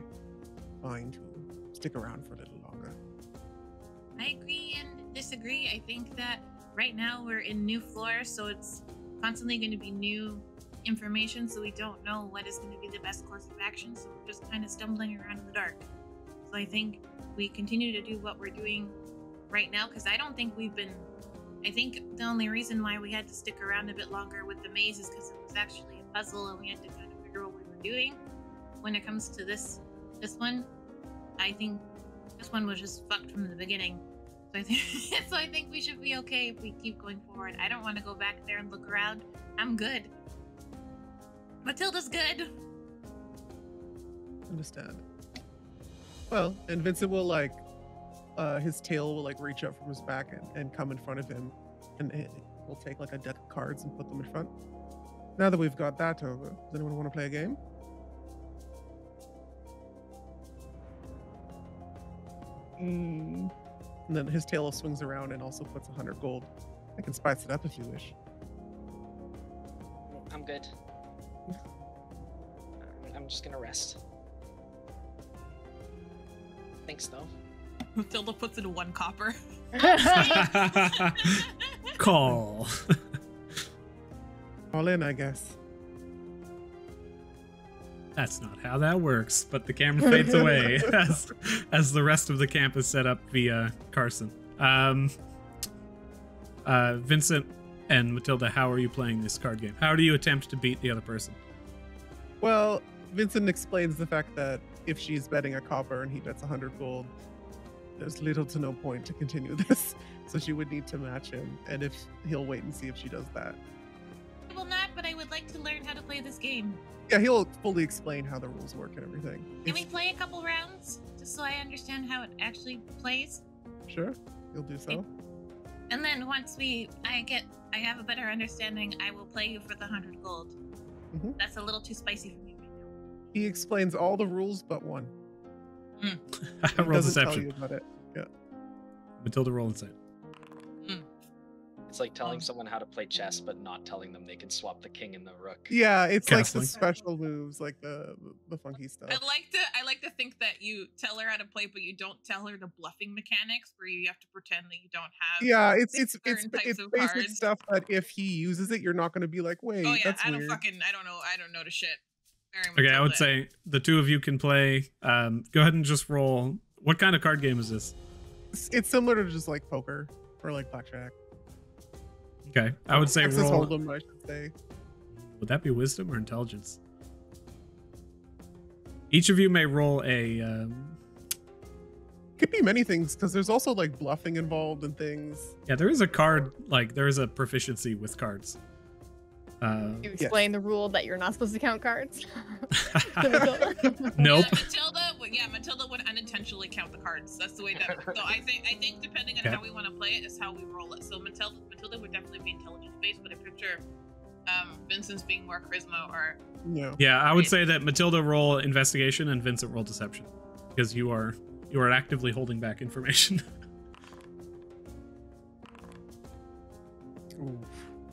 fine to stick around for a little longer. I agree and disagree. I think that right now we're in new floors, so it's constantly going to be new information, so we don't know what is going to be the best course of action, so we're just kind of stumbling around in the dark. So I think we continue to do what we're doing right now, because I don't think we've been... I think the only reason why we had to stick around a bit longer with the maze is because it was actually a puzzle and we had to kind of figure out what we were doing. When it comes to this one, I think this one was just fucked from the beginning. So I think we should be okay if we keep going forward. I don't want to go back there and look around. I'm good. Matilda's good. Understand. Well, and Vincent will like, his tail will like reach up from his back and come in front of him, and we'll take like a deck of cards and put them in front. Now that we've got that over, does anyone want to play a game? And then his tail swings around and also puts 100 gold. I can spice it up if you wish. I'm good. I'm just gonna rest. Thanks, though. Matilda puts in 1 copper. Call. All in, I guess. That's not how that works, but the camera fades away as the rest of the camp is set up via Carson. Vincent and Matilda, how are you playing this card game? How do you attempt to beat the other person? Well, Vincent explains the fact that if she's betting a copper and he bets 100 gold, there's little to no point to continue this. So she would need to match him, and if he'll wait and see if she does that. I will not, but I would like to learn how to play this game. Yeah, he'll fully explain how the rules work and everything. Can we play a couple rounds, just so I understand how it actually plays? Sure, you'll do so. And then once I have a better understanding, I will play you for the 100 gold. Mm-hmm. That's a little too spicy for me right now. He explains all the rules but one. Roll doesn't tell deception. you about it. Yeah. Matilda, roll insight. It's like telling someone how to play chess, but not telling them they can swap the king and the rook. Yeah, it's like the Castling. special moves, like the funky stuff. I like to think that you tell her how to play, but you don't tell her the bluffing mechanics where you have to pretend that you don't have. Yeah, it's certain types of basic cards. stuff that if he uses it, you're not going to be like, wait, Oh yeah, that's I weird. don't know the shit. Okay, I would say the two of you can play. Go ahead and just roll. What kind of card game is this? It's similar to just like poker or like blackjack. Okay, I would say Texas roll. Hold'em, I should say. Would that be wisdom or intelligence? Each of you may roll a. Could be many things because there's also like bluffing involved and things. Yeah, there is a card, like there is a proficiency with cards. You explain the rule that you're not supposed to count cards. Nope. Matilda would unintentionally count the cards. That's the way that. So I think depending on how we want to play it is how we roll it. So Matilda would definitely be intelligence based, but I picture Vincent's being more charisma or. Yeah, I would say that Matilda roll investigation and Vincent roll deception, because you are actively holding back information.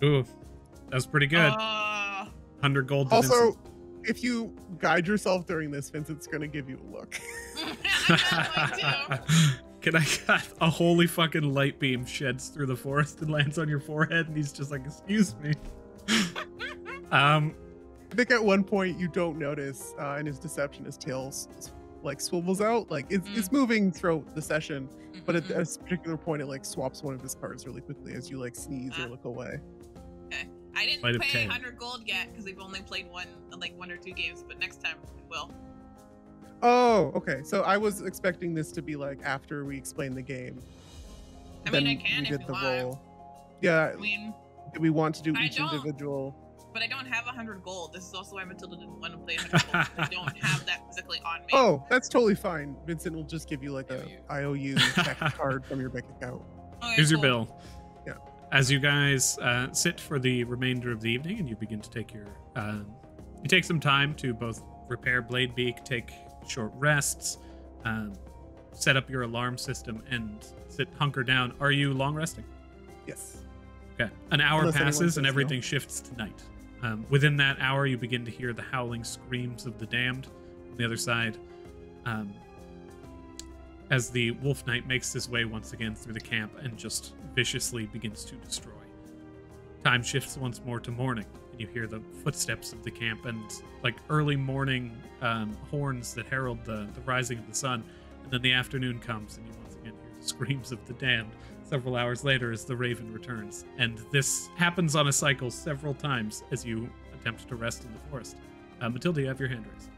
Ooh, that's pretty good. 100 gold. To Also, Vincent. if you guide yourself during this, Vincent's going to give you a look. Can I got a holy fucking light beam sheds through the forest and lands on your forehead, and he's just like, excuse me. I think at one point you don't notice in his deception, his tail like swivels out, like it's moving throughout the session, but at a particular point it like swaps one of his cards really quickly as you like sneeze or look away. Okay, I didn't pay 100 gold yet because we've only played one or two games, but next time we will. Oh, okay. So I was expecting this to be like after we explain the game. I mean, I can if you want. Yeah. I mean, do we want to do each individual? But I don't have 100 gold. This is also why Matilda didn't want to play 100 gold. I don't have that physically on me. Oh, that's totally fine. Vincent will just give you like a IOU text card from your bank account. Okay, here's your bill. Yeah. As you guys sit for the remainder of the evening, and you begin to take your, you take some time to both repair Bladebeak, take short rests, set up your alarm system, and hunker down. Are you long resting? Yes. Okay. An hour Unless passes and no. everything shifts to night. Within that hour, you begin to hear the howling screams of the damned on the other side, as the Wolf Knight makes his way once again through the camp and just viciously begins to destroy. Time shifts once more to morning, and You hear the footsteps of the camp and like early morning horns that herald the rising of the sun. And then the afternoon comes and you once again hear the screams of the damned several hours later as the raven returns. And this happens on a cycle several times as you attempt to rest in the forest. Matilda, you have your hand raised.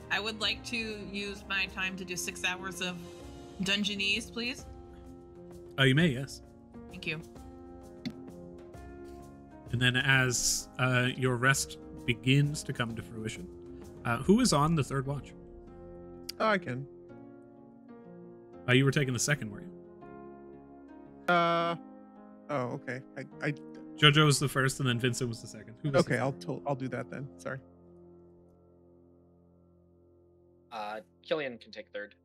I would like to use my time to do 6 hours of Dungeonese, please. Oh, you may, yes. Thank you. And then as your rest begins to come to fruition, who is on the third watch? Oh, I can. You were taking the second, were you? Oh, okay. I Jojo was the first, and then Vincent was the second. Who was okay, I'll do that then. Sorry. Killian can take third.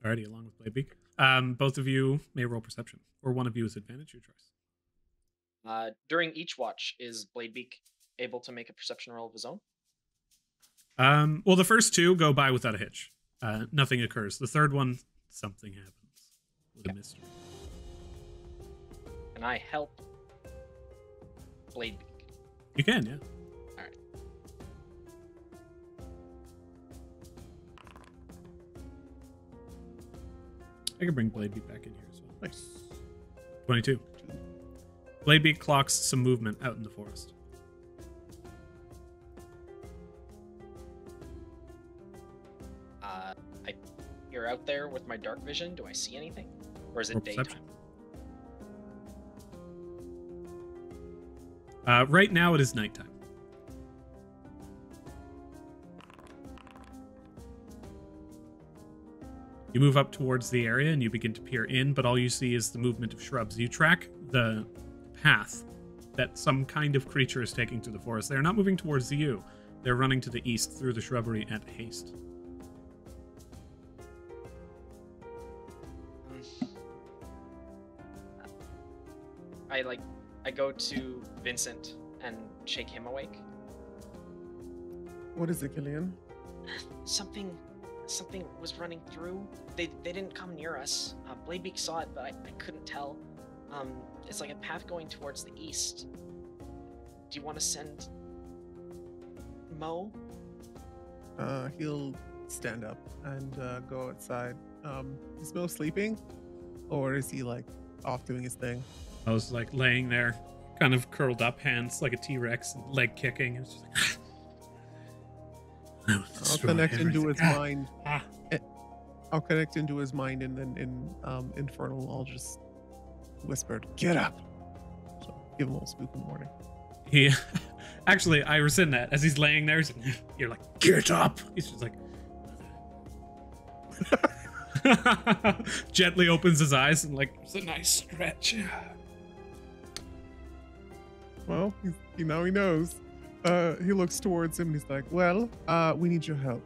Alrighty, along with Bladebeak. Both of you may roll perception, or one of you is advantage, your choice. During each watch, is Bladebeak able to make a perception roll of his own? Well, the first two go by without a hitch. Nothing occurs. The third one, something happens with a mystery. Can I help Bladebeak? You can, yeah. All right. I can bring Bladebeak back in here as well. Nice. 22. Bladebeak clocks some movement out in the forest. You're out there with my dark vision. Do I see anything? Or is it Roll daytime? perception. Right now it is nighttime. You move up towards the area and you begin to peer in, but all you see is the movement of shrubs. You track the path that some kind of creature is taking through the forest. They're not moving towards you. They're running to the east through the shrubbery at haste. I go to Vincent and shake him awake. What is it, Killian? Something was running through. They didn't come near us. Bladebeak saw it, but I couldn't tell. It's like a path going towards the east. Do you want to send Mo? He'll stand up and go outside. Is Mo sleeping? Or is he like off doing his thing? I was like laying there, kind of curled up, hands like a T-Rex, leg kicking. It's just like, I'll connect into his mind. I'll connect into his mind, and then in Infernal, I'll just whisper, "Get up!" So give him a little spook in the morning. He actually, I rescind that. As he's laying there, you're like, "Get up!" He's just like, gently opens his eyes and like, it's a nice stretch. Well, now he knows. He looks towards him and he's like, "Well, we need your help."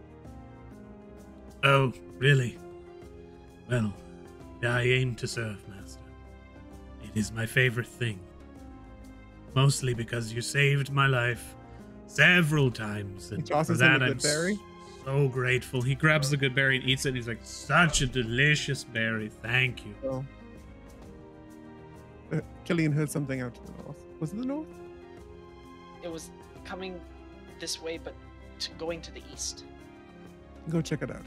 Oh, really? Well, I aim to serve, Master. It is my favorite thing. Mostly because you saved my life several times, and for that I'm so grateful. He grabs the good berry and eats it, and he's like, "Such a delicious berry, thank you." Well, Killian heard something out to the north. Was it the north? It was coming this way, but going to the east. Go check it out.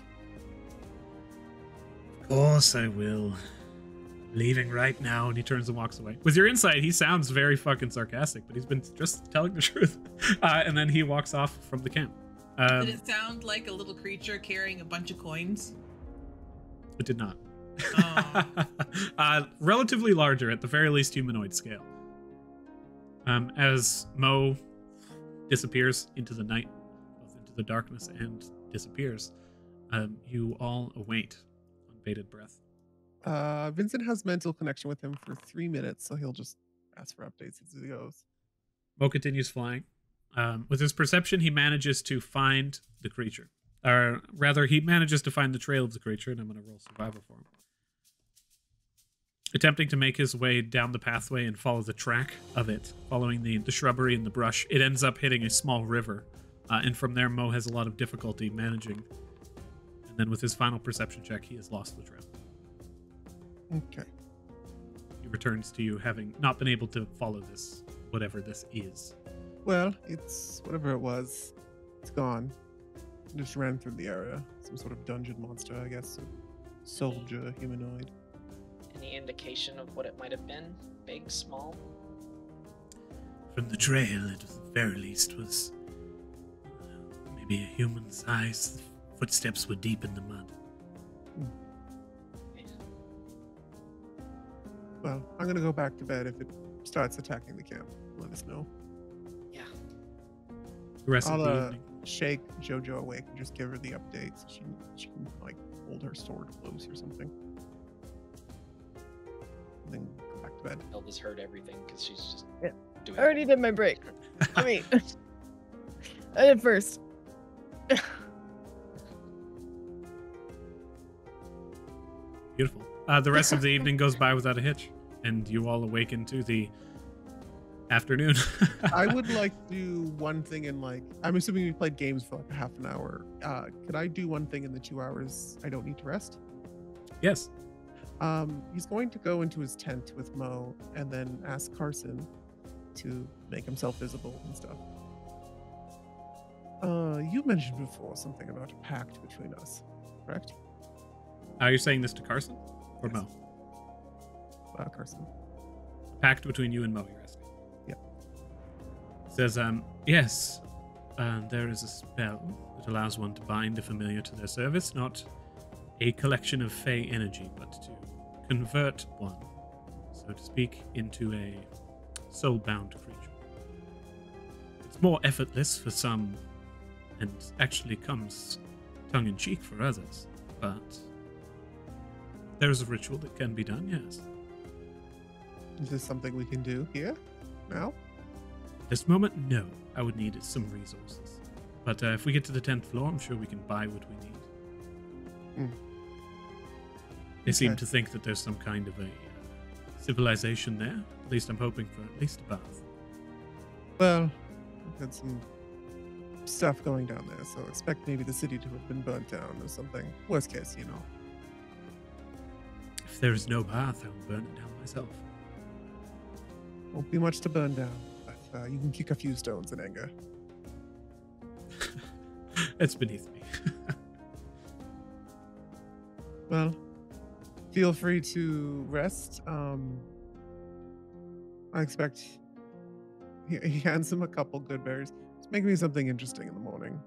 Of course I will. Leaving right now, and he turns and walks away. With your insight, he sounds very fucking sarcastic, but he's been just telling the truth. And then he walks off from the camp. Did it sound like a little creature carrying a bunch of coins? It did not. Oh. Relatively larger, at the very least humanoid scale. As Mo disappears into the night, both into the darkness, and disappears, you all await on bated breath. Vincent has mental connection with him for 3 minutes, so he'll just ask for updates as he goes. Mo continues flying. With his perception, he manages to find the creature. Or rather, he manages to find the trail of the creature, and I'm going to roll survival for him. Attempting to make his way down the pathway and follow the track of it, following the shrubbery and the brush, it ends up hitting a small river. And from there, Mo has a lot of difficulty managing. And then with his final perception check, he has lost the trail. Okay. He returns to you having not been able to follow this whatever this is? Well, it's whatever it was. It's gone. It just ran through the area. Some sort of dungeon monster, I guess. A soldier, humanoid. Any indication of what it might have been? Big, small? From the trail, it at the very least was maybe a human size. The footsteps were deep in the mud. Well, I'm gonna go back to bed. If it starts attacking the camp, let us know. Yeah. The rest of the I'll evening. shake JoJo awake and just give her the update so she can like hold her sword close or something. And then go back to bed. Hilda's heard everything because she's just Yeah. doing I already did my break. I mean, I did first. Beautiful. The rest of the evening goes by without a hitch, and you all awaken to the afternoon. I would like to do one thing in like, I'm assuming we played games for like a half an hour. Could I do one thing in the 2 hours I don't need to rest? Yes. He's going to go into his tent with Mo and then ask Carson to make himself visible and stuff. You mentioned before something about a pact between us, correct? Are you saying this to Carson or Yes. Mo? Carson. Pact between you and Mo, you're asking. Yeah. Says, yes, there is a spell that allows one to bind a familiar to their service, not a collection of fey energy, but to convert one, so to speak, into a soul-bound creature. It's more effortless for some, and actually comes tongue-in-cheek for others, but there's a ritual that can be done, yes. Is this something we can do here now? This moment, no. I would need some resources. But if we get to the 10th floor, I'm sure we can buy what we need. They seem Okay. to think that there's some kind of a civilization there. At least I'm hoping for at least a bath. Well, we've had some stuff going down there, so expect maybe the city to have been burnt down or something. Worst case, you know. If there is no bath, I will burn it down myself. Won't be much to burn down, but you can kick a few stones in anger. It's beneath me. Well, feel free to rest. I expect he hands him a couple good berries. Just make me something interesting in the morning.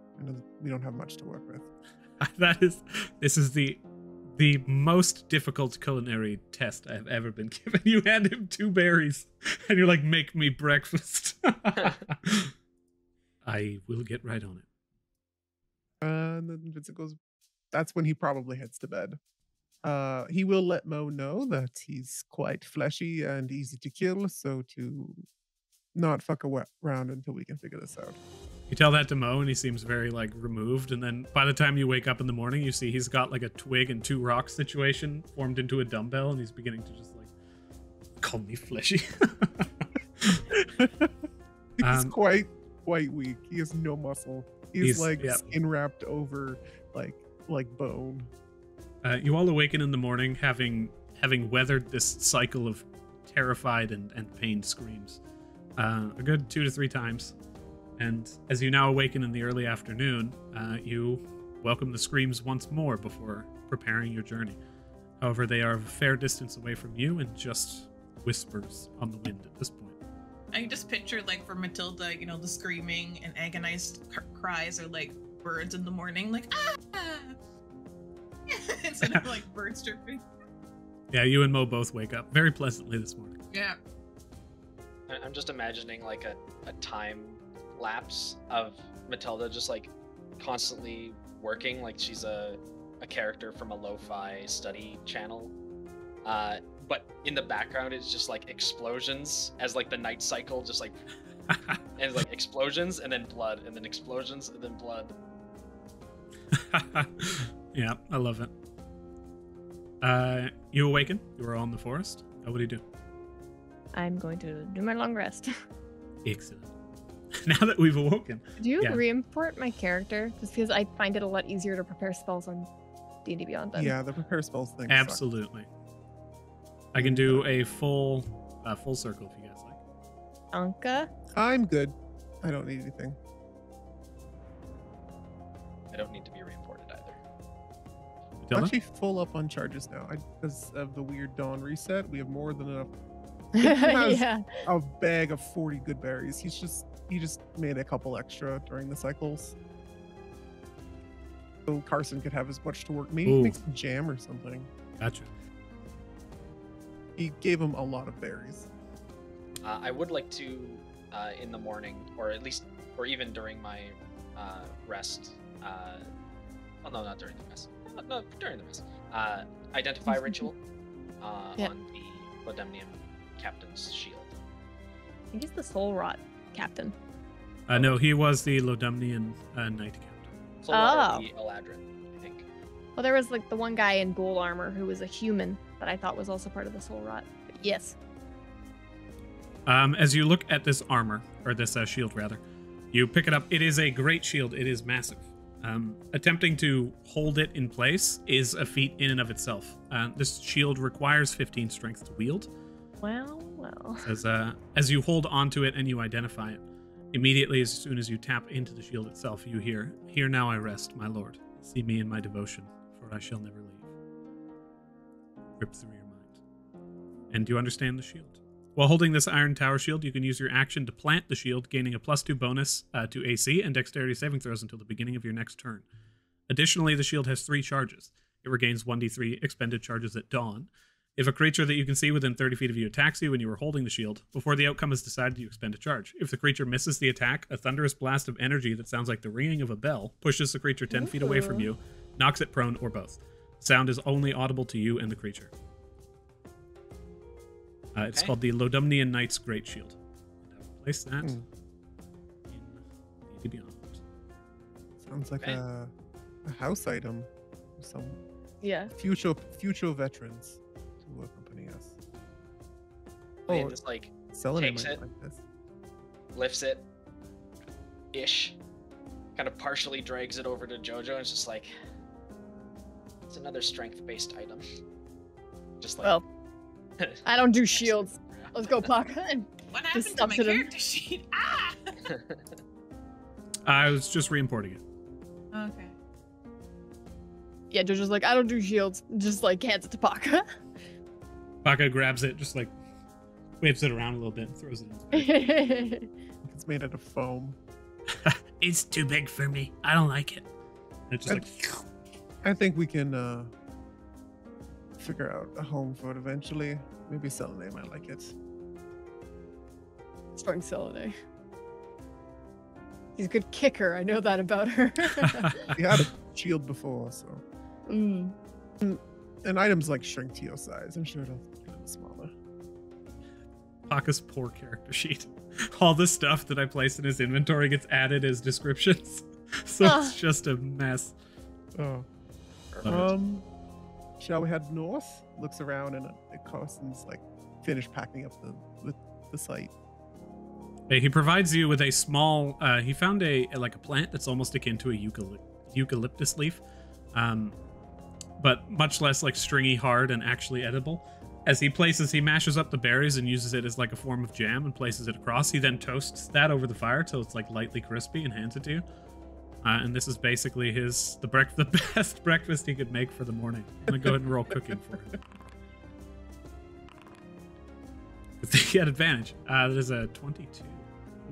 We don't have much to work with. This is the most difficult culinary test I've ever been given. You hand him 2 berries, and you're like, make me breakfast. I will get right on it. And then Vincent goes, that's when he probably heads to bed. He will let Mo know that he's quite fleshy and easy to kill, so to not fuck around until we can figure this out. You tell that to Mo, and he seems very, like, removed, and then by the time you wake up in the morning, you see he's got, like, a twig and 2 rocks situation formed into a dumbbell, and he's beginning to just, like, call me fleshy. He's quite weak. He has no muscle. He's like yep. skin wrapped over like bone. You all awaken in the morning having weathered this cycle of terrified and pained screams a good 2 to 3 times. And as you now awaken in the early afternoon, you welcome the screams once more before preparing your journey. However, they are a fair distance away from you and just whispers on the wind at this point. I can just picture, like, for Matilda, you know, the screaming and agonized cries are like birds in the morning, like, ah! Instead of, like, birds chirping. Yeah, you and Mo both wake up very pleasantly this morning. Yeah. I'm just imagining, like, a time lapse of Matilda just, like, constantly working like she's a character from a lo-fi study channel. But in the background, it's just like explosions as like the night cycle, just like, and like explosions and then blood and then explosions and then blood. Yeah, I love it. You awaken. You are all in the forest. What do you do? I'm going to do my long rest. Excellent. Now that we've awoken. Do you Yeah. re-import my character? Just because I find it a lot easier to prepare spells on D&D Beyond then. Yeah, the prepare spells thing. Absolutely. I can do a full circle if you guys like. Bianca? I'm good. I don't need anything. I don't need to be reimported either. I'm Dylan? actually full up on charges now. Because of the weird dawn reset, we have more than enough. has- Yeah. A bag of 40 good berries. He just made a couple extra during the cycles. So Carson could have as much to work. Maybe Ooh. make some jam or something. Gotcha. He gave him a lot of berries. I would like to, in the morning, or even during my rest. Well, no, not during the rest. No, during the rest. Identify ritual Yeah. on the Lodemnian captain's shield. I think he's the soul rot captain. No, he was the Lodemnian knight captain. So are Oh. the Eladrin, I think. Well, there was like the one guy in gold armor who was a human that I thought was also part of the soul rot. But yes. As you look at this armor, or this shield rather, you pick it up. It is a great shield. It is massive. Attempting to hold it in place is a feat in and of itself. This shield requires 15 strength to wield. Well. As you hold onto it and you identify it, immediately as soon as you tap into the shield itself, you hear, "Here now I rest, my lord. See me in my devotion, for I shall never leave." Rip through your mind. And do you understand the shield? While holding this iron tower shield, you can use your action to plant the shield, gaining a +2 bonus to AC and dexterity saving throws until the beginning of your next turn. Additionally, the shield has 3 charges. It regains 1d3 expended charges at dawn. If a creature that you can see within 30 feet of you attacks you when you are holding the shield, before the outcome is decided, you expend a charge. If the creature misses the attack, a thunderous blast of energy that sounds like the ringing of a bell pushes the creature 10 feet away from you, knocks it prone, or both. Sound is only audible to you and the creature. It's Okay. called the Lodemnian Knight's Great Shield. And I will place that in the Beyond. Sounds like Okay. a house item. Some Yeah. future veterans to accompany us. And Oh, just like Selene takes might it. like this. lifts it, kind of partially drags it over to Jojo, and it's just like, it's another strength-based item. Just like, Well, I don't do shields. Let's go, Paca. What Just happened to my stuffs it in. character sheet? Ah! I was just reimporting it. Okay. Yeah, Jojo's like, I don't do shields. Just like hands it to Paca. Baka grabs it, just like waves it around a little bit and throws it into the bag. It's made out of foam. It's too big for me. I don't like it. And it's just like, I think we can figure out a home for it eventually. Maybe Selene might like it. Strong Selene. She's a good kicker. I know that about her. We had a shield before, so. Mm. And items like shrink to your size. I'm sure it'll get a little smaller. Paka's poor character sheet. All the stuff that I placed in his inventory gets added as descriptions. So it's just a mess. Oh. Love Shall we head north? Looks around and Carson's like finished packing up the site. He provides you with a small. He found a plant that's almost akin to a eucalyptus leaf, but much less like stringy, hard, and actually edible. As he mashes up the berries and uses it as like a form of jam and places it across. He then toasts that over the fire till it's like lightly crispy and hands it to you. And this is basically the best breakfast he could make for the morning. I'm gonna go ahead and roll cooking for him. He had advantage. That is a 22.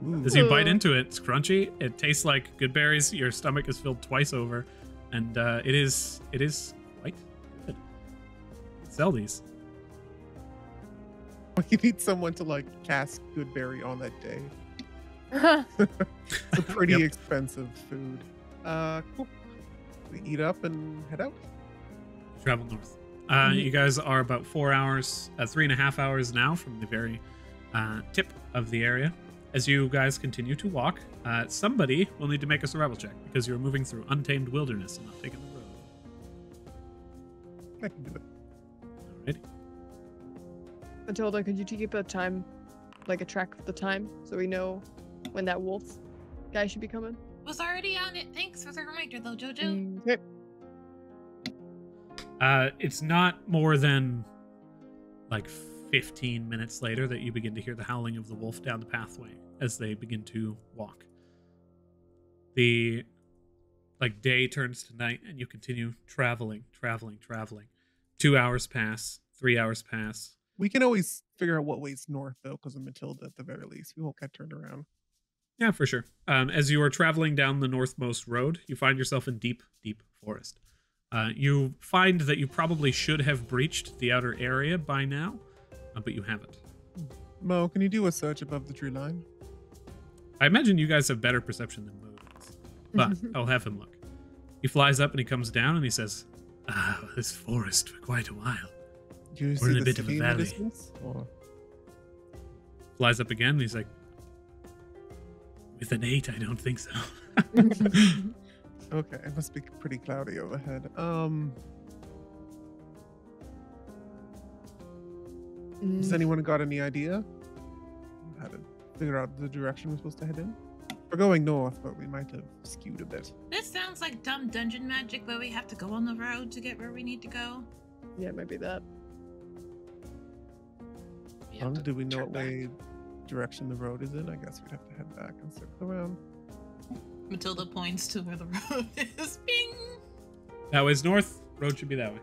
Ooh. As you bite into it, it's crunchy. It tastes like good berries. Your stomach is filled twice over, and it is quite good. Sell these. You need someone to like cast Goodberry on that day. It's a pretty Yep. expensive food. Cool. We eat up and head out. Travel north. You guys are about 4 hours, 3.5 hours now from the very tip of the area. As you guys continue to walk, somebody will need to make a survival check because you're moving through untamed wilderness and not taking the road. I can do it. Alrighty. Matilda, could you keep a time, like a track of the time, so we know when that wolf guy should be coming? Was already on it. Thanks for the reminder, though, Jojo. Okay. It's not more than like 15 minutes later that you begin to hear the howling of the wolf down the pathway as they begin to walk. The day turns to night, and you continue traveling. 2 hours pass, 3 hours pass. We can always figure out what way's north, though, because of Matilda at the very least. We won't get turned around. Yeah, for sure. As you are traveling down the northmost road, you find yourself in deep, deep forest. You find that you probably should have breached the outer area by now, but you haven't. Mo, can you do a search above the tree line? I imagine you guys have better perception than Mo does, but I'll have him look. He flies up and he comes down and he says, this forest for quite a while. Do you We're see in a the bit of a city in the valley. distance, or- Flies up again and he's like, with an 8, I don't think so. Okay, it must be pretty cloudy overhead. Has anyone got any idea how to figure out the direction we're supposed to head in? We're going north, but we might have skewed a bit. This sounds like dumb dungeon magic where we have to go on the road to get where we need to go. Yeah, it might be that. We have to Do we know turn what back. way direction the road is in? I guess we'd have to head back and circle around. Matilda points to where the road is. Bing! That way's north. Road should be that way.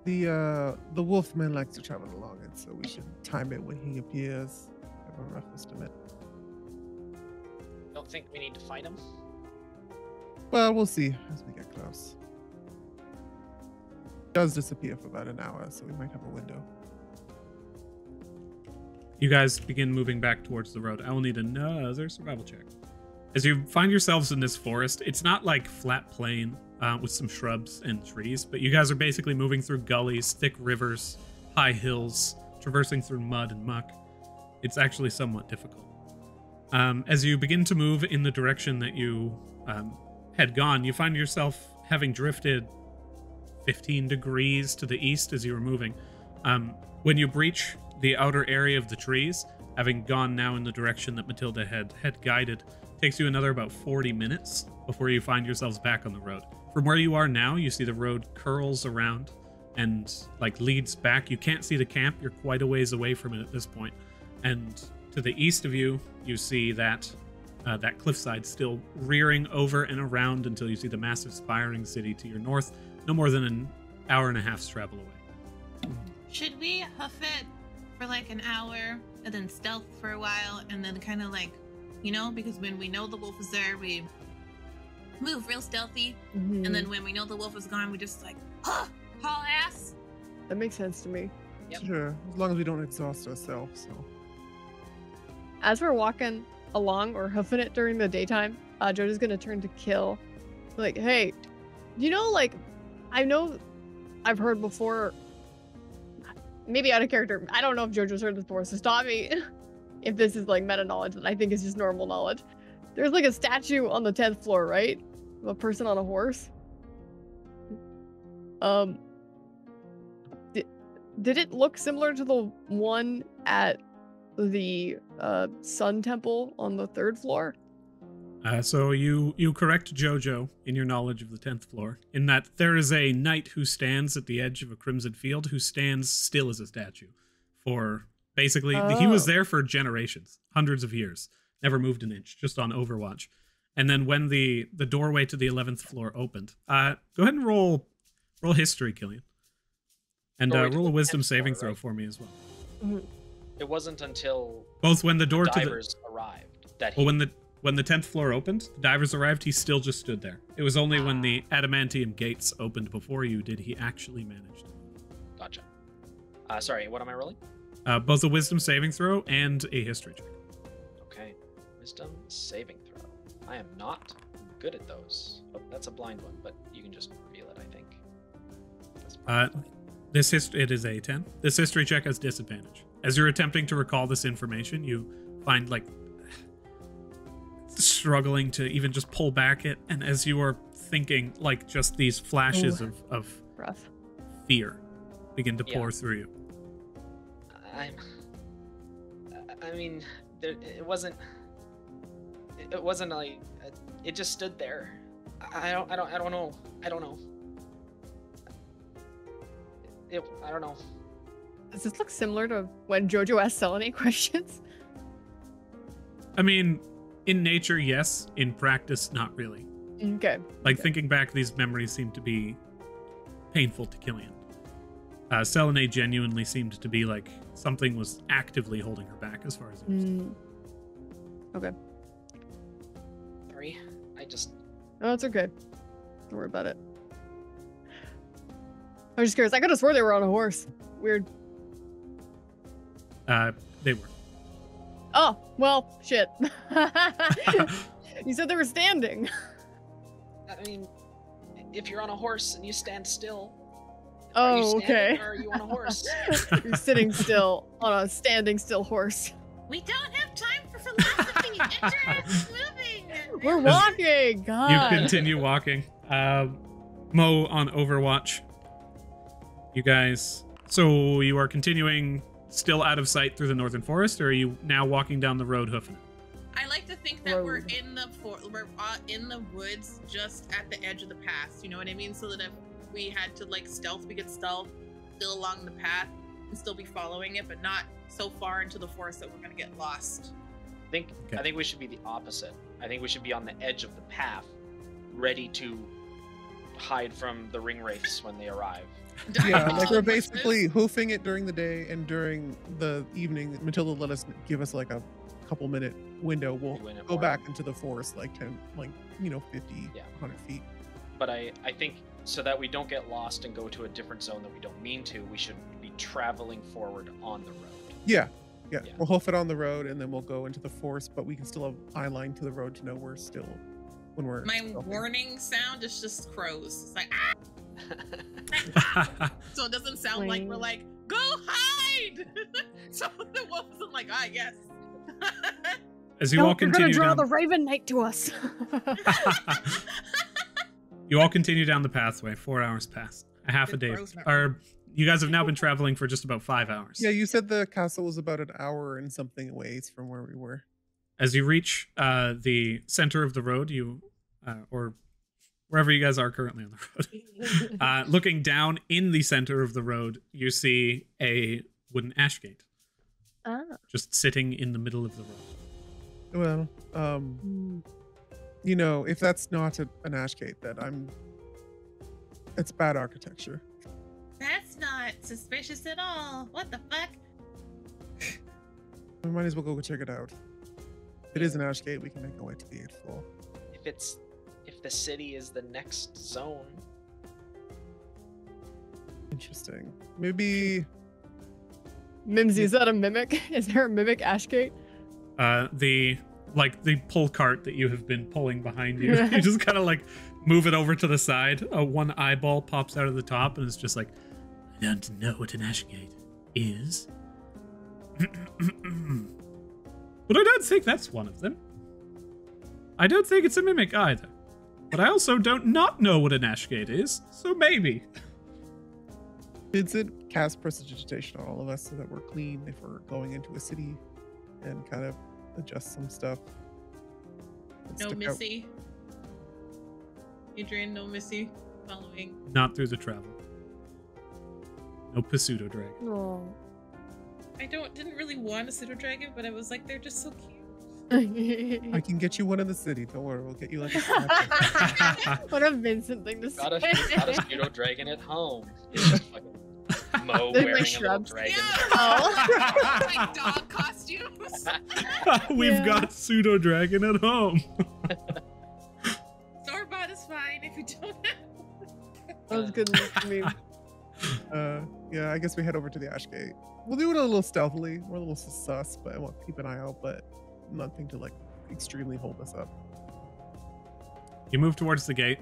The wolfman likes to travel along it, so we should time it when he appears. Have a rough estimate. Don't think we need to fight him. Well, we'll see as we get close. He does disappear for about an hour, so we might have a window. You guys begin moving back towards the road. I will need another survival check. As you find yourselves in this forest, it's not like flat plain with some shrubs and trees, but you guys are basically moving through gullies, thick rivers, high hills, traversing through mud and muck. It's actually somewhat difficult. As you begin to move in the direction that you had gone, you find yourself having drifted 15 degrees to the east as you were moving. When you breach the outer area of the trees, having gone now in the direction that Matilda had guided, takes you another about 40 minutes before you find yourselves back on the road. From where you are now, you see the road curls around and leads back. You can't see the camp. You're quite a ways away from it at this point. And to the east of you, you see that cliffside still rearing over and around until you see the massive spiring city to your north, no more than an hour and a half's travel away. Should we hoof it for an hour and then stealth for a while and then kind of because when we know the wolf is there, we move real stealthy. Mhm. And then when we know the wolf is gone, we just haul ass. That makes sense to me. Yep. Sure, as long as we don't exhaust ourselves. So. As we're walking along or hoofing it during the daytime, Jojo's gonna turn to Kill. Hey, I know I've heard before, maybe out of character, I don't know if Jojo's heard this before, so stop me if this is meta knowledge that I think is just normal knowledge. There's a statue on the 10th floor, right? Of a person on a horse. Did it look similar to the one at the Sun Temple on the 3rd floor? So you correct Jojo in your knowledge of the 10th floor, in that there is a knight who stands at the edge of a crimson field who stands still as a statue. For basically, he was there for generations, hundreds of years, never moved an inch, just on Overwatch. And then when the doorway to the 11th floor opened, go ahead and roll history, Killian. And Doorway to roll a the wisdom 10th floor, saving throw right? for me as well. It wasn't until Both when the door to the divers arrived that he. Well, when the 10th floor opened, the divers arrived, he still just stood there. It was only when the adamantium gates opened before you did he actually manage to. Gotcha. Sorry, what am I rolling? Both a wisdom saving throw and a history check. Okay. Wisdom saving throw. I am not good at those. Oh, that's a blind one, but you can just reveal it, I think. That's It is a 10. This history check has disadvantage. As you're attempting to recall this information, you find struggling to even just pull back it, and as you are thinking, just these flashes of Rough. fear begin to pour through you. I mean, it wasn't it just stood there. I don't know. I don't know. Does this look similar to when Jojo asked Selene questions? I mean, in nature, yes. In practice, not really. Okay. Like, thinking back, these memories seem to be painful to Killian. Selene genuinely seemed to be like something was actively holding her back as far as he was. Okay. Sorry, I just. Oh, it's okay. Don't worry about it. I was just curious. I could have swore they were on a horse. Weird. They were. Oh, well, shit. You said they were standing. I mean, if you're on a horse and you stand still. Oh, are you standing okay. Or are you on a horse? You're sitting still on a standing still horse. We don't have time for philosophy. Enter is moving. We're walking. God. You continue walking. Mo on Overwatch. You guys. So you are continuing still out of sight through the northern forest, or are you now walking down the road hoofing it? I like to think that we're in the woods, just at the edge of the path. You know what I mean? So that if we had to like stealth, we could stealth still along the path and still be following it, but not so far into the forest that we're gonna get lost. I think we should be the opposite. I think we should be on the edge of the path, ready to hide from the ring wraiths when they arrive. Yeah, like we're basically hoofing it during the day, and during the evening, Matilda let us give us like a couple minute window. We'll go back into the forest like 50, 100 feet. But I think so that we don't get lost and go to a different zone that we don't mean to, we should be traveling forward on the road. Yeah. We'll hoof it on the road, and then we'll go into the forest, but we can still have eye line to the road to know we're still when we're. My warning sound is just crows. It's like so it doesn't sound like we're like, go hide. So the wolf isn't like, yes. As you all continue, you're gonna draw the Raven Knight to us. You all continue down the pathway. 4 hours pass. A half a day. You guys have now been traveling for just about 5 hours. Yeah, you said the castle was about an hour and something away from where we were. As you reach the center of the road, or wherever you guys are currently on the road, looking down in the center of the road, you see a wooden ash gate. Just sitting in the middle of the road. Well, if that's not an ash gate, it's bad architecture. That's not suspicious at all. What the fuck? We might as well go check it out. If it is an ash gate, we can make our way to the 8th floor. If the city is the next zone. Interesting. Maybe. Mimsy, is that a mimic? Is there a mimic ash gate? The pull cart that you have been pulling behind you. You just kind of like move it over to the side. One eyeball pops out of the top, and it's just like, I don't know what an ash gate is. But I don't think that's one of them. I don't think it's a mimic either. But I also don't not know what an ash gate is, so maybe. Vincent cast prestidigitation on all of us so that we're clean if we're going into a city, and kind of adjust some stuff. No Missy. Adrian, no Missy following. Not through the travel. No pseudo dragon. Oh. I didn't really want a pseudo dragon, but I was like, they're just so cute. I can get you one in the city. Don't worry, we'll get you like a What a Vincent thing to say. Got a pseudo dragon at home. It's just fucking Mo wearing a little dragon. Yeah. Like dog costumes. We've got pseudo dragon at home. Store-bought is fine if you don't have. That was good to me. Yeah, I guess we head over to the ash gate. We'll do it a little stealthily. We're a little sus, but I want to keep an eye out, but nothing to like extremely hold us up. You move towards the gate.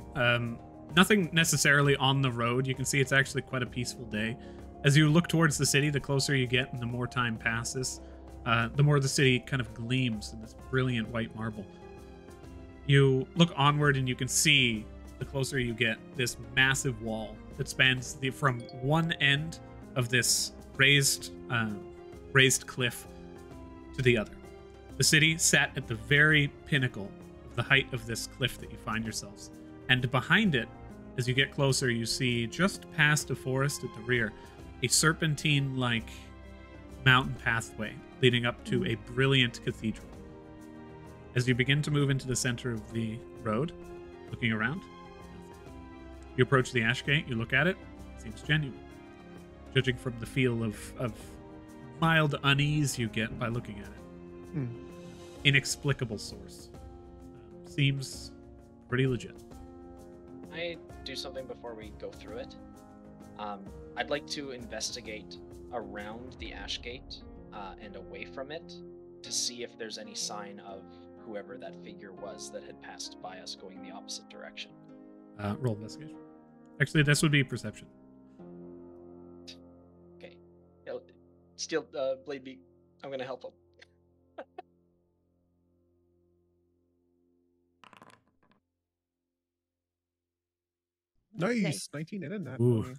Nothing necessarily on the road. You can see it's actually quite a peaceful day. As you look towards the city, the closer you get and the more time passes, the more the city kind of gleams in this brilliant white marble. You look onward and you can see, the closer you get, this massive wall that spans from one end of this raised cliff to the other. The city sat at the very pinnacle of the height of this cliff that you find yourselves. And behind it, as you get closer, you see just past a forest at the rear, a serpentine-like mountain pathway leading up to a brilliant cathedral. As you begin to move into the center of the road, looking around, you approach the ash gate, you look at it, it seems genuine. Judging from the feel of mild unease you get by looking at it. Inexplicable source. Seems pretty legit. I do something before we go through it. I'd like to investigate around the ash gate and away from it to see if there's any sign of whoever that figure was that had passed by us going the opposite direction. Roll investigation. Actually, this would be perception. Okay. Steal Blade Beak. I'm gonna help him. Nice. 19 in that. Ooh.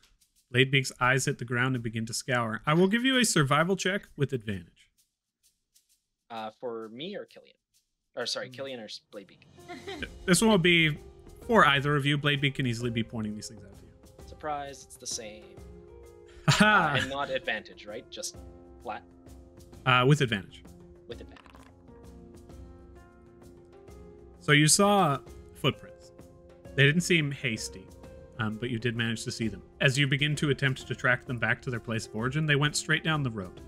Laidbeak's eyes hit the ground and begin to scour. I will give you a survival check with advantage. For me or Killian? Or sorry, Killian or Blade Beak? This one will be for either of you. Bladebeak can easily be pointing these things out to you. Surprise, it's the same. Haha! And not advantage, right? Just flat With advantage. with advantage. So you saw footprints. They didn't seem hasty, but you did manage to see them. As you begin to attempt to track them back to their place of origin, they went straight down the road,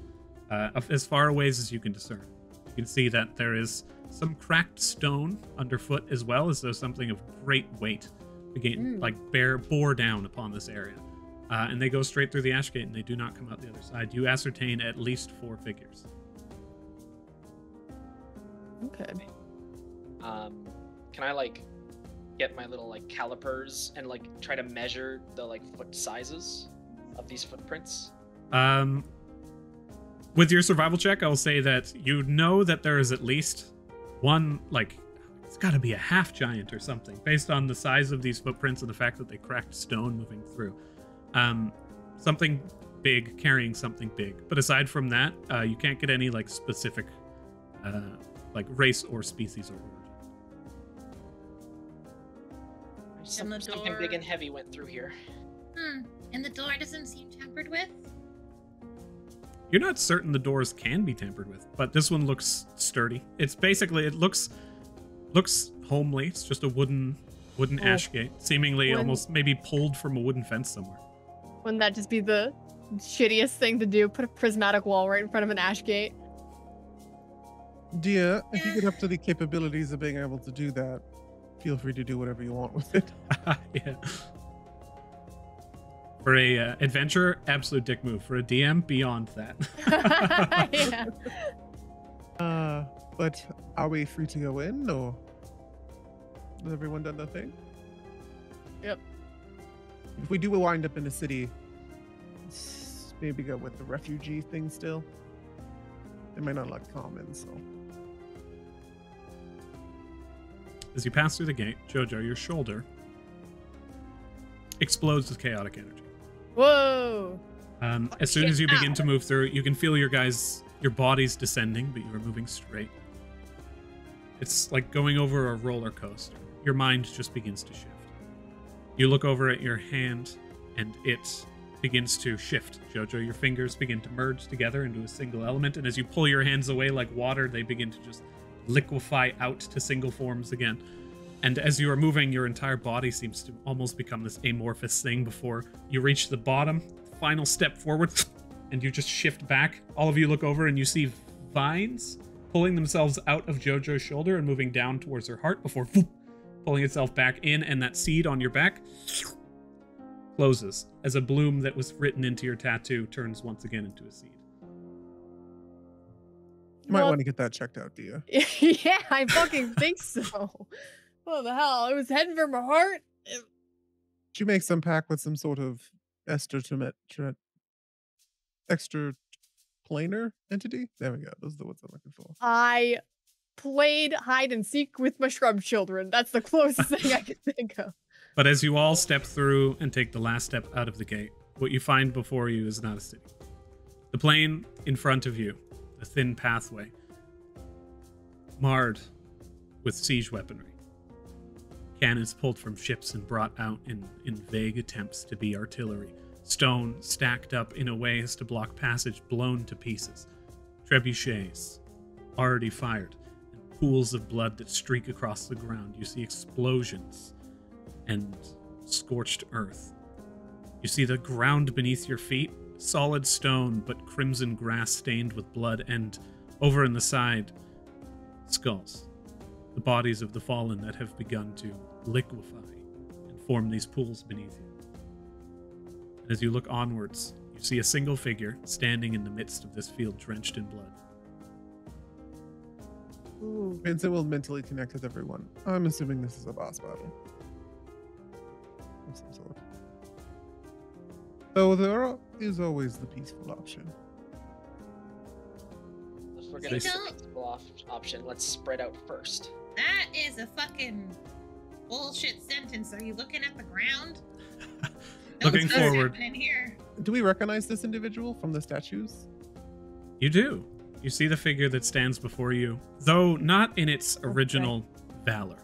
as far away as you can discern. You can see that there is some cracked stone underfoot, as well as though something of great weight began, bore down upon this area. And they go straight through the ash gate, and they do not come out the other side. You ascertain at least 4 figures. Okay. Can I get my little calipers and try to measure the foot sizes of these footprints? With your survival check, I'll say that you know that there is at least one, it's got to be a half giant or something, based on the size of these footprints and the fact that they cracked stone moving through. Something big carrying something big. But aside from that, you can't get any specific race or species or origin. Something big and heavy went through here. And the door doesn't seem tampered with? You're not certain the doors can be tampered with, but this one looks sturdy. It's basically, it looks homely. It's just a wooden ash gate, seemingly almost maybe pulled from a wooden fence somewhere. Wouldn't that just be the shittiest thing to do? Put a prismatic wall right in front of an ash gate? Dear, if you get up to the capabilities of being able to do that, feel free to do whatever you want with it. Yeah. For a adventurer, absolute dick move. For a DM, beyond that. Yeah. But are we free to go in, or has everyone done their thing? Yep. If we do wind up in the city, maybe go with the refugee thing still. They might not like common, so. As you pass through the gate, Jojo, your shoulder explodes with chaotic energy. Whoa! As soon as you begin to move through, you can feel your bodies descending, but you are moving straight. It's like going over a roller coaster. Your mind just begins to shift. You look over at your hand, and it begins to shift. Jojo, your fingers begin to merge together into a single element, and as you pull your hands away like water, they begin to just liquefy out to single forms again. And as you are moving, your entire body seems to almost become this amorphous thing before you reach the bottom, final step forward, and you just shift back. All of you look over and you see vines pulling themselves out of Jojo's shoulder and moving down towards her heart before pulling itself back in, and that seed on your back closes as a bloom that was written into your tattoo turns once again into a seed. You might want to get that checked out, Dia. Yeah, I fucking think so. What the hell? It was heading for my heart. Did you make some pact with some sort of extra planar entity? There we go. Those are the ones I'm looking for. I played hide and seek with my shrub children. That's the closest thing I could think of. But as you all step through and take the last step out of the gate, what you find before you is not a city. The plain in front of you, a thin pathway, marred with siege weaponry. Cannons pulled from ships and brought out in vague attempts to be artillery. stone stacked up in a way as to block passage, blown to pieces. Trebuchets, already fired, and pools of blood that streak across the ground. You see explosions and scorched earth. You see the ground beneath your feet, solid stone, but crimson grass stained with blood, and over in the side, skulls. The bodies of the fallen that have begun to liquefy and form these pools beneath you. And as you look onwards, you see a single figure standing in the midst of this field drenched in blood. Ooh. Vincent will mentally connect with everyone. I'm assuming this is a boss battle of some sort. Though there is always the peaceful option. If we're gonna do the peaceful option, let's spread out first. That is a fucking bullshit sentence. Are you looking at the ground? Looking forward. In here. Do we recognize this individual from the statues? You do. You see the figure that stands before you, though not in its original valor.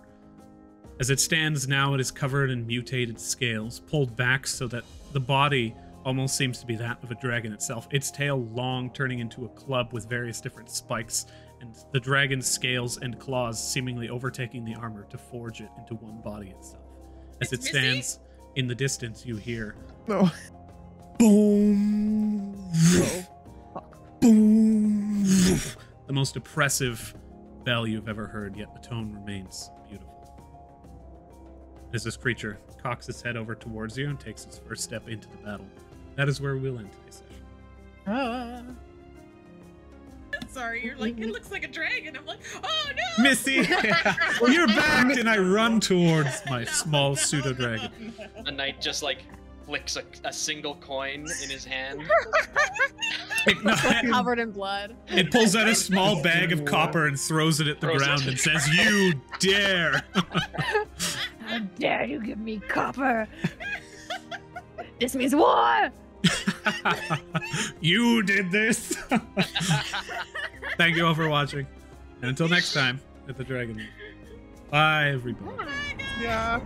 As it stands now, it is covered in mutated scales, pulled back so that the body almost seems to be that of a dragon itself. Its tail long, turning into a club with various different spikes, and the dragon's scales and claws seemingly overtaking the armor to forge it into one body itself. As it stands in the distance, you hear No. boom, boom, the most oppressive bell you've ever heard, yet the tone remains beautiful. As this creature cocks its head over towards you and takes its first step into the battle, that is where we'll end today's session. Sorry, you're like, it looks like a dragon. I'm like, oh no! Missy! You're back! And I run towards my small pseudo-dragon. The knight just like flicks a single coin in his hand. Covered in blood. It pulls out a small bag of copper and throws it at the ground and says, "You dare!" How dare you give me copper? This means war! You did this! Thank you all for watching. And until next time at the Dragonleaf. Bye, everybody. Yeah.